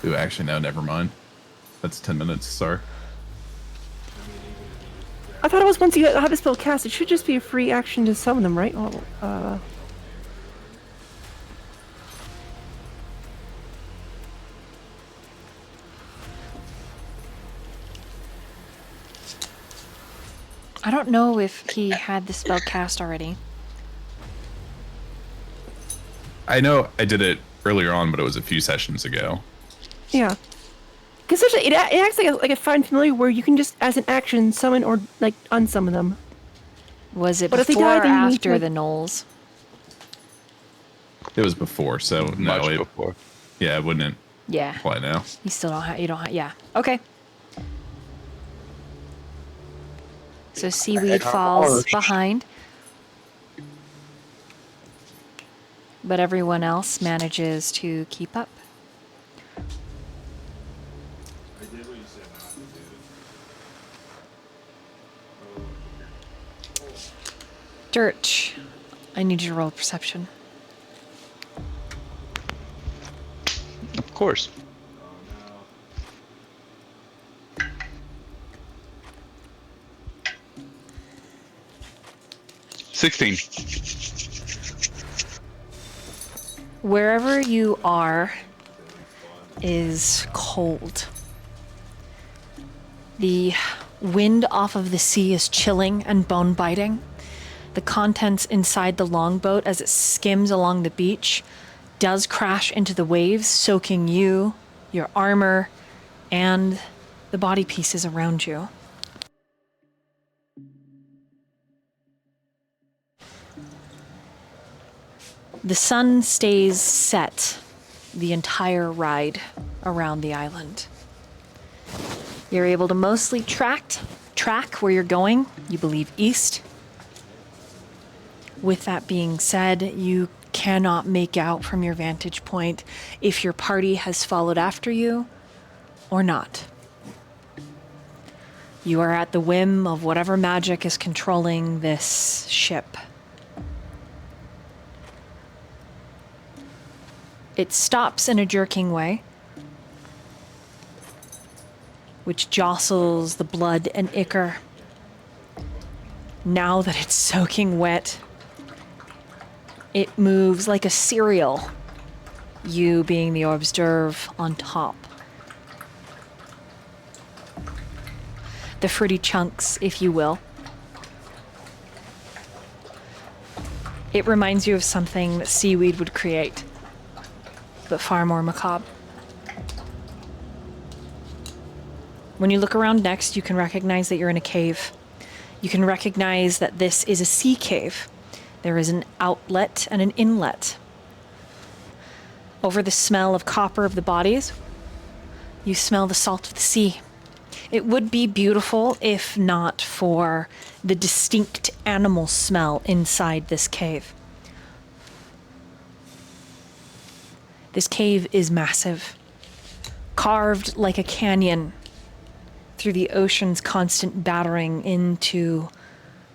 Ooh, actually, no, never mind. That's 10 minutes, sorry. I thought it was once you had the spell cast, it should just be a free action to summon them, right? Oh, I don't know if he had the spell cast already. I know I did it earlier on, but it was a few sessions ago. yeah. Because it acts like a Find Familiar where you can just, as an action, summon or, like, unsummon them. Was it But if they before die, or then you need to, after like- the Knolls? It was before, so no, Much before. yeah, it wouldn't Yeah. apply now. You still don't have, yeah. Okay. So Seaweed falls behind. But everyone else manages to keep up. I did what you said not to do. Durch, I need you to roll perception. Of course. 16. Wherever you are is cold. The wind off of the sea is chilling and bone-biting. The contents inside the longboat as it skims along the beach does crash into the waves, soaking you, your armor, and the body pieces around you. The sun stays set the entire ride around the island. You're able to mostly track where you're going, you believe east. With that being said, you cannot make out from your vantage point if your party has followed after you or not. You are at the whim of whatever magic is controlling this ship. It stops in a jerking way, which jostles the blood and ichor. Now that it's soaking wet, it moves like a cereal, you being the hors d'oeuvre on top. The fruity chunks, if you will. It reminds you of something that Seaweed would create, but far more macabre. When you look around next, you can recognize that you're in a cave. You can recognize that this is a sea cave. There is an outlet and an inlet. Over the smell of copper of the bodies, you smell the salt of the sea. It would be beautiful if not for the distinct animal smell inside this cave. This cave is massive, carved like a canyon through the ocean's constant battering into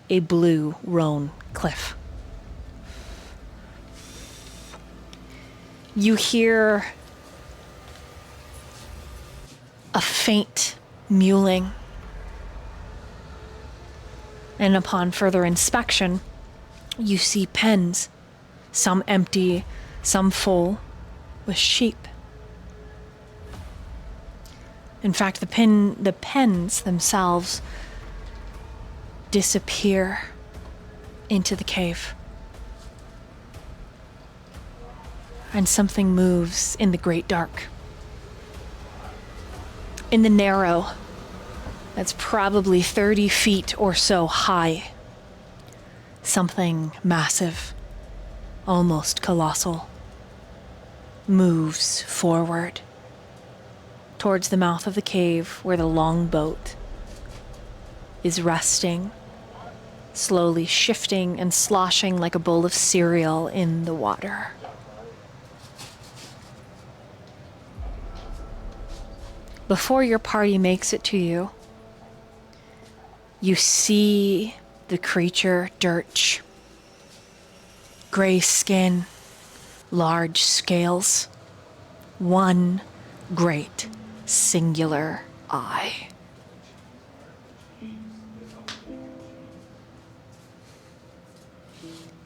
a blue roan cliff. You hear a faint mewling, and upon further inspection, you see pens, some empty, some full, with sheep. In fact, the pens themselves disappear into the cave. And something moves in the great dark. In the narrow, that's probably 30 feet or so high. Something massive, almost colossal, moves forward towards the mouth of the cave where the longboat is resting, slowly shifting and sloshing like a bowl of cereal in the water. Before your party makes it to you, you see the creature Durch. Gray skin, large scales, one great singular eye.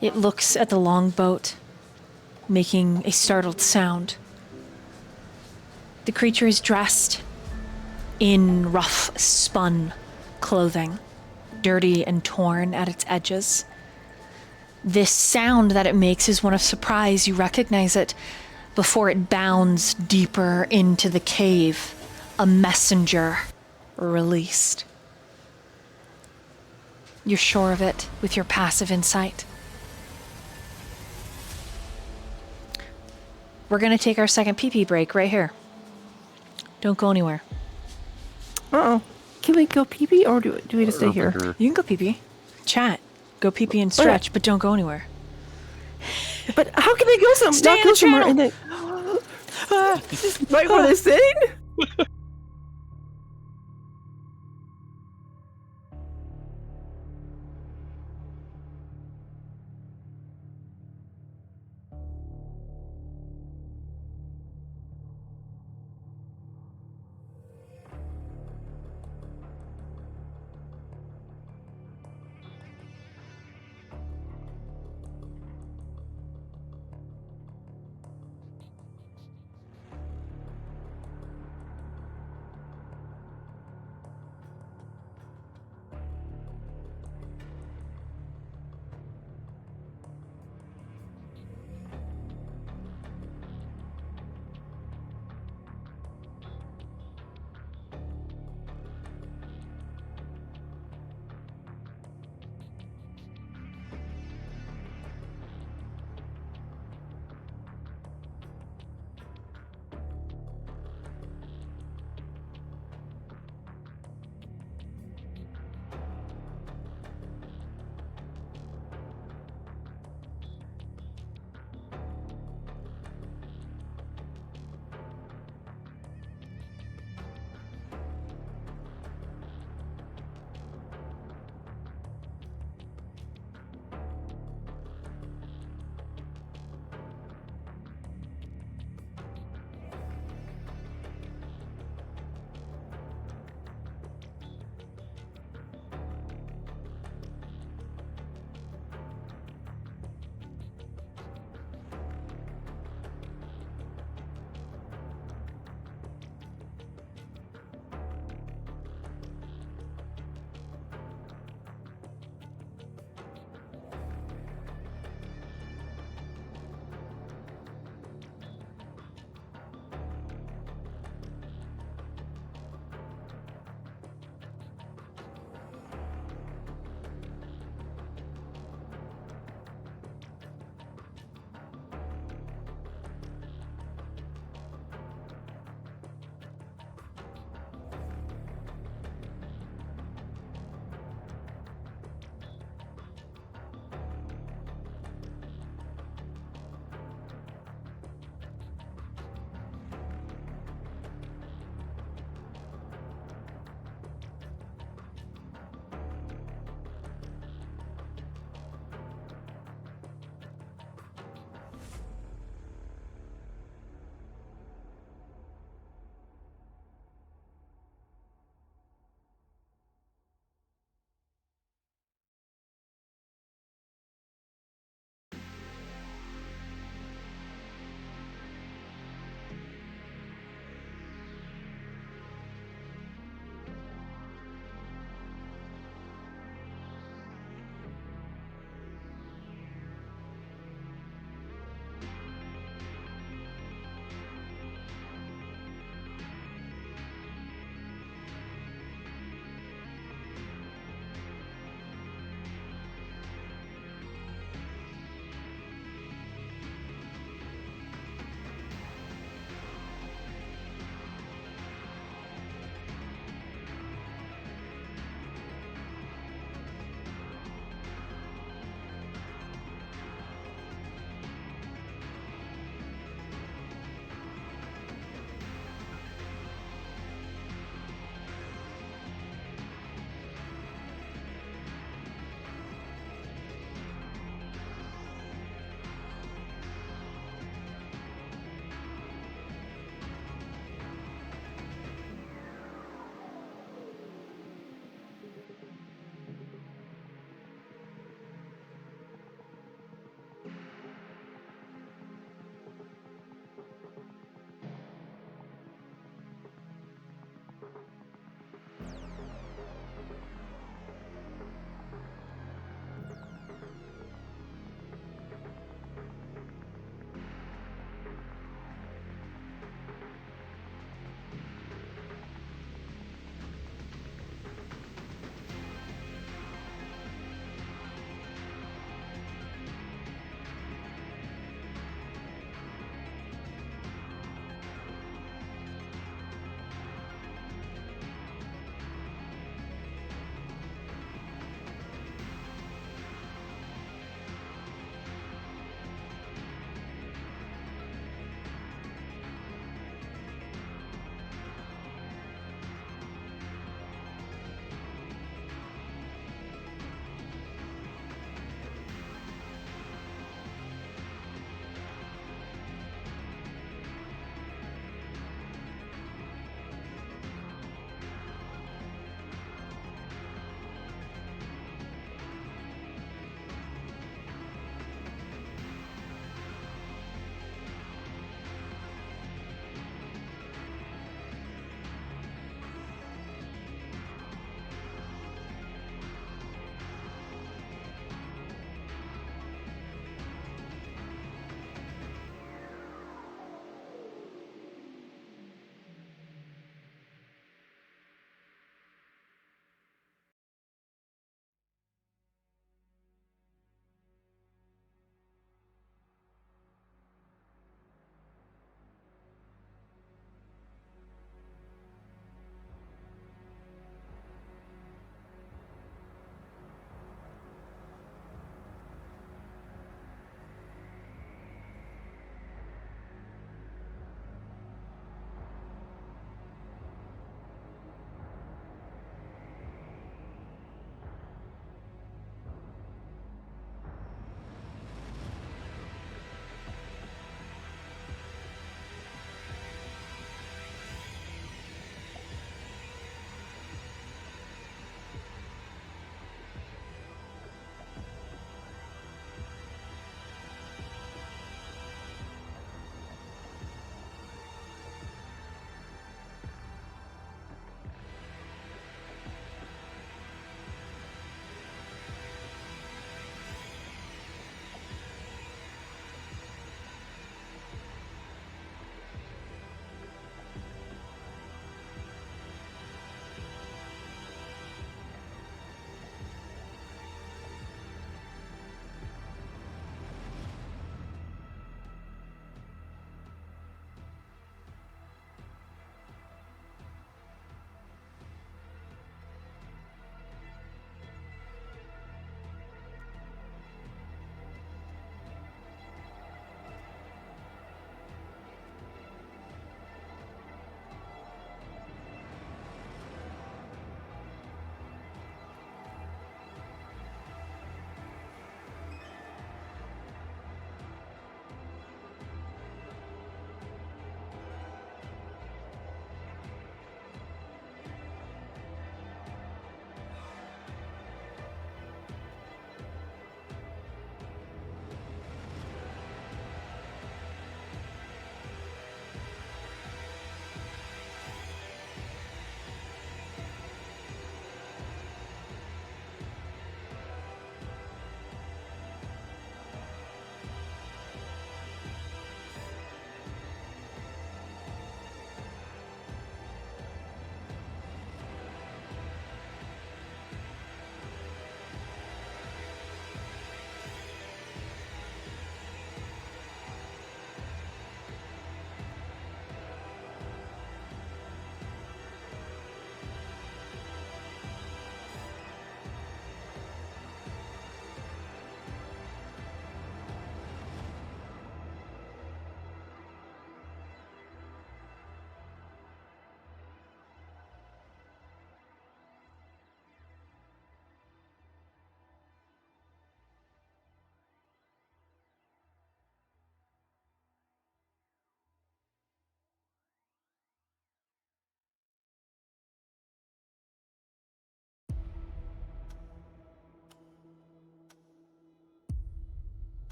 It looks at the longboat, making a startled sound. The creature is dressed in rough spun clothing, dirty and torn at its edges. This sound that it makes is one of surprise. You recognize it before it bounds deeper into the cave, a messenger released. You're sure of it with your passive insight. We're gonna take our second pee-pee break right here. Don't go anywhere. Uh-oh. Can we go pee-pee or do we just stay here? You can go pee-pee. Chat. Go pee-pee and stretch, but don't go anywhere. But how can I go Stay in the somewhere channel. Right where they're sitting?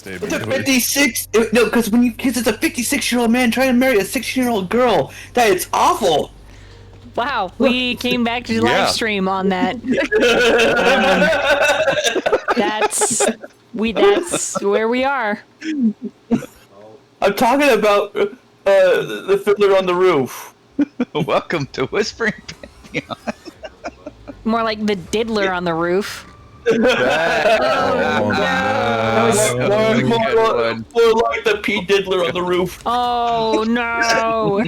It's a 56. No, because it's a 56-year-old man trying to marry a 16-year-old girl. That is awful. Wow, we came back to live stream on that. That's where we are. I'm talking about the fiddler on the roof. Welcome to Whispering Pantheon. More like the diddler on the roof. Oh, no. More like the P diddler on the roof. Oh no!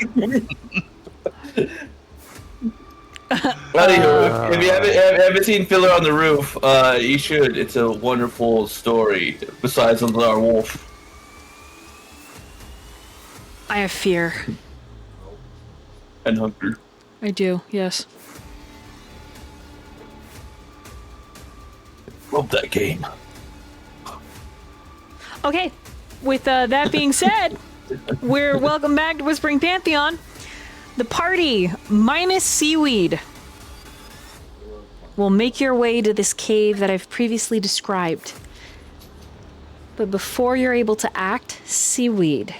Anywho, if you haven't seen Fiddler on the Roof, you should. It's a wonderful story. Besides our wolf. I have fear. And hunger. I do, yes. Love that game. Okay, with that being said, we're welcome back to Whispering Pantheon. The party, minus Seaweed, will make your way to this cave that I've previously described. But before you're able to act, Seaweed,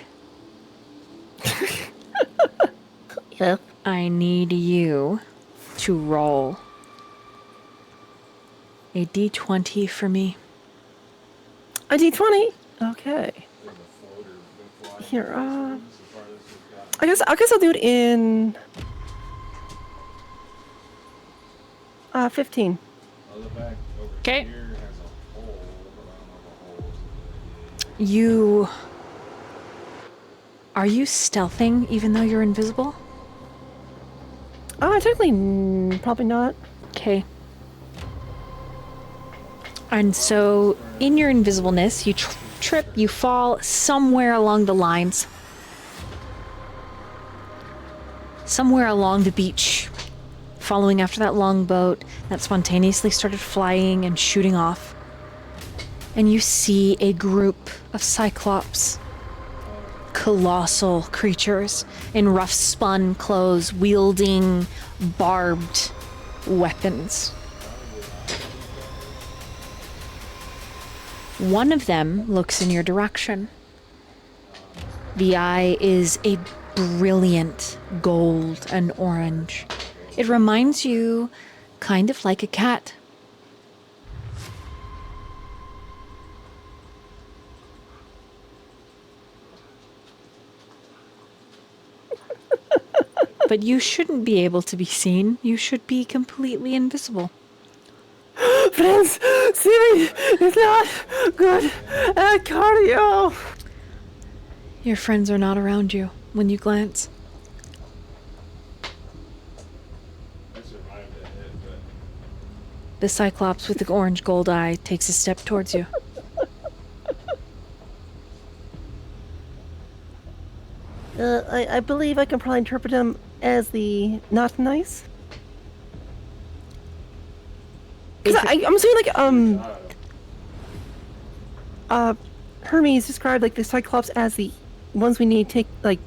Yeah. I need you to roll a d20 for me. A D20? Okay. Here, I guess I'll do it in 15. Okay. You... Are you stealthing even though you're invisible? Technically, probably not. Okay. And so, in your invisibleness, you trip, you fall somewhere along the lines. Somewhere along the beach, following after that longboat that spontaneously started flying and shooting off. And you see a group of Cyclops colossal creatures in rough spun clothes wielding barbed weapons. One of them looks in your direction. The eye is a brilliant gold and orange. It reminds you kind of like a cat. But you shouldn't be able to be seen. You should be completely invisible. Friends, Seaweed is not good at cardio. Your friends are not around you when you glance. I survived that hit, but The Cyclops with the orange gold eye takes a step towards you. I believe I can probably interpret him as the not nice. 'Cause I'm assuming like Hermes described like the Cyclops as the ones we need to take like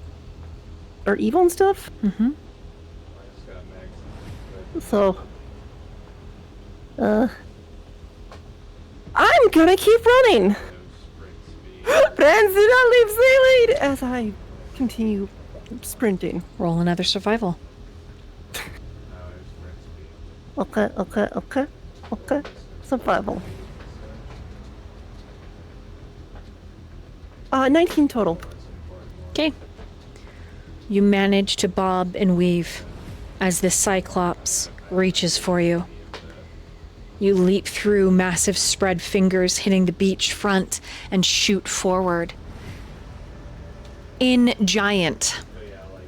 are evil and stuff. Mm-hmm. I just got mags. So I'm gonna keep running. No sprint speed. Friends, do not leave Seaweed as I continue sprinting. Roll another survival. No, sprint speed. Okay. Survival. 19 total. Okay. You manage to bob and weave as this Cyclops reaches for you. You leap through massive spread fingers hitting the beach front and shoot forward. In giant, But yeah, like,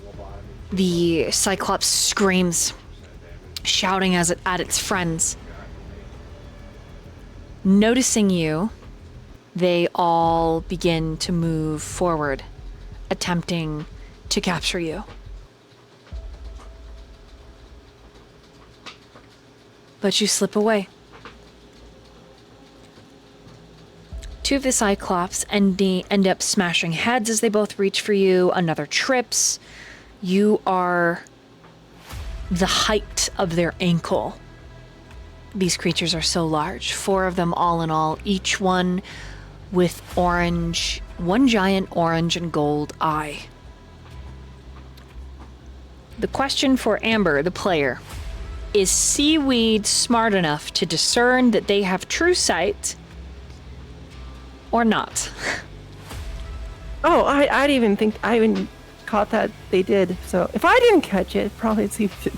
lobotomy. the Cyclops screams, shouting at its friends. Noticing you, they all begin to move forward, attempting to capture you. But you slip away. Two of the Cyclops end up smashing heads as they both reach for you. Another trips. You are the height of their ankle. These creatures are so large. 4 of them all in all, each one with one giant orange and gold eye. The question for Amber, the player, is Seaweed smart enough to discern that they have true sight or not? Oh, I even caught that they did. So if I didn't catch it, probably Seaweed did.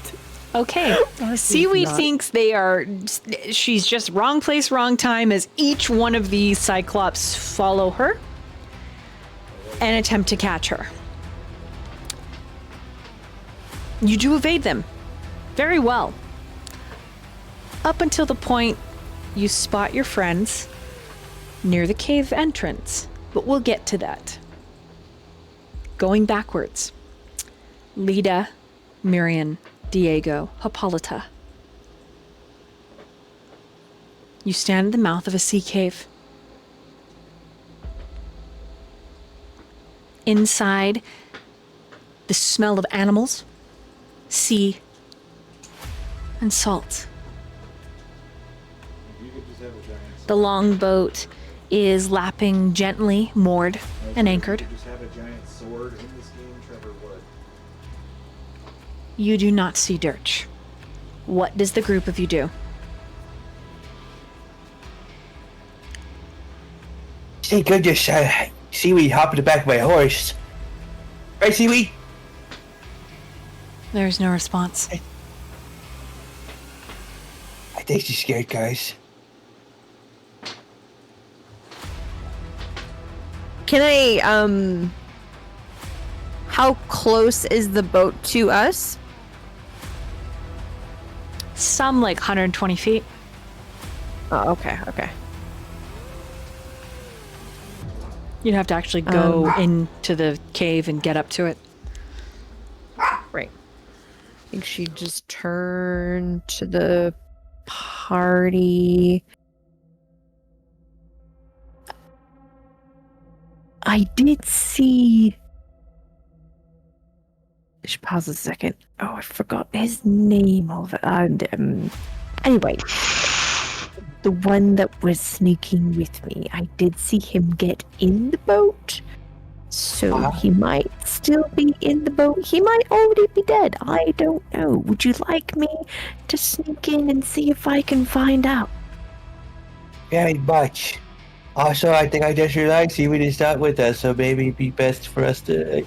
Okay. Seaweed thinks she's just wrong place, wrong time as each one of these Cyclops follow her and attempt to catch her. You do evade them very well. Up until the point you spot your friends near the cave entrance, but we'll get to that. Going backwards. Lita, Myyrion, Diego, Hippolyta. You stand at the mouth of a sea cave. Inside, the smell of animals, sea, and salt. You could just have a giant. The longboat is lapping gently, moored and anchored. You just have a giant sword in this game, Trevor would. You do not see Durch. What does the group of you do? Thank goodness, Seaweed hopped the back of my horse. Right, Seaweed? There is no response. I think she's scared, guys. Can I, how close is the boat to us? Some like 120 feet. Oh, okay. You'd have to actually go into the cave and get up to it. Right. I think she just turned to the party. I did see. Just pause a second. Oh, I forgot his name of it. Anyway, the one that was sneaking with me, I did see him get in the boat. So he might still be in the boat. He might already be dead. I don't know. Would you like me to sneak in and see if I can find out? Very much. Also, I think I just realized Seaweed is not with us, so maybe it'd be best for us to.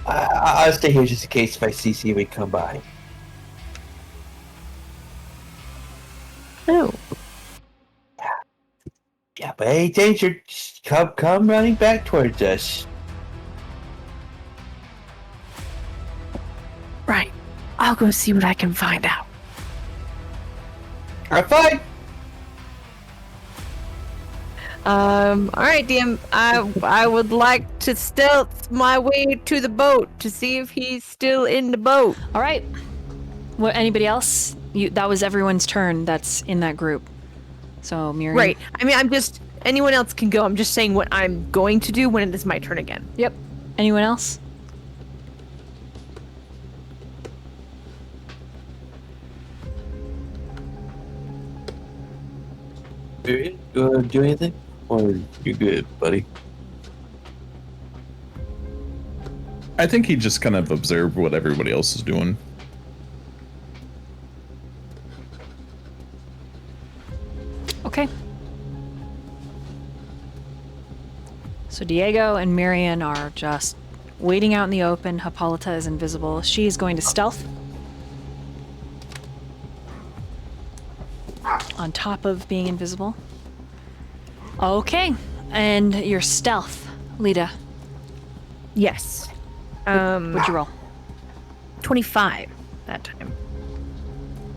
I'll stay here just in case if I see Seaweed come by. Oh. Yeah, but any danger, just come running back towards us. Right. I'll go see what I can find out. I'm fine. Alright, DM. I would like to stealth my way to the boat to see if he's still in the boat. All right. What? Anybody else? That was everyone's turn. That's in that group. So Myyrion. Right. I mean, anyone else can go. I'm just saying what I'm going to do when it is my turn again. Yep. Anyone else? You want to do anything? Or you're good, buddy? I think he just kind of observed what everybody else is doing. Okay. So Diego and Myyrion are just waiting out in the open. Hippolyta is invisible. She is going to stealth. On top of being invisible. Okay. And your stealth, Lita. Yes. What'd you roll? 25 that time.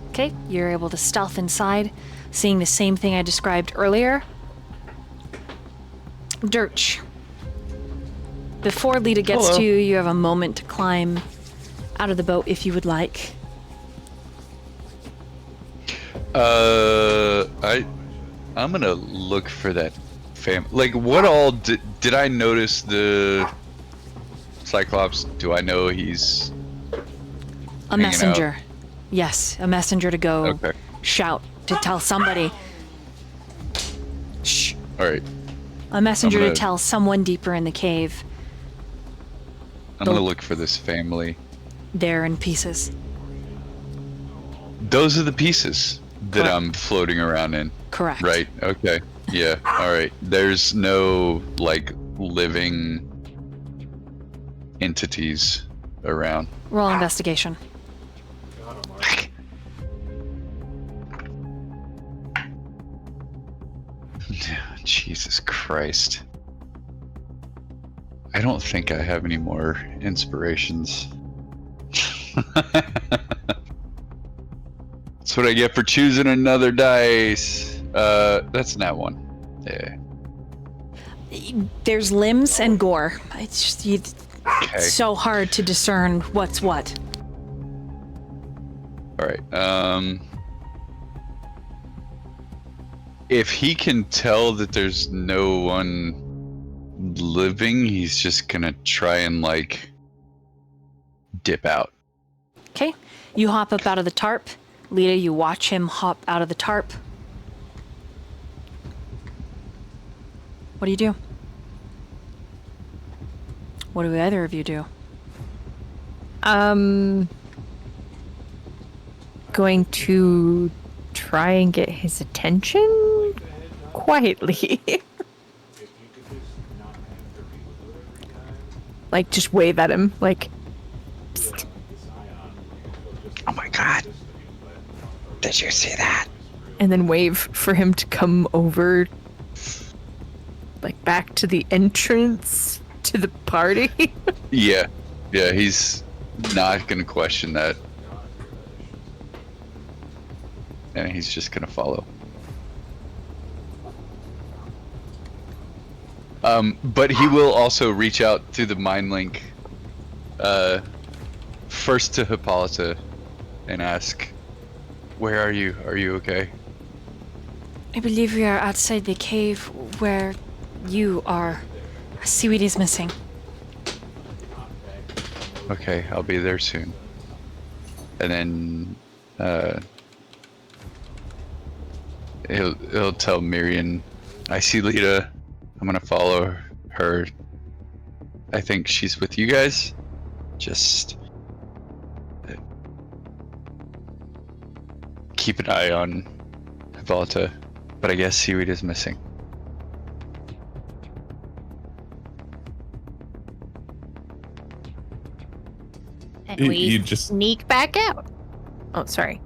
Okay. You're able to stealth inside, seeing the same thing I described earlier. Durch. Before Lita gets to you, you have a moment to climb out of the boat if you would like. I'm gonna look for that like, what all did I notice the Cyclops? Do I know he's a messenger? Yes, a messenger to go shout to tell somebody. Shh. All right. A messenger to tell someone deeper in the cave. I'm gonna look for this family. They're in pieces. Those are the pieces that I'm floating around in. Correct. Right. Okay. Yeah. All right. There's no like living entities around. Roll investigation. Jesus Christ. I don't think I have any more inspirations. That's what I get for choosing another dice. That's not one. Yeah. There's limbs and gore. It's just it's so hard to discern what's what. All right. If he can tell that there's no one living, he's just gonna try and like dip out. Okay. You hop up out of the tarp. Lita, you watch him hop out of the tarp. What do you do? What do either of you do? Going to try and get his attention quietly. Like, just wave at him, like, psst. Oh my god. Did you see that? And then wave for him to come over, like, back to the entrance to the party. Yeah, he's not gonna question that. And he's just gonna follow. But he will also reach out through the mind link, first to Hippolyta and ask, "Where are you? Are you okay?" I believe we are outside the cave where you are. Seaweed is missing. Okay, I'll be there soon. And then he'll tell Myyrion, I see Lita. I'm gonna follow her. I think she's with you guys. Just keep an eye on Volta. But I guess Seaweed is missing. And You- we you just- sneak back out. Oh, sorry.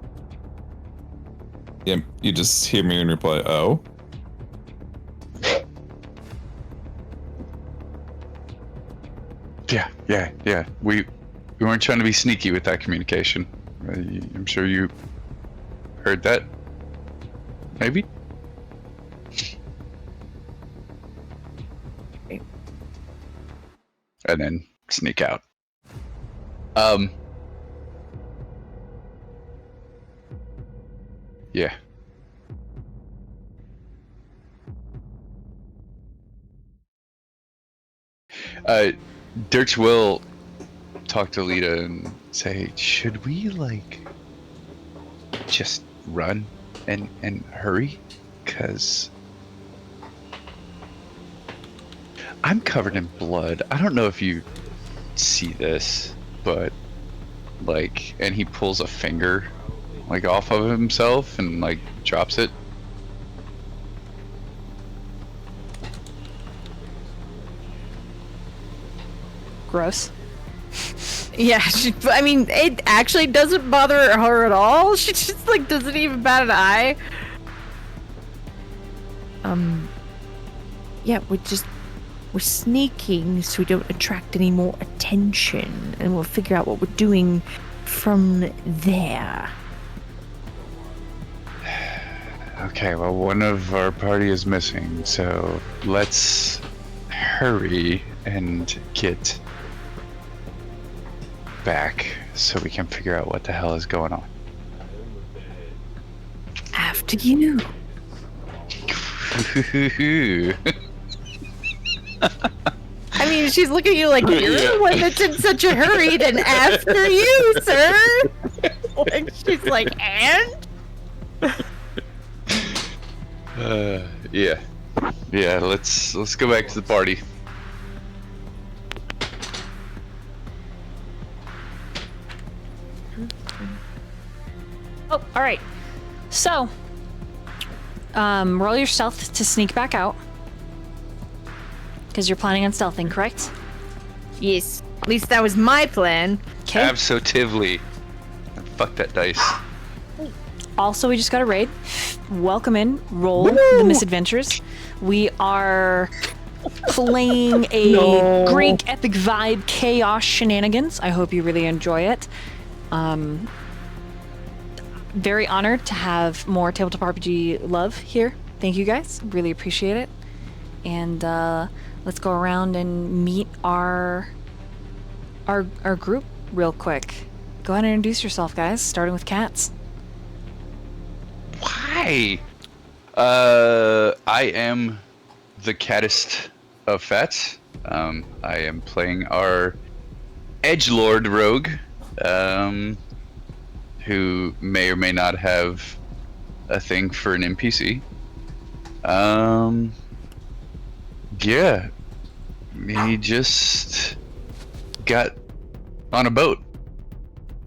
Yeah, you just hear me and reply, oh. Yeah. We weren't trying to be sneaky with that communication. I'm sure you heard that. Maybe? And then sneak out. Yeah. Durch will talk to Lita and say, should we, like, just run and hurry? Because I'm covered in blood. I don't know if you see this, but, like, and he pulls a finger, like, off of himself and, like, drops it. Gross. Yeah, I mean, it actually doesn't bother her at all. She just, like, doesn't even bat an eye. Yeah, we're sneaking so we don't attract any more attention, and we'll figure out what we're doing from there. Okay, well, one of our party is missing, so let's hurry and get back so we can figure out what the hell is going on. After you. I mean, she's looking at you like, you're the one that's in such a hurry, then after you, sir. Like, she's like, and? Yeah, let's go back to the party. Oh, all right. So, roll your stealth to sneak back out. Because you're planning on stealthing, correct? Yes. At least that was my plan. Okay. Absolutely. Fuck that dice. Also, we just got a raid. Welcome in. Roll the misadventures. We are playing a Greek epic vibe chaos shenanigans. I hope you really enjoy it. Very honored to have more tabletop RPG love here. Thank you guys. Really appreciate it. And let's go around and meet our group real quick. Go ahead and introduce yourself, guys, starting with Cats. Why? I am the cattest of Fats. I am playing our edgelord rogue, who may or may not have a thing for an NPC. Yeah, he just got on a boat.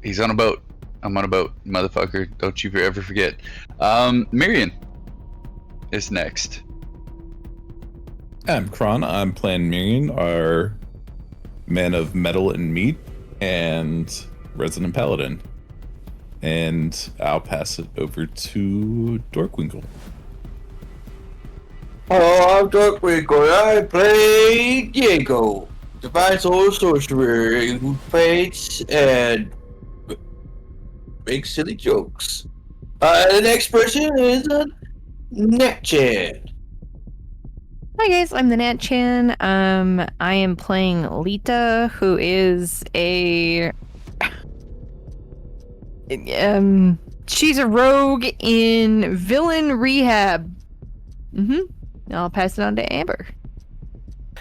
He's on a boat. I'm on a boat, motherfucker. Don't you ever forget. Myyrion is next. I'm Chron. I'm playing Myyrion, our man of metal and meat, and resident paladin. And I'll pass it over to Dorkwinkle. Hello, I'm Dorkwinkle. I play Diego, divine soul sorcerer who fights and makes silly jokes. The next person is TheNatchan. Hi guys, I'm TheNatchan. I am playing Lita, who is a she's a rogue in villain rehab. I'll pass it on to Amber.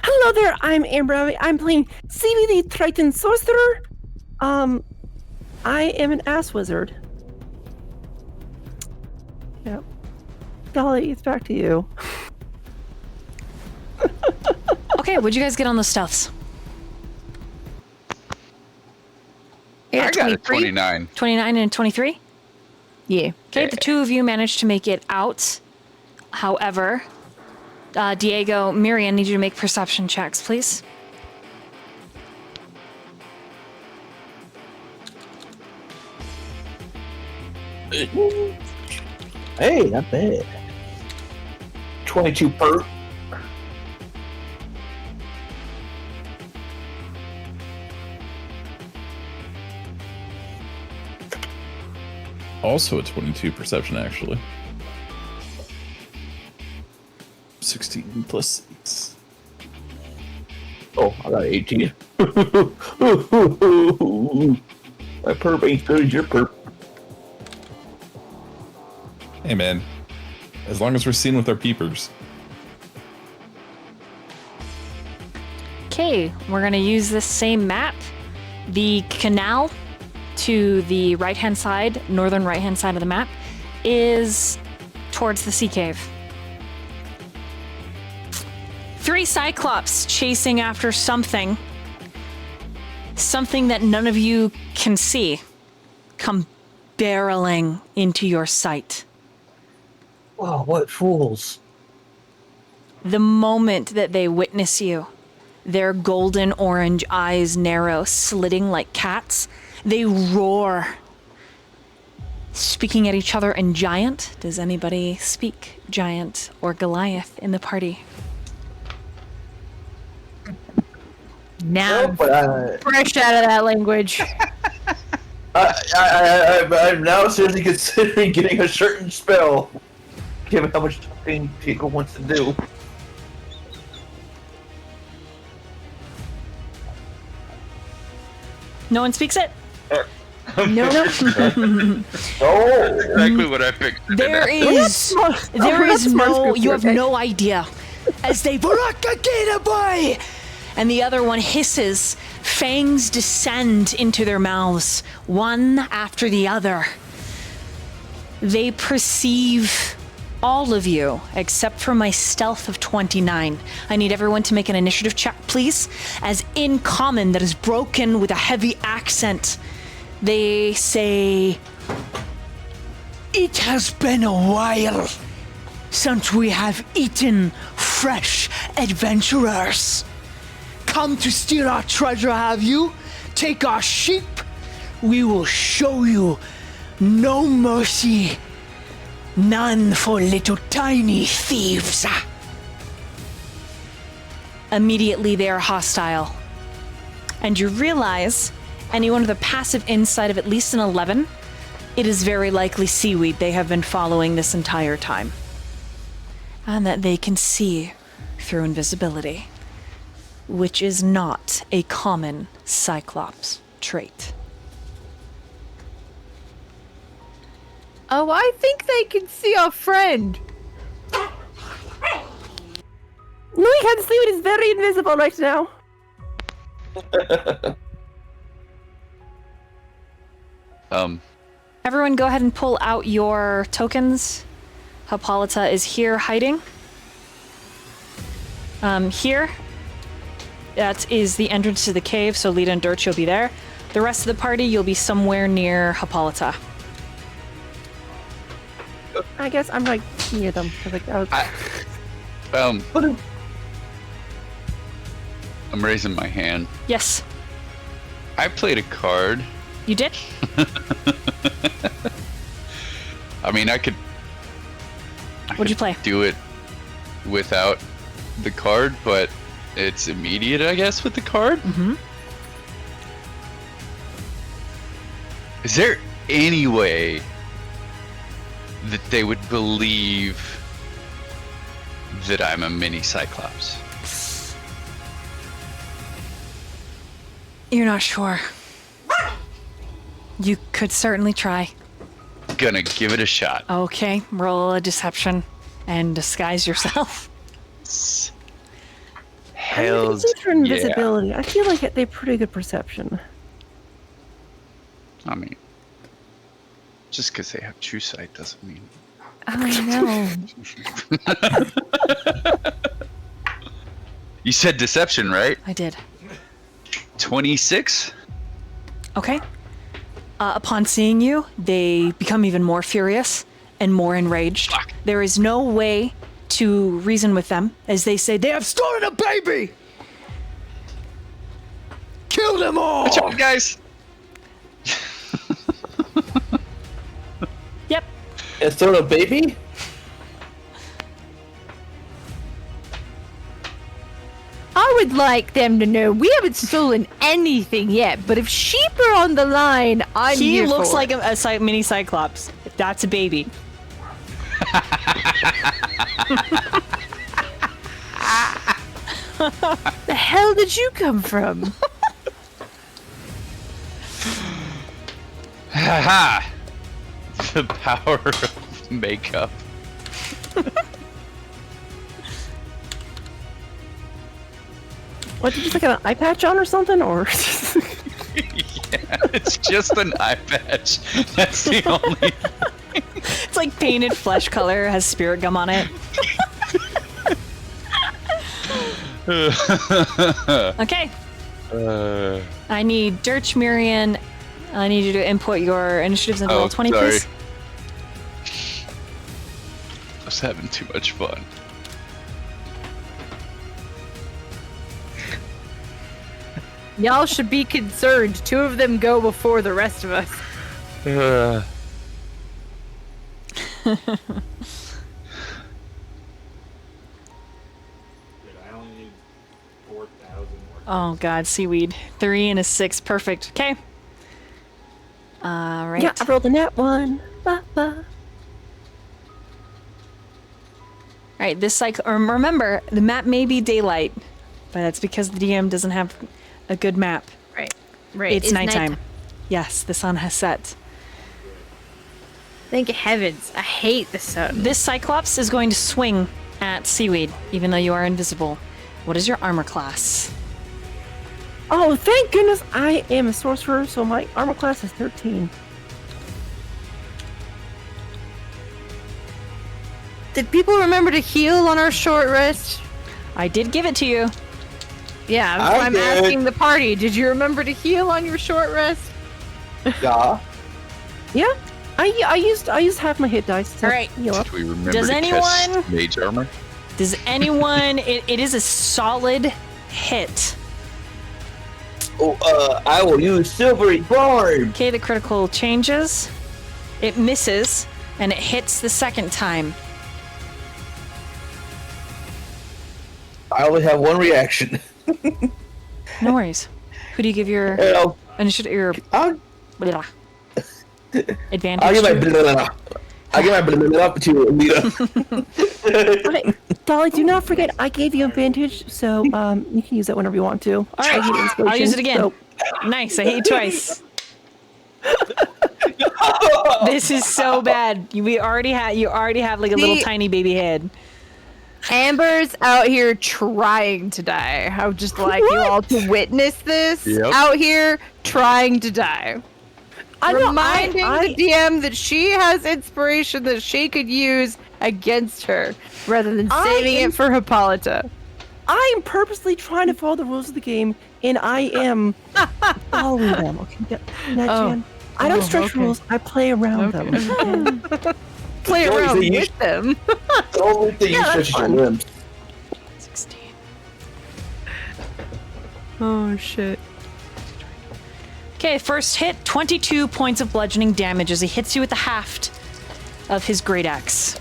Hello, Hello there, I'm 𝔻𝕻𝕒𝕠𝕟𝕤. I'm playing Seaweed the Triton Sorcerer. I am an ass wizard. Yep. Golly, it's back to you. Okay, what'd you guys get on those stuffs? I got a 23? 29. 29 and 23? Yeah. Okay, the two of you managed to make it out. However, Diego, Myyrion, need you to make perception checks, please. Hey, not bad. 22 per. Also a 22 perception, actually. 16 plus 6. Oh, I got 18. My perp ain't good as your perp. Hey, man. As long as we're seen with our peepers. Okay, we're gonna use this same map. The canal to the right-hand side, northern right-hand side of the map, is towards the sea cave. 3 Cyclops chasing after something. Something that none of you can see. Come barreling into your sight. Oh, what fools. The moment that they witness you, their golden orange eyes narrow, slitting like cats, they roar, speaking at each other in giant. Does anybody speak giant or Goliath in the party? Now, But fresh out of that language. I'm now seriously considering getting a certain spell, given how much talking Pico wants to do. No one speaks it? No. Oh, Exactly what I figured. There is no, you have no idea. As they, boy! And the other one hisses, fangs descend into their mouths, one after the other. They perceive all of you, except for my stealth of 29. I need everyone to make an initiative check, please. As in common that is broken with a heavy accent, they say, "It has been a while since we have eaten fresh adventurers. Come to steal our treasure, have you? Take our sheep. We will show you no mercy. None for little tiny thieves." Immediately they are hostile. And you realize, anyone with a passive insight of at least an 11, it is very likely Seaweed they have been following this entire time. And that they can see through invisibility, which is not a common Cyclops trait. Oh, I think they can see our friend. No, we can't see it. It's very invisible right now. Everyone go ahead and pull out your tokens. Hippolyta is here hiding. Here, that is the entrance to the cave, so Lita and Durch, you'll be there. The rest of the party, you'll be somewhere near Hippolyta. I guess I'm like near them. I'm raising my hand. Yes, I played a card. you did? I mean, I could What'd you play? do it without the card, but it's immediate, I guess, with the card. Mm-hmm. Is there any way that they would believe that I'm a mini Cyclops? You're not sure. You could certainly try. Gonna give it a shot. Okay, roll a deception and disguise yourself. Hells see for yeah. invisibility. I feel like they have pretty good perception. I mean, just because they have true sight doesn't mean. Oh no. You said deception, right? I did. 26? Okay. Upon seeing you, they become even more furious and more enraged. Fuck. There is no way to reason with them as they say, they have stolen a baby! Kill them all! Watch out, guys! Yep. It's sort of baby? I would like them to know we haven't stolen anything yet, but if sheep are on the line, I'm He here looks for like it. a mini cyclops. That's a baby. The hell did you come from? Haha! The power of makeup. What, did you just like an eye patch on or something? Or Yeah, it's just an eye patch. That's the only. It's like painted flesh color, has spirit gum on it. Okay. I need Durch, Myyrion. I need you to input your initiatives into roll 20, sorry. please. I was having too much fun. Y'all should be concerned. 2 of them go before the rest of us. Dude, I only need 4,000 more. Oh god, Seaweed. 3 and a 6. Perfect. Okay. Alright. yeah, I rolled a nat 1. Ba-ba. Alright, this cycle. Remember, the map may be daylight, but that's because the DM doesn't have a good map. Right. Right. It's nighttime. Yes, the sun has set. Thank heavens. I hate the sun. This Cyclops is going to swing at Seaweed, even though you are invisible. What is your armor class? Oh, thank goodness I am a sorcerer, so my armor class is 13. Did people remember to heal on our short rest? I did give it to you. Yeah, I I'm did. asking the party. Did you remember to heal on your short rest? Yeah. Yeah, I used half my hit dice to Alright. heal up. Did we remember Does to cast anyone- mage armor? Does anyone... it is a solid hit. Oh, I will use silvery barb. Okay, the critical changes. It misses, and it hits the second time. I only have one reaction. No worries. Who do you give your I'll, initiative, your I'll, blah, advantage I'll give my to? blah, blah, blah. I'll give my blah, blah, blah to Anita. Okay, Dolly, do not forget I gave you advantage, so you can use that whenever you want to. All right, I gave you I'll use it inspiration, again. so- Nice, I hit you twice. This is so bad. You already have like a little See- tiny baby head. Amber's out here trying to die. I would just like you all to witness this. Yep. Out here trying to die. I know, Reminding the DM that she has inspiration that she could use against her, rather than I saving am- it for Hippolyta. I am purposely trying to follow the rules of the game, and I am following them. Okay, Natchan. I don't stretch okay. rules. I play around them. okay? Play Don't around say you- with them. The only thing you that's stretch is your fun. limbs. 16. Oh shit. Okay, first hit, 22 points of bludgeoning damage as he hits you with the haft of his great axe.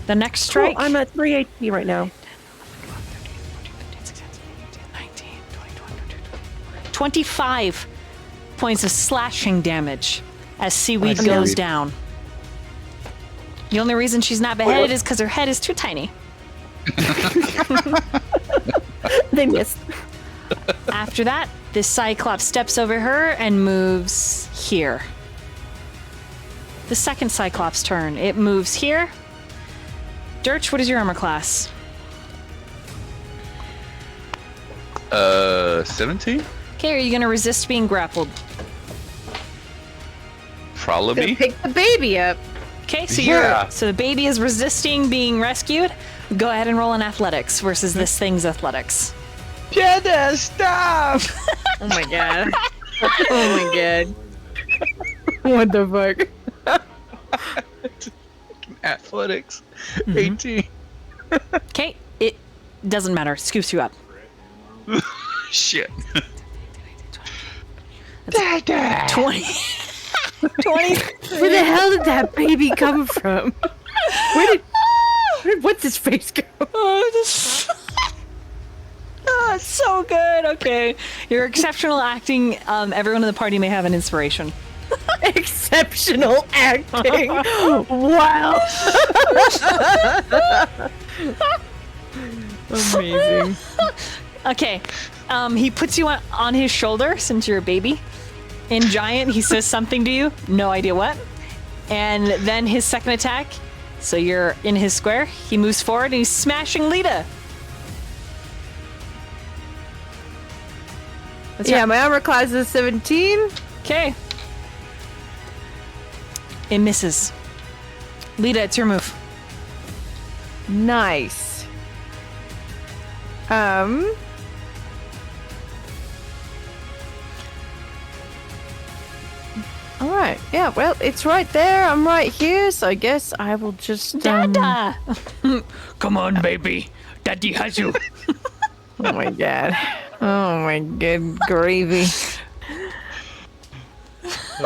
The next strike. Cool, I'm at 3 HP right now. 25 points of slashing damage as Seaweed Nice. goes Seaweed. down. The only reason she's not beheaded is because her head is too tiny. They missed. After that, this Cyclops steps over her and moves here. The second Cyclops turn. It moves here. Durch, what is your armor class? 17? Okay, are you gonna resist being grappled? Probably. Gonna pick the baby up. Okay, so Yeah. so the baby is resisting being rescued. Go ahead and roll an athletics versus this thing's athletics. Jenna, stop! Oh my god. Oh my god. What the fuck? Athletics. 18. Okay, it doesn't matter. Scoops you up. Shit. 20. 20. Where the hell did that baby come from? Where did what's his face go? Oh, it's so good. Okay, your exceptional acting. Everyone in the party may have an inspiration. Exceptional acting. Wow. Amazing. Okay, he puts you on his shoulder since you're a baby. In giant, he says something to you. No idea what. And then his second attack. So you're in his square. He moves forward and he's smashing Lita. Yeah, my armor class is 17. Okay. It misses. Lita, it's your move. Nice. All right. Yeah. Well, it's right there. I'm right here, so I guess I will just. Dada! Come on, baby. Daddy has you. Oh my god. Oh my good gravy.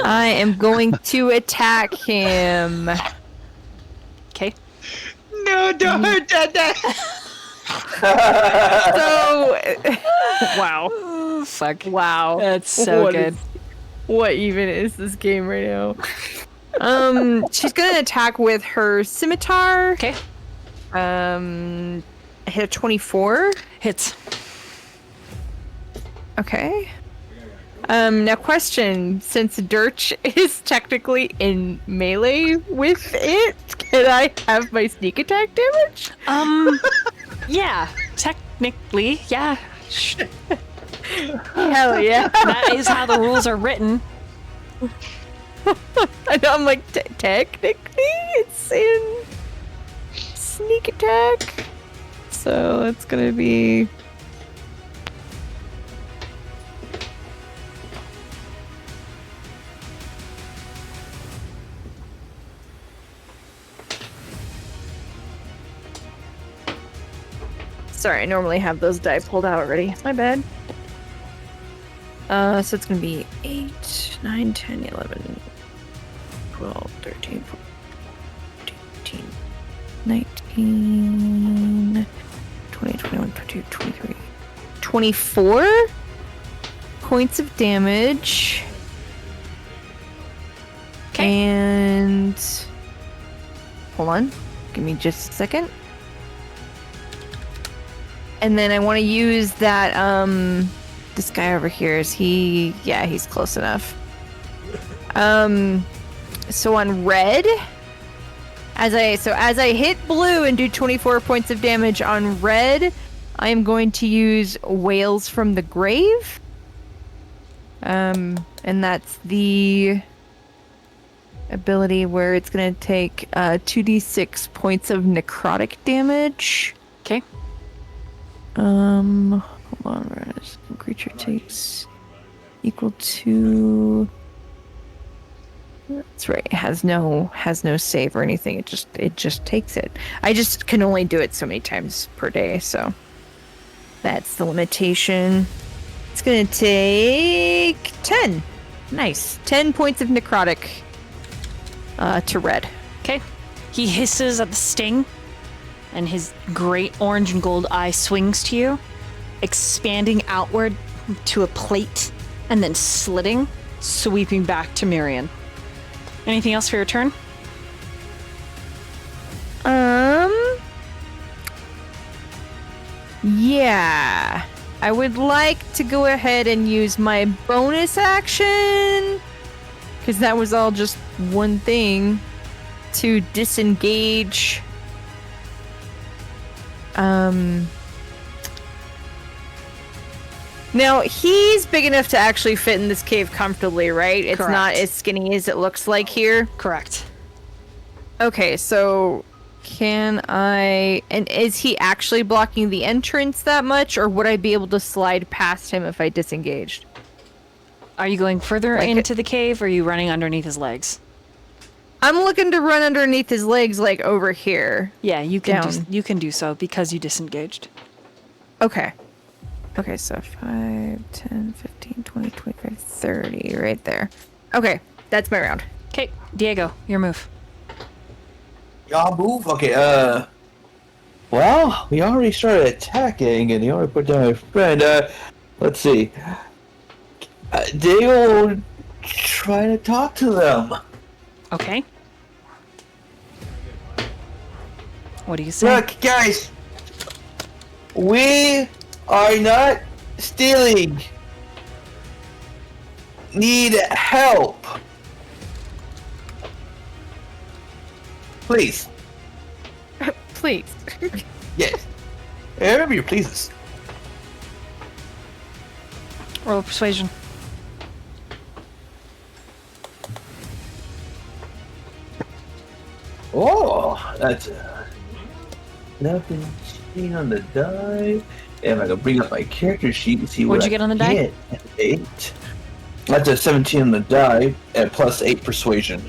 I am going to attack him. Okay. No, don't hurt Dada! So, wow. Oh, fuck. Wow. That's so What good. What even is this game right now? She's gonna attack with her scimitar. Okay. I hit a 24. Hits. Okay. Now question, since Durch is technically in melee with it, can I have my sneak attack damage? Yeah. Technically, yeah. Hell yeah. That is how the rules are written. I know, I'm like, technically it's in sneak attack. So it's gonna be... Sorry, I normally have those die pulled out already. My bad. So it's gonna be 8, 9, 10, 11, 12, 13, 14, 15, 19, 20, 21, 22, 23, 24 points of damage. Okay. And hold on, give me just a second. And then I want to use that, this guy over here, is he, yeah, he's close enough. So on red, as I hit blue and do 24 points of damage on red, I am going to use Wails from the Grave. And that's the ability where it's going to take 2d6 points of necrotic damage. Okay. Hold on, where is the creature takes equal to... That's right, it has no save or anything. It just takes it. I just can only do it so many times per day, so that's the limitation. It's gonna take 10. Nice. 10 points of necrotic to red. Okay. He hisses at the sting, and his great orange and gold eye swings to you, expanding outward to a plate, and then slitting, sweeping back to Myyrion. Anything else for your turn? Yeah. I would like to go ahead and use my bonus action, because that was all just one thing, to disengage. Now, he's big enough to actually fit in this cave comfortably, right? It's Correct. not as skinny as it looks like here. Correct. Okay, so can I... And is he actually blocking the entrance that much, or would I be able to slide past him if I disengaged? Are you going further Like into the cave, or are you running underneath his legs? I'm looking to run underneath his legs, like over here. Yeah, you can Down. you can do so because you disengaged. Okay. Okay, so 5, 10, 15, 20, 25, 30, right there. Okay, that's my round. Okay, Diego, your move. Y'all move? Okay, well, we already started attacking, and he already put down my friend. Let's see. They will try to talk to them. Okay. What do you say? Look, guys, we are not stealing. Need help. Please. Please. Yes. Remember your pleases. Roll persuasion. Oh, that's nothing seen on the die. And I can bring up my character sheet and see What'd what you get on the die? get. 8. That's a 17 on the die, and plus 8 persuasion.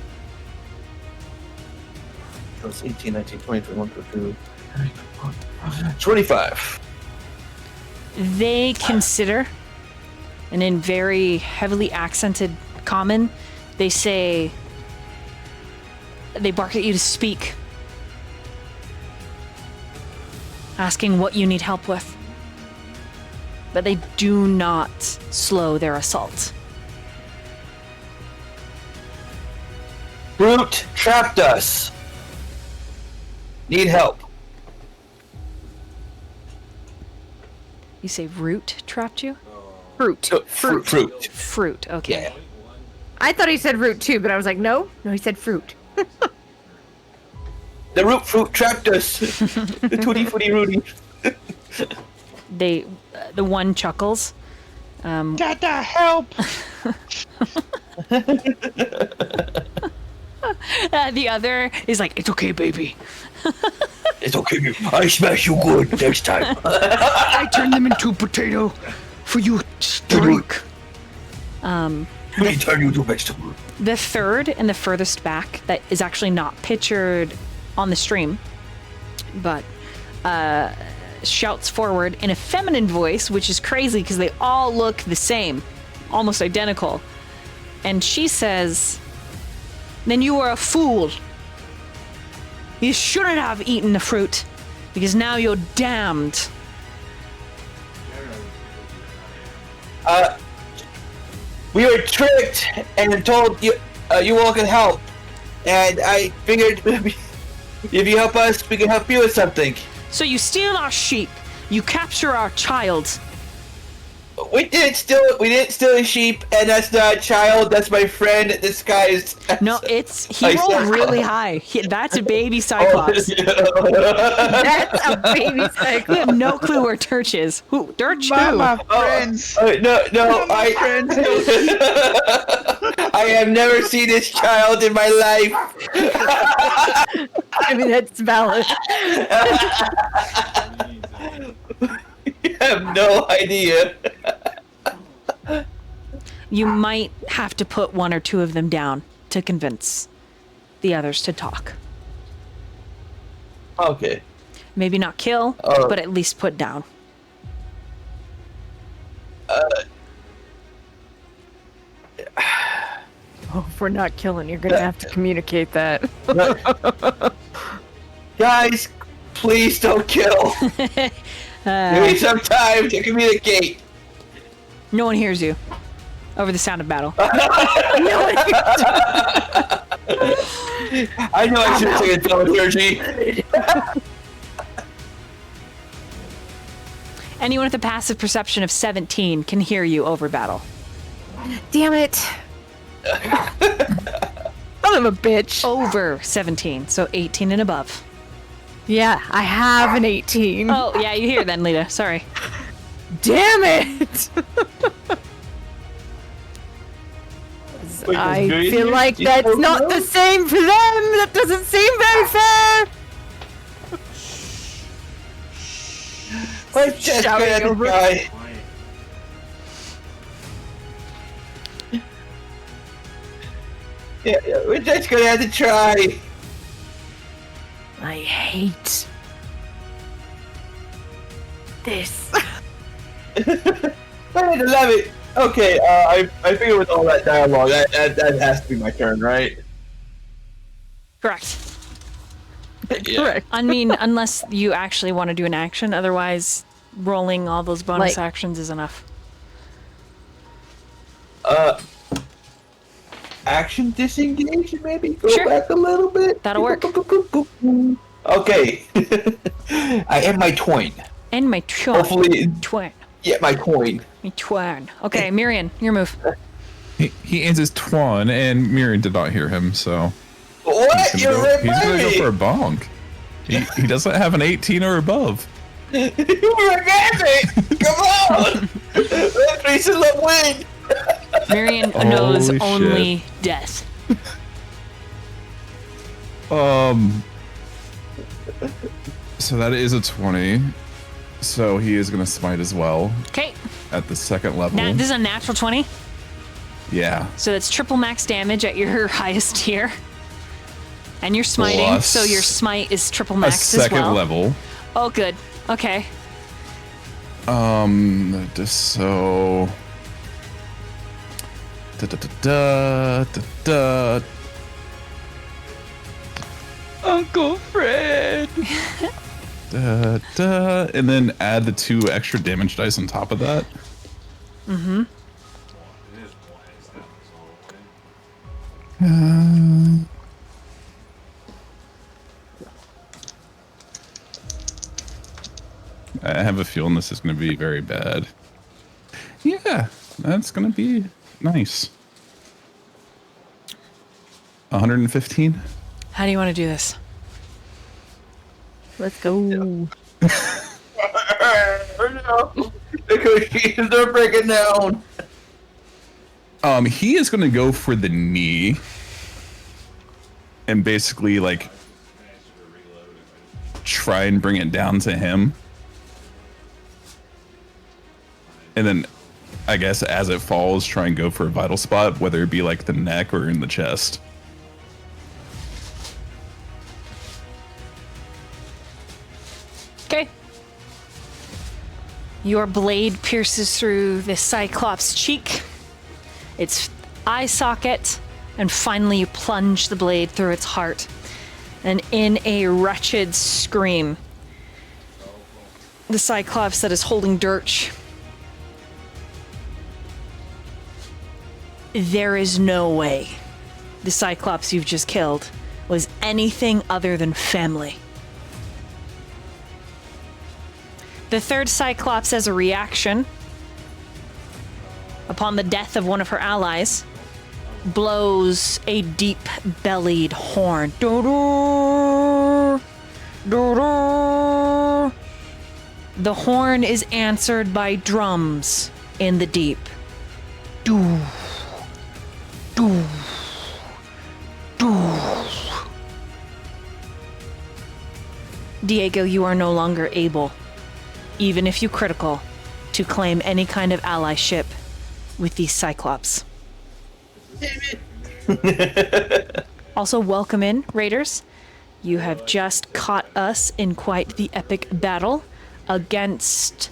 Plus 18, 19, 20, 21, 22, 25. They consider, and in very heavily accented common, they say, they bark at you to speak, asking what you need help with. But they do not slow their assault. Brute trapped us. Need help. You say root trapped you? Fruit. Fruit. Fruit, okay. Yeah. I thought he said root too, but I was like, no, he said fruit. The root fruit trapped us. The tutti frutti Rudy. They, the one chuckles. Dada, help! The other is like, it's okay, baby. It's okay. I smash you good next time. I turn them into potato for you streak. We turn you to vegetable. The third and the furthest back that is actually not pictured on the stream, but shouts forward in a feminine voice, which is crazy because they all look the same, almost identical. And she says, "Then you are a fool. You shouldn't have eaten the fruit because now you're damned." We were tricked and told you you all can help, and I figured maybe if you help us, we can help you with something. So you steal our sheep, you capture our child. We didn't steal a sheep, and that's not a child. That's my friend disguised. No, he rolled really high. That's a baby Cyclops. That's a baby We cycle. have no clue where Durch is. Who? Durch who? Mama, friends! No, I have never seen this child in my life. I mean, that's valid. You have no idea. You might have to put one or two of them down to convince the others to talk. Okay. Maybe not kill, but at least put down. Oh, if we're not killing, you're gonna have to communicate that. Guys, please don't kill. Give me some time to communicate. No one hears you over the sound of battle. I know I should take a thaumaturgy. Anyone with a passive perception of 17 can hear you over battle. Damn it. I'm a bitch. Over 17, so 18 and above. Yeah, I have an 18. Oh, yeah, you hear then, Lita. Sorry. damn it! I feel like that's not the same for them. That doesn't seem very fair. Let's just go ahead and try. Yeah, we're just gonna have to try. I hate this. I love it. Okay, I figure with all that dialogue, that has to be my turn, right? Correct. Correct. I mean, unless you actually want to do an action, otherwise rolling all those bonus actions is enough. Action disengage, maybe? Go Sure. back a little bit? That'll work. Okay. I am my twine. And my twine. Hopefully, Twine. yeah, my twine. My twine. Okay, Myyrion, your move. He answers Twan, and Myyrion did not hear him, so What? he's You're gonna go right. for a bonk. He doesn't have an 18 or above. You remember it! Come on! Let's face it, let win! Myyrion Holy knows shit. only death. So that is a 20. So he is gonna smite as well Okay, at the second level. now this is a natural 20, Yeah. so that's triple max damage at your highest tier. And you're smiting, Plus so your smite is triple A max as second well. level. Oh, good. Okay. Just so. Da da da da da. Uncle Fred. Da, da, and then add the 2 extra damage dice on top of that. Mm-hmm. I have a feeling this is going to be very bad. Yeah, that's going to be nice. 115? How do you want to do this? Let's go. No. The cushions are breaking down. He is going to go for the knee. And basically, like, try and bring it down to him. And then, I guess, as it falls, try and go for a vital spot, whether it be, like, the neck or in the chest. Okay. Your blade pierces through the Cyclops' cheek, its eye socket, and finally you plunge the blade through its heart. And in a wretched scream, the Cyclops that is holding Durch, there is no way the Cyclops you've just killed was anything other than family. The third Cyclops, as a reaction upon the death of one of her allies, blows a deep-bellied horn. Do-do, do-do. The horn is answered by drums in the deep. Do, do, do. Diego, you are no longer able, even if you critical, to claim any kind of allyship with these Cyclops. Also, welcome in, Raiders. You have just caught us in quite the epic battle against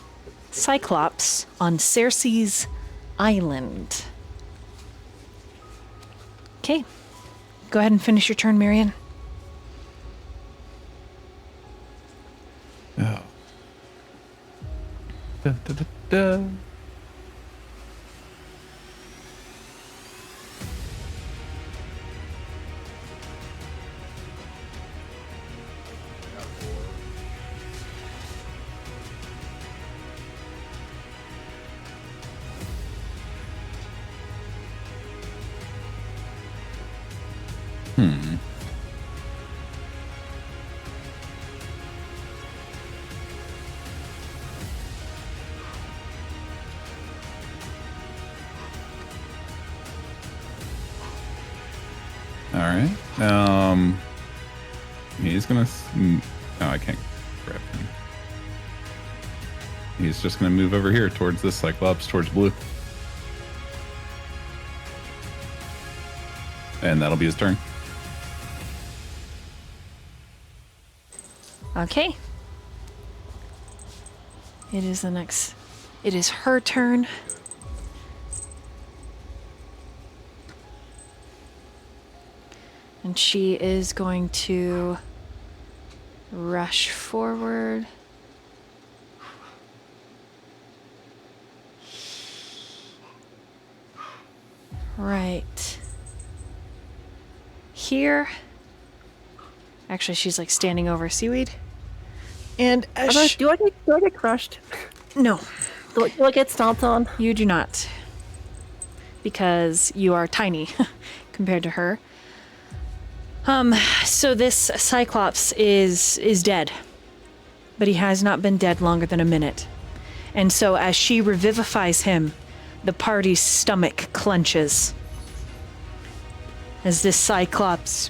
Cyclops on Cersei's Island. Okay, go ahead and finish your turn, Myyrion. Oh. Da, da, da, da. right. He's gonna. Oh, I can't grab him. He's just gonna move over here towards this Cyclops, towards blue. And that'll be his turn. Okay. It is her turn. And she is going to rush forward. Right here. Actually, she's like standing over Seaweed. And as Do I get crushed? no, Do I get stomped on? you do not, because you are tiny compared to her. So this Cyclops is dead, but he has not been dead longer than a minute. And so as she revivifies him, the party's stomach clenches. As this Cyclops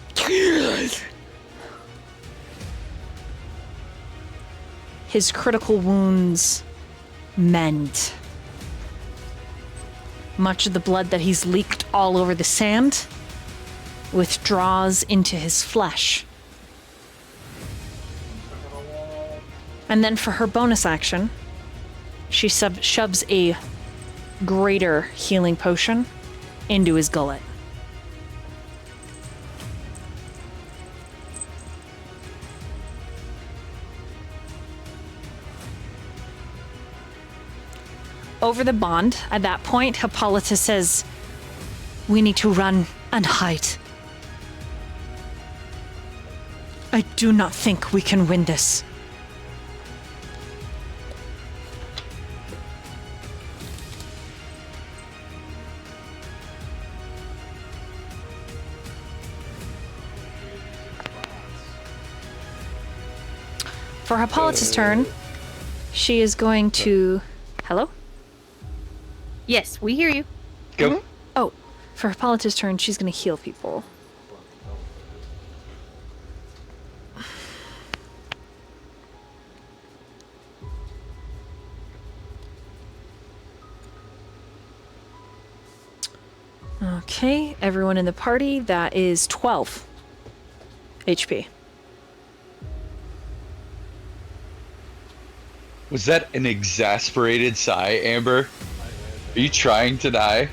his critical wounds mend. Much of the blood that he's leaked all over the sand withdraws into his flesh. And then for her bonus action, she shoves a greater healing potion into his gullet. Over the bond, at that point, Hippolyta says, "We need to run and hide. I do not think we can win this." For Hippolyta's turn, she is going to... Hello? Yes, we hear you. Go. Oh, for Hippolyta's turn, she's going to heal people. Okay, everyone in the party, that is 12 HP. Was that an exasperated sigh, Amber? Are you trying to die?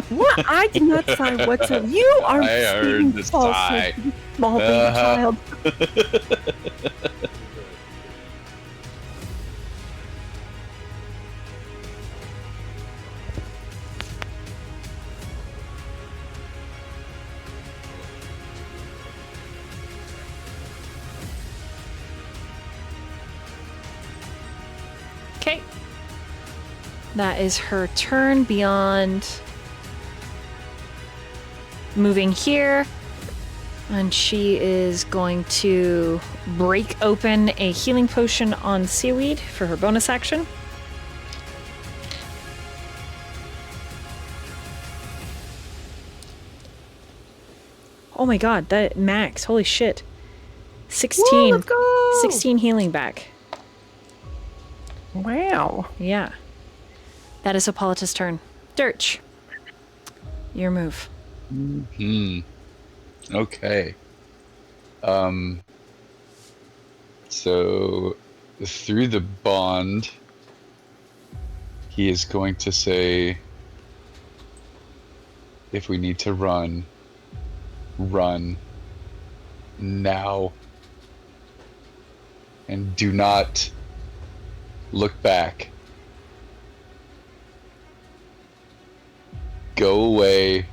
What? I did not sigh whatsoever. You are I heard speaking the falsely, sigh. you small baby child. Okay. That is her turn. Beyond moving here. And she is going to break open a healing potion on Seaweed for her bonus action. Oh my god, that max. Holy shit. 16. Woo, let's go! 16 healing back. Wow. Yeah. That is Hippolyta's turn. Durch. Your move. Okay. So through the bond, he is going to say, if we need to run, run now. And do not look back. Go away,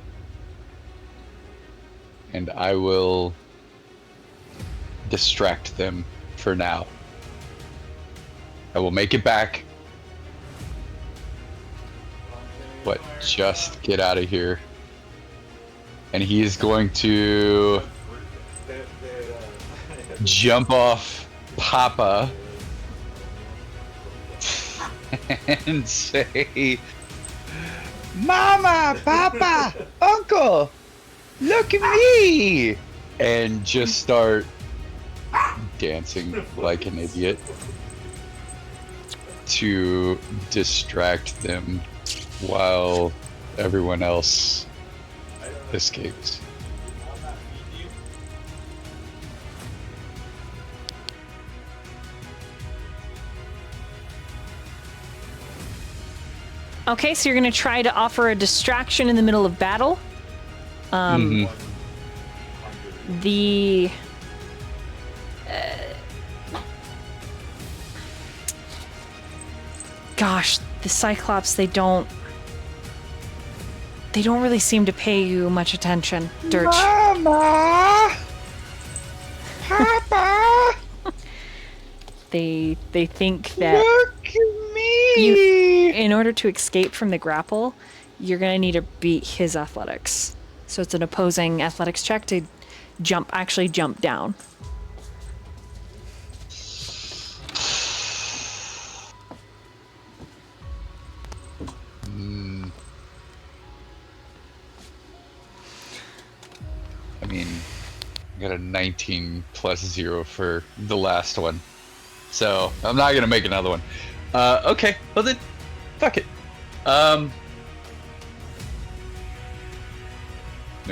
and I will distract them for now. I will make it back. But just get out of here. And he is going to jump off Papa and say, "Mama, Papa, Uncle, look at me, and just start dancing like an idiot to distract them while everyone else escapes. Okay, so you're going to try to offer a distraction in the middle of battle. The gosh, the Cyclops, they don't really seem to pay you much attention, Durch. Mama! Papa! They think that Look at me! in order to escape from the grapple, you're going to need to beat his athletics. So it's an opposing athletics check to jump down. I mean, I got a 19 plus 0 for the last one. So, I'm not gonna make another one. Okay, well then, fuck it. Let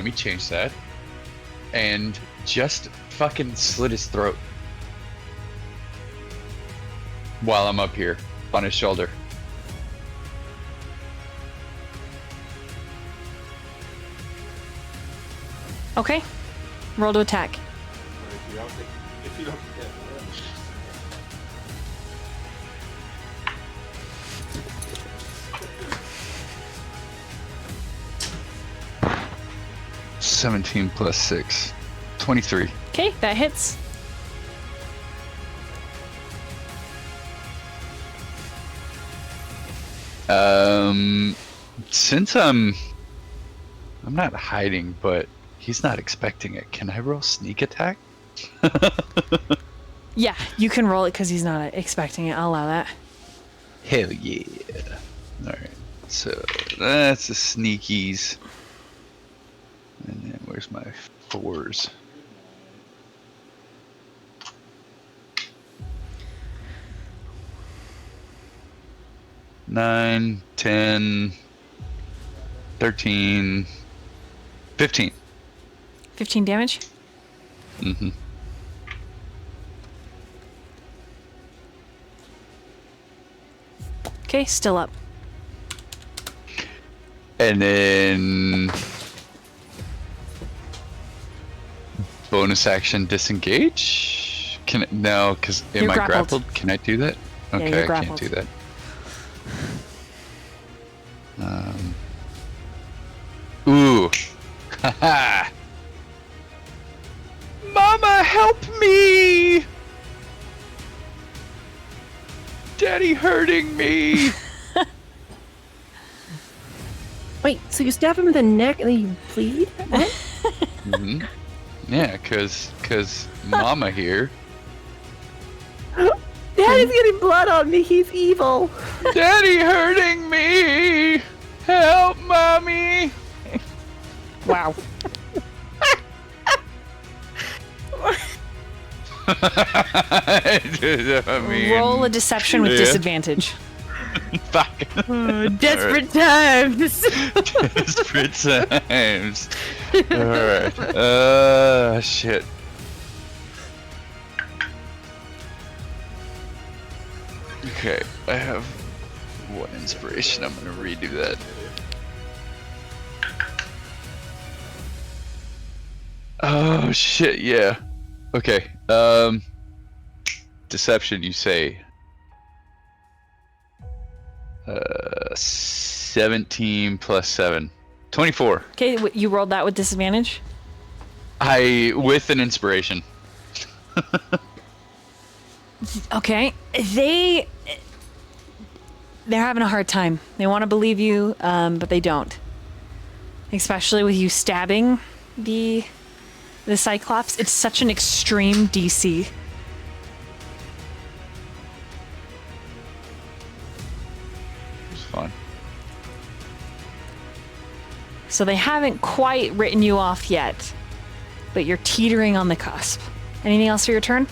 me change that. And just fucking slit his throat. While I'm up here, on his shoulder. Okay, roll to attack. If you don't get it. 17 plus 6. 23. Okay, that hits. Since I'm not hiding, but he's not expecting it. Can I roll sneak attack? Yeah, you can roll it because he's not expecting it. I'll allow that. Hell yeah. Alright, so that's the sneakies. And then where's my 4s? Nine, 10, 13, 15. 15 damage? Mm-hmm. Okay, still up. And then bonus action disengage? Can it, no, because am You're I grappled. grappled? Can I do that? Yeah, Okay, you're I grappled. can't do that. Ooh. Haha. Mama, help me! Daddy hurting me! Wait, so you stab him in the neck and then you bleed? What? Hmm. Yeah, cause Mama here. Daddy's getting blood on me. He's evil. Daddy hurting me! Help, Mommy! Wow. I mean, Roll a deception with yeah. disadvantage. Fuck. Desperate times. Desperate times. Alright. Shit. Okay, I have one inspiration. I'm gonna redo that. Oh shit, yeah. Okay. Deception, you say. 17 plus 7. 24. Okay, you rolled that with disadvantage? With an inspiration. Okay. They're having a hard time. They want to believe you, but they don't. Especially with you stabbing the Cyclops. It's such an extreme DC. It's fun. So they haven't quite written you off yet, but you're teetering on the cusp. Anything else for your turn?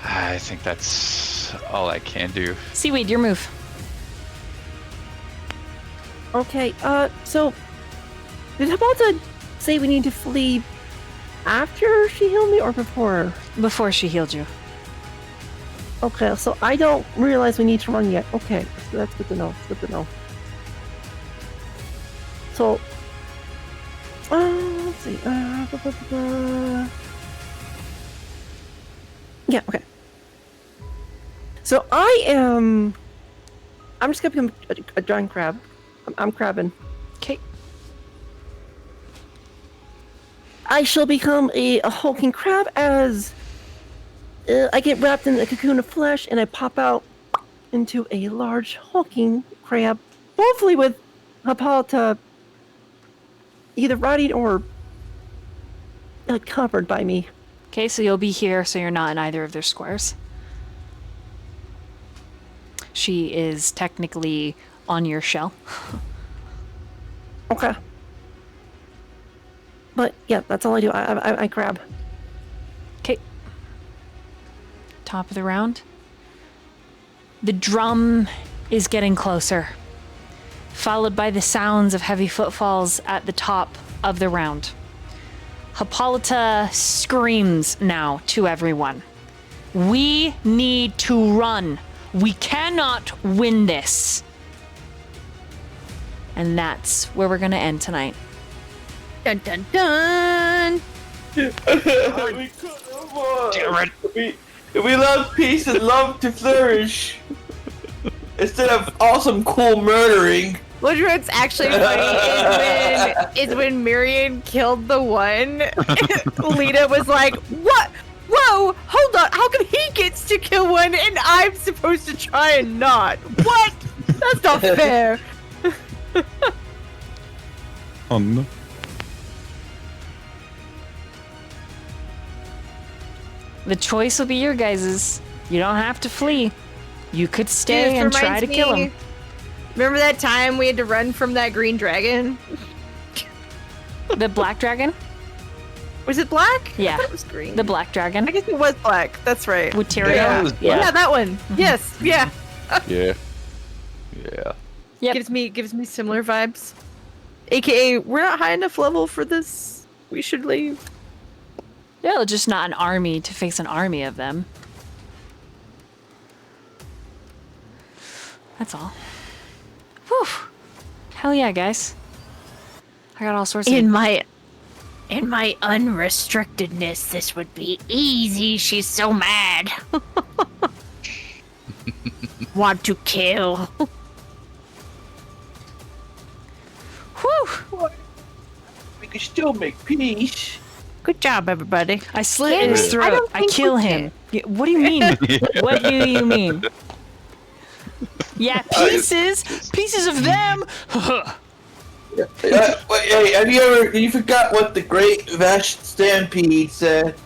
I think that's all I can do. Seaweed, your move. Okay, so did Hippolyta say we need to flee after she healed me or before? Before she healed you. Okay, so I don't realize we need to run yet. Okay, so that's good to know. Good to know. So, let's see. Yeah, okay. So I'm just gonna become a giant crab. I'm crabbing. Okay. I shall become a hulking crab as I get wrapped in a cocoon of flesh and I pop out into a large hulking crab, hopefully with Hippolyta either riding or covered by me. Okay, so you'll be here, so you're not in either of their squares. She is technically on your shell. Okay. But yeah, that's all I do. I crab. Okay. Top of the round. The drum is getting closer, followed by the sounds of heavy footfalls at the top of the round. Hippolyta screams now to everyone. We need to run. We cannot win this. And that's where we're going to end tonight. Dun dun dun! We could have won. We love peace and love to flourish. Instead of awesome, cool murdering. What's actually funny is when Myyrion killed the one, Lita was like, "What? Whoa, hold on, how come he gets to kill one and I'm supposed to try and not? What? That's not fair." Oh no. The choice will be your guys's. You don't have to flee. You could stay Dude, and try to reminds kill me- him. Remember that time we had to run from that green dragon? The black dragon? Was it black? Yeah. I thought it was green. The black dragon? I guess it was black. That's right. With Tyrion? Yeah, it was black. Yeah, that one. Yes. Yeah. Yeah. Yeah. Yep. Gives me similar vibes. AKA, we're not high enough level for this. We should leave. Yeah, just not an army to face an army of them. That's all. Whew. Hell yeah, guys. I got all sorts of... In my unrestrictedness, this would be easy. She's so mad. Want to kill. Whew. We can still make peace. Good job, everybody. I slit in his I throat. don't I think kill we him. What do you mean? What do you mean? Yeah, pieces of them. Wait, hey, you forgot what the Great Vash Stampede said? It's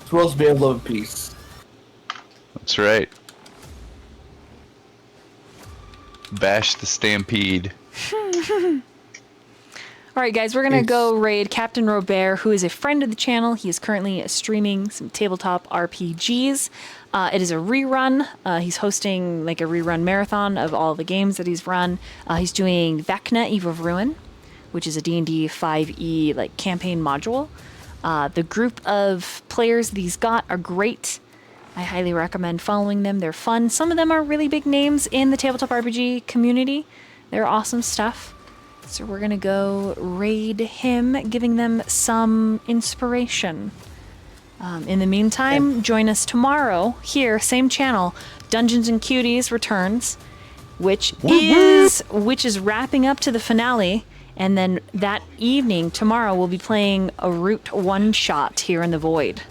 supposed to be a love peace. That's right. Bash the Stampede. All right, guys, we're going to go raid Captain Robert, who is a friend of the channel. He is currently streaming some tabletop RPGs. It is a rerun. He's hosting like a rerun marathon of all the games that he's run. He's doing Vecna, Eve of Ruin, which is a D&D 5e like campaign module. The group of players that he's got are great. I highly recommend following them. They're fun. Some of them are really big names in the tabletop RPG community. They're awesome stuff. So we're going to go raid him, giving them some inspiration. In the meantime, join us tomorrow here, same channel, Dungeons and Cuties returns, which is wrapping up to the finale. And then that evening, tomorrow, we'll be playing a Root one-shot here in the Void.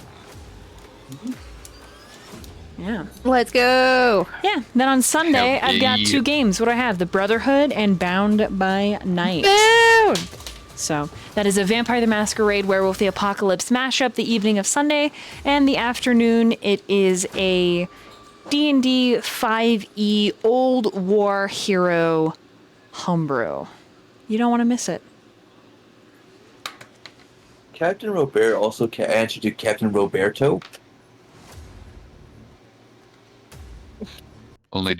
Yeah. Let's go. Yeah. Then on Sunday, Hell I've got yeah. 2 games. What do I have? The Brotherhood and Bound by Night. Bound. So that is a Vampire the Masquerade Werewolf the Apocalypse mashup the evening of Sunday. And the afternoon, it is a D&D 5e Old War Hero homebrew. You don't want to miss it. Captain Robert also answered to Captain Roberto. Only